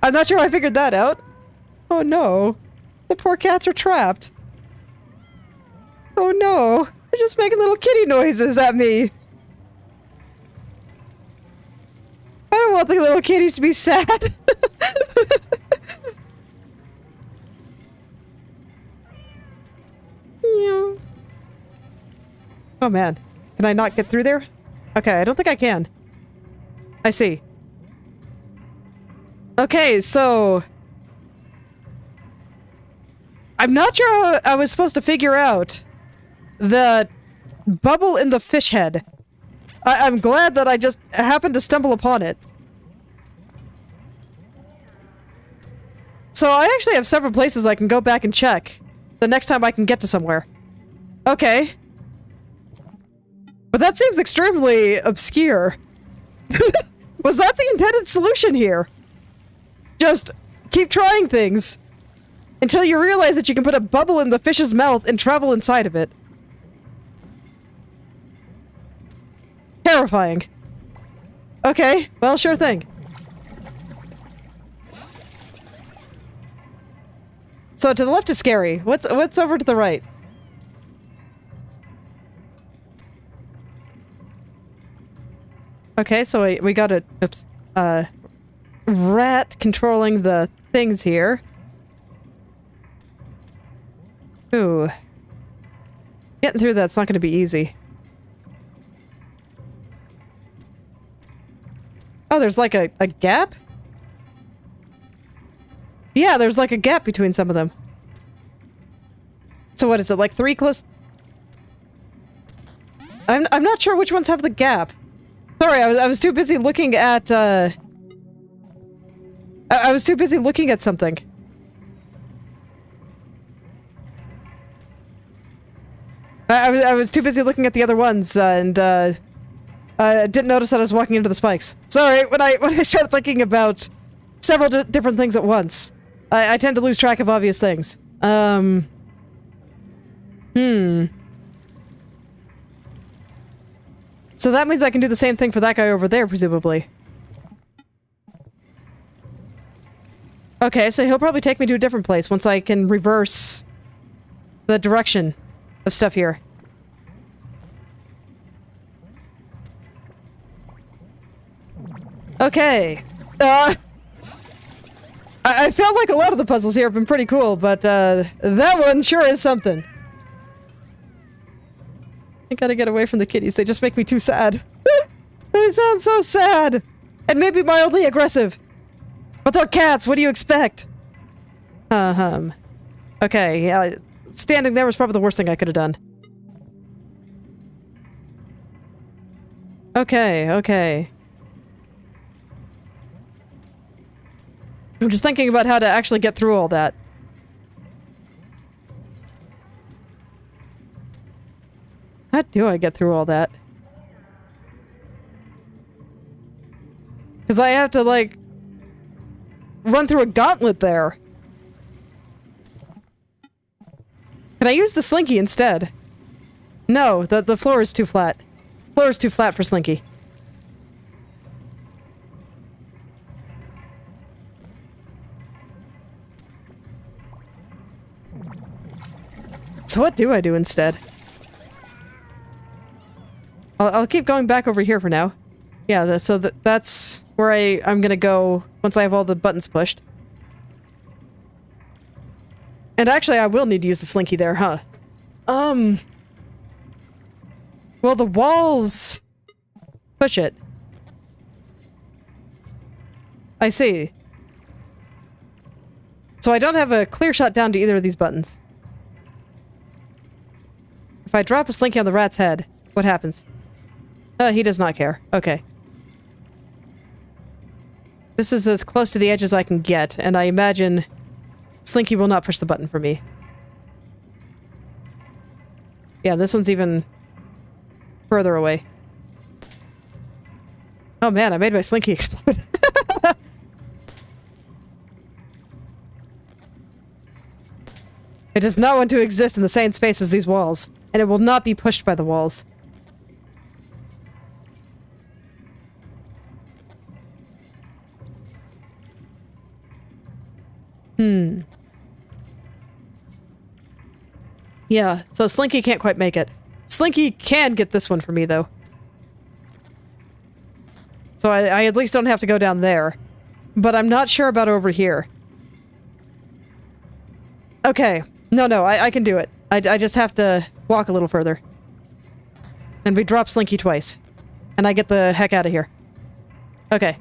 I'm not sure I figured that out. Oh no. The poor cats are trapped. Oh no. They're just making little kitty noises at me. want the little kitties to be sad. Yeah. Oh man. Can I not get through there? Okay, I don't think I can. I see. Okay, so... I'm not sure how I was supposed to figure out the bubble in the fish head. I'm glad that I just happened to stumble upon it. So I actually have several places I can go back and check the next time I can get to somewhere. Okay. But that seems extremely obscure. Was that the intended solution here? Just keep trying things until you realize that you can put a bubble in the fish's mouth and travel inside of it. Terrifying. Okay, well, sure thing. So to the left is scary. What's over to the right? Okay, so we got a rat controlling the things here. Ooh. Getting through that's not going to be easy. Oh, there's like a gap? Yeah, there's like a gap between some of them. So what is it, like 3 close? I'm not sure which ones have the gap. Sorry, I was too busy looking at, I was too busy looking at something. I was too busy looking at the other ones, and, I didn't notice that I was walking into the spikes. Sorry, when I start thinking about several different things at once, I tend to lose track of obvious things. So that means I can do the same thing for that guy over there, presumably. Okay, so he'll probably take me to a different place once I can reverse the direction of stuff here. Okay. I felt like a lot of the puzzles here have been pretty cool, but that one sure is something. I gotta get away from the kitties. They just make me too sad. They sound so sad. And maybe mildly aggressive. But they're cats. What do you expect? Okay, yeah. Standing there was probably the worst thing I could have done. Okay, okay. I'm just thinking about how to actually get through all that. How do I get through all that? Because I have to, like, run through a gauntlet there. Can I use the Slinky instead? No, the floor is too flat. The floor is too flat for Slinky. So what do I do instead? I'll keep going back over here for now. Yeah, so that's where I'm gonna go once I have all the buttons pushed. And actually, I will need to use the Slinky there, huh? Well, the walls push it. I see. So I don't have a clear shot down to either of these buttons. If I drop a Slinky on the rat's head, what happens? He does not care. Okay. This is as close to the edge as I can get, and I imagine Slinky will not push the button for me. Yeah, this one's even further away. Oh man, I made my Slinky explode. It does not want to exist in the same space as these walls, and it will not be pushed by the walls. Yeah, so Slinky can't quite make it. Slinky can get this one for me, though. So I at least don't have to go down there. But I'm not sure about over here. Okay. No, I can do it. I just have to walk a little further. And we drop Slinky twice. And I get the heck out of here. Okay.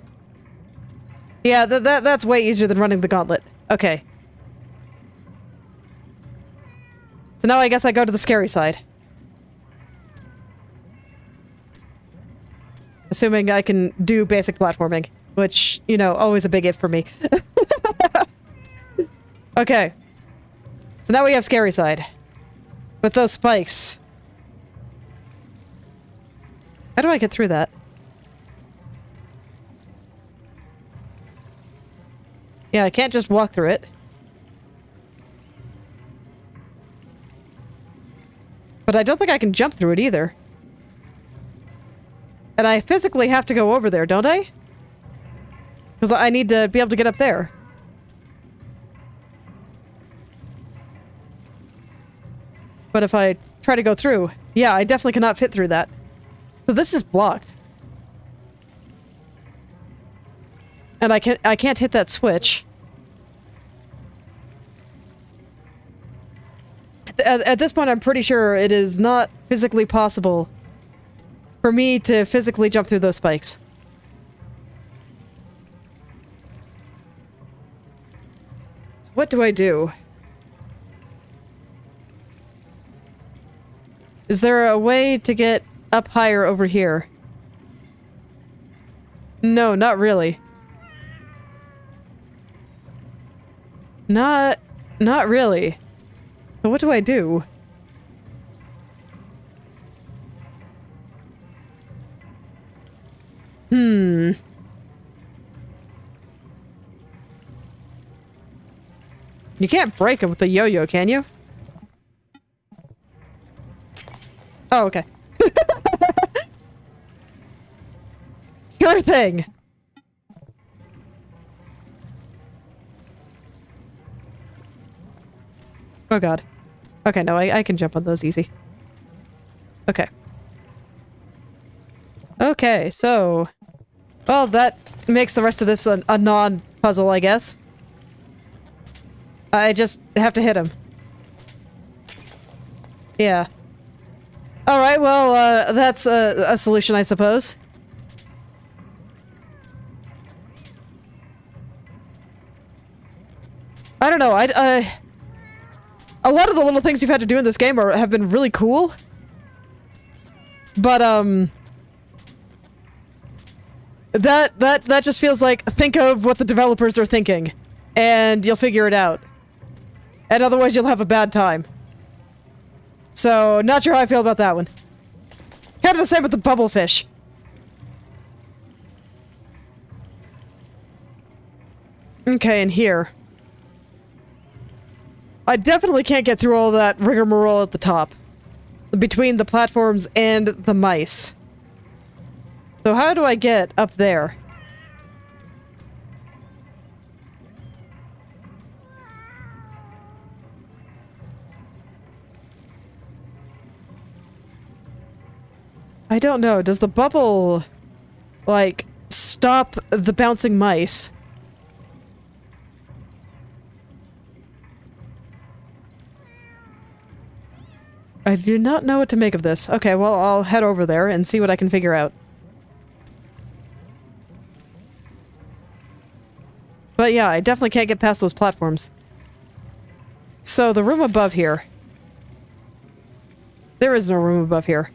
Yeah, that's way easier than running the gauntlet. Okay. So now I guess I go to the scary side. Assuming I can do basic platforming. Which, you know, always a big if for me. Okay. So now we have scary side. With those spikes. How do I get through that? Yeah, I can't just walk through it. But I don't think I can jump through it either. And I physically have to go over there, don't I? Because I need to be able to get up there. But if I try to go through, yeah, I definitely cannot fit through that. So this is blocked. And I can't hit that switch. At this point, I'm pretty sure it is not physically possible for me to physically jump through those spikes. So what do I do? Is there a way to get up higher over here? No, not really. Not really. So what do I do? You can't break it with the yo-yo, can you? Oh, okay. Sure thing! Oh god. Okay, no, I can jump on those easy. Okay. Okay, so... Well, that makes the rest of this a non-puzzle, I guess. I just have to hit him. Yeah. Alright, well, that's a solution, I suppose. I don't know, a lot of the little things you've had to do in this game have been really cool. But, that just feels like, think of what the developers are thinking, and you'll figure it out. And otherwise you'll have a bad time. So, not sure how I feel about that one. Kind of the same with the bubblefish. Okay, and here. I definitely can't get through all that rigmarole at the top. Between the platforms and the mice. So how do I get up there? I don't know. Does the bubble, like, stop the bouncing mice? I do not know what to make of this. Okay, well, I'll head over there and see what I can figure out. But yeah, I definitely can't get past those platforms. So, the room above here. There is no room above here.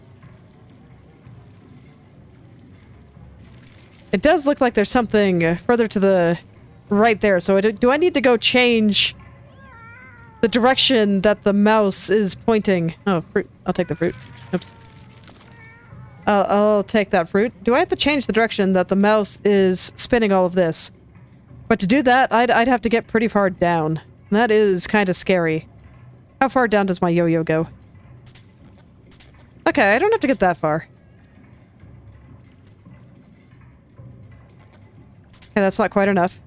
It does look like there's something further to the right there, so do I need to go change the direction that the mouse is pointing? Oh, fruit. I'll take the fruit. Oops. I'll take that fruit. Do I have to change the direction that the mouse is spinning all of this? But to do that, I'd have to get pretty far down. That is kind of scary. How far down does my yo-yo go? Okay, I don't have to get that far. Okay, that's not quite enough.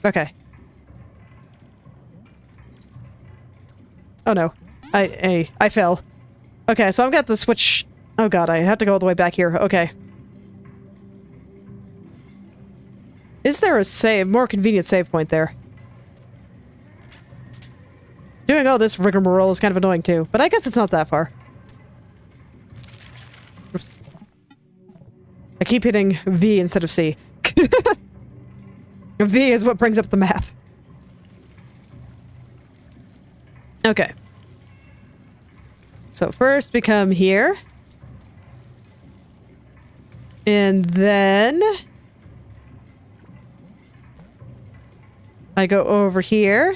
Okay. Oh no. I fell. Okay, so I've got the switch Oh god, I have to go all the way back here. Okay. Is there a more convenient save point there? Doing all this rigmarole is kind of annoying too, but I guess it's not that far. Oops. I keep hitting V instead of C. V is what brings up the map. Okay. So first we come here. And then I go over here.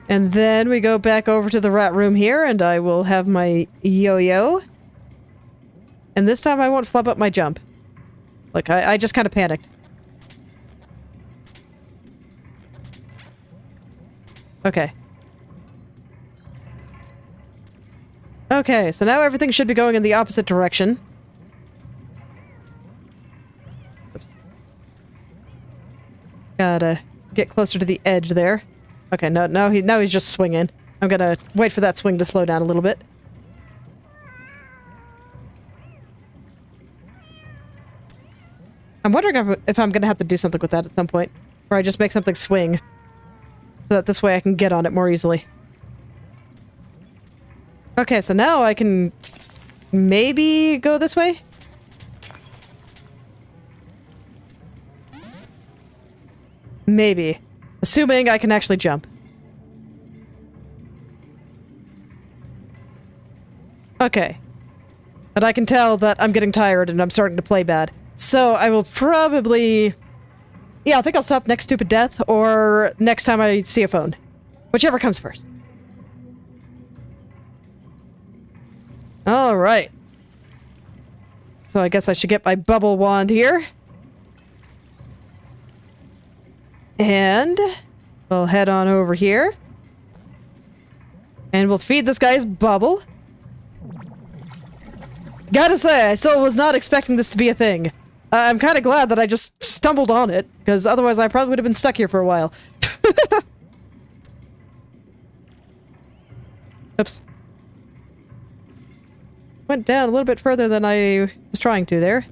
And then we go back over to the rat room here, and I will have my yo-yo. And this time I won't flub up my jump. Like, I just kind of panicked. Okay. Okay, so now everything should be going in the opposite direction. Oops. Gotta get closer to the edge there. Okay, now he's just swinging. I'm gonna wait for that swing to slow down a little bit. I'm wondering if I'm gonna have to do something with that at some point. Or I just make something swing. So that this way I can get on it more easily. Okay, so now I can maybe go this way? Maybe. Assuming I can actually jump. Okay. But I can tell that I'm getting tired and I'm starting to play bad. So I will probably... Yeah, I think I'll stop next stupid death or next time I see a phone. Whichever comes first. Alright. So I guess I should get my bubble wand here. And we'll head on over here. And we'll feed this guy's bubble. Gotta say, I still was not expecting this to be a thing. I'm kind of glad that I just stumbled on it, because otherwise I probably would have been stuck here for a while. Oops. Went down a little bit further than I was trying to there.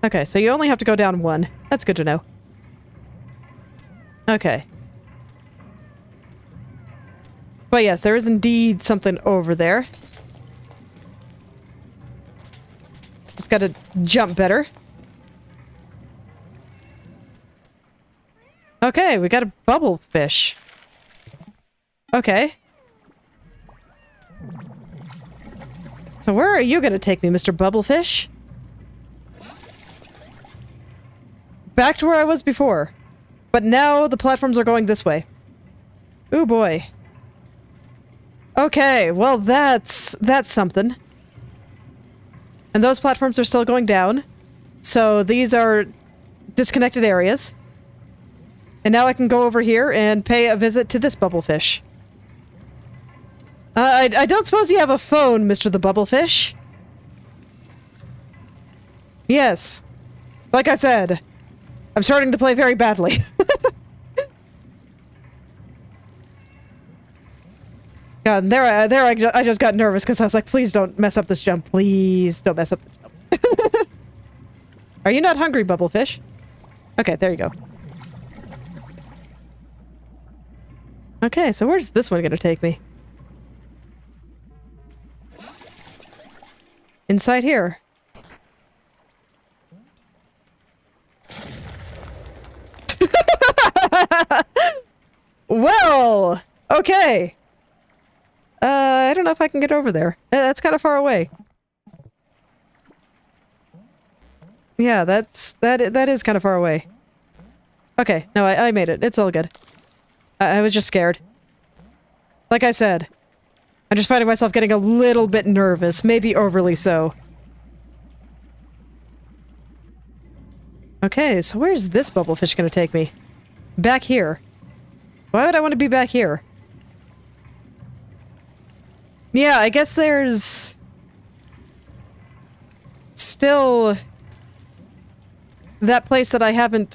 Okay, so you only have to go down one. That's good to know. Okay. But yes, there is indeed something over there. Just gotta jump better. Okay, we got a bubble fish. Okay. So where are you gonna take me, Mr. Bubblefish? Back to where I was before. But now the platforms are going this way. Ooh boy. Okay, well that's something. And those platforms are still going down. So these are disconnected areas. And now I can go over here and pay a visit to this bubblefish. I don't suppose you have a phone, Mr. the Bubblefish? Yes. Like I said, I'm starting to play very badly. God, I just got nervous because I was like, please don't mess up this jump. Please don't mess up the jump. Are you not hungry, Bubblefish? Okay, there you go. Okay, so where's this one gonna take me? Inside here. Well, okay. I don't know if I can get over there. That's kind of far away. Yeah, that is kind of far away. Okay, no, I made it. It's all good. I was just scared. Like I said, I'm just finding myself getting a little bit nervous, maybe overly so. Okay, so where's this bubblefish gonna take me? Back here. Why would I want to be back here? Yeah, I guess there's... still... that place that I haven't,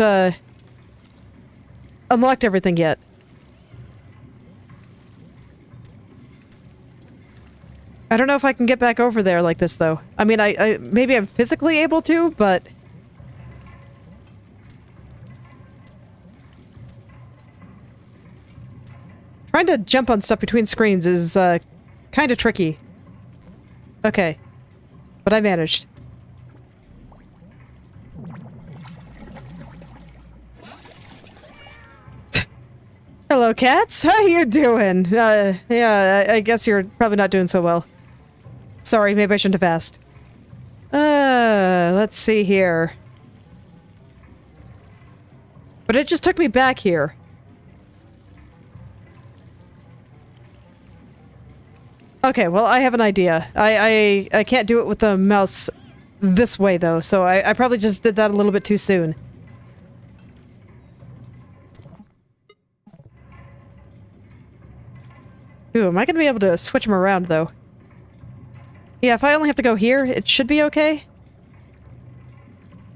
unlocked everything yet. I don't know if I can get back over there like this, though. I mean, I maybe I'm physically able to, but... Trying to jump on stuff between screens is, kind of tricky. Okay. But I managed. Hello, cats. How you doing? Yeah, I guess you're probably not doing so well. Sorry, maybe I shouldn't have asked. Let's see here. But it just took me back here. Okay, well, I have an idea. I can't do it with the mouse this way, though, so I probably just did that a little bit too soon. Ooh, am I gonna be able to switch them around, though? Yeah, if I only have to go here, it should be okay.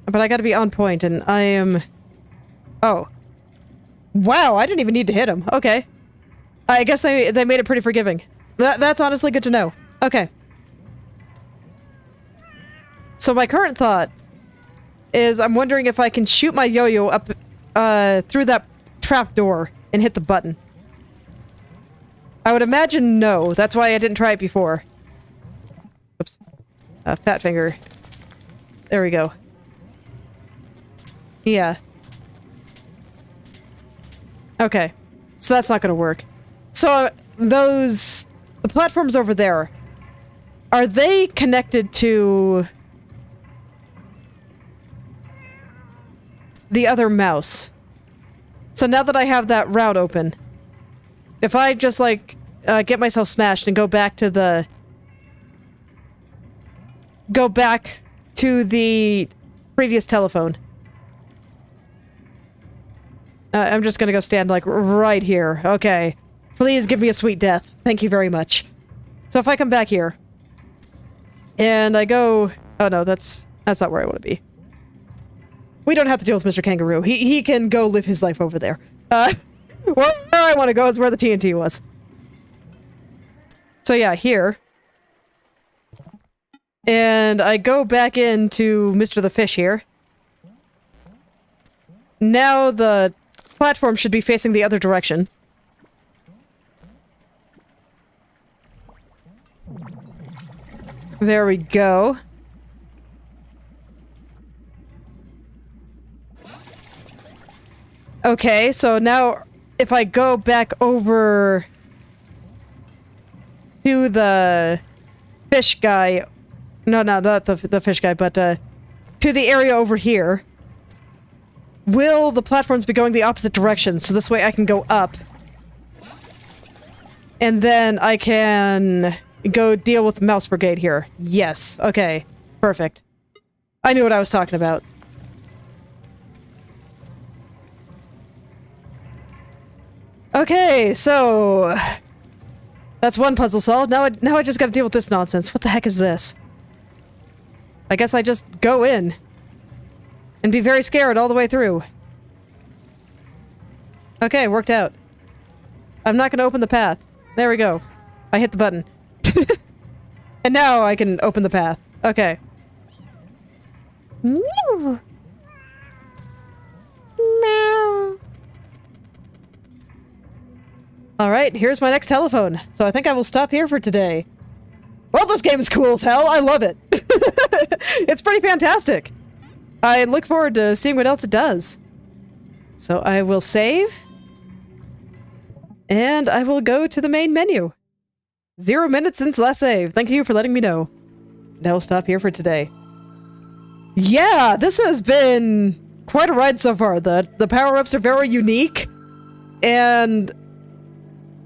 But I gotta be on point, and I am... Oh. Wow, I didn't even need to hit him. Okay. I guess they made it pretty forgiving. That's honestly good to know. Okay. So my current thought is I'm wondering if I can shoot my yo-yo up through that trap door and hit the button. I would imagine no. That's why I didn't try it before. Oops. Fat finger. There we go. Yeah. Okay. So that's not gonna work. So those... The platforms over there, are they connected to the other mouse? So now that I have that route open, if I just, like, get myself smashed and go back to the... Go back to the previous telephone. I'm just gonna go stand, like, right here. Okay. Please give me a sweet death. Thank you very much. So if I come back here, and I go... Oh no, that's not where I want to be. We don't have to deal with Mr. Kangaroo. He can go live his life over there. Well, where I want to go is where the TNT was. So yeah, here. And I go back into Mr. the Fish here. Now the platform should be facing the other direction. There we go. Okay, so now if I go back over to the fish guy... No, not the fish guy, but to the area over here, will the platforms be going the opposite direction? So this way I can go up. And then I can... go deal with Mouse Brigade here. Yes. Okay. Perfect. I knew what I was talking about. Okay, so... That's one puzzle solved. Now I just gotta deal with this nonsense. What the heck is this? I guess I just go in. And be very scared all the way through. Okay, worked out. I'm not gonna open the path. There we go. I hit the button. And now I can open the path. Okay. Meow. Meow. Alright, here's my next telephone. So I think I will stop here for today. Well, this game is cool as hell. I love it. It's pretty fantastic. I look forward to seeing what else it does. So I will save. And I will go to the main menu. 0 minutes since last save. Thank you for letting me know. And I will stop here for today. Yeah, this has been quite a ride so far. The power-ups are very unique. And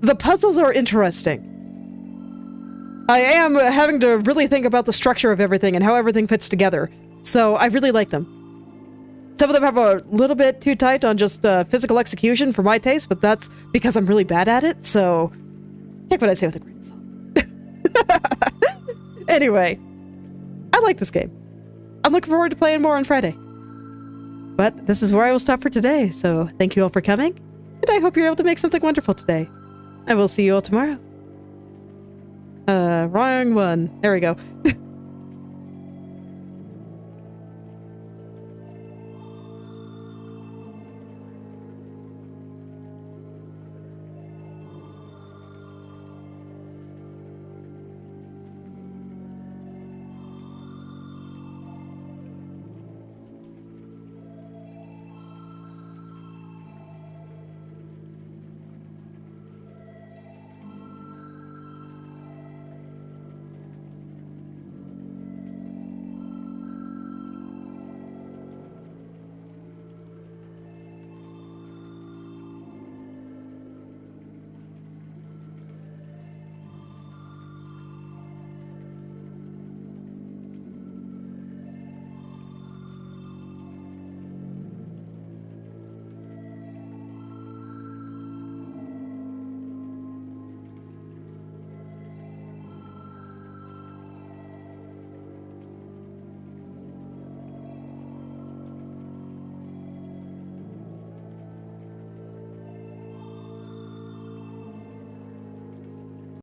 the puzzles are interesting. I am having to really think about the structure of everything and how everything fits together. So I really like them. Some of them have a little bit too tight on just physical execution for my taste, but that's because I'm really bad at it, so take what I say with a grain of salt. Anyway, I like this game. I'm looking forward to playing more on Friday. But this is where I will stop for today, so thank you all for coming, and I hope you're able to make something wonderful today. I will see you all tomorrow. Wrong one. There we go.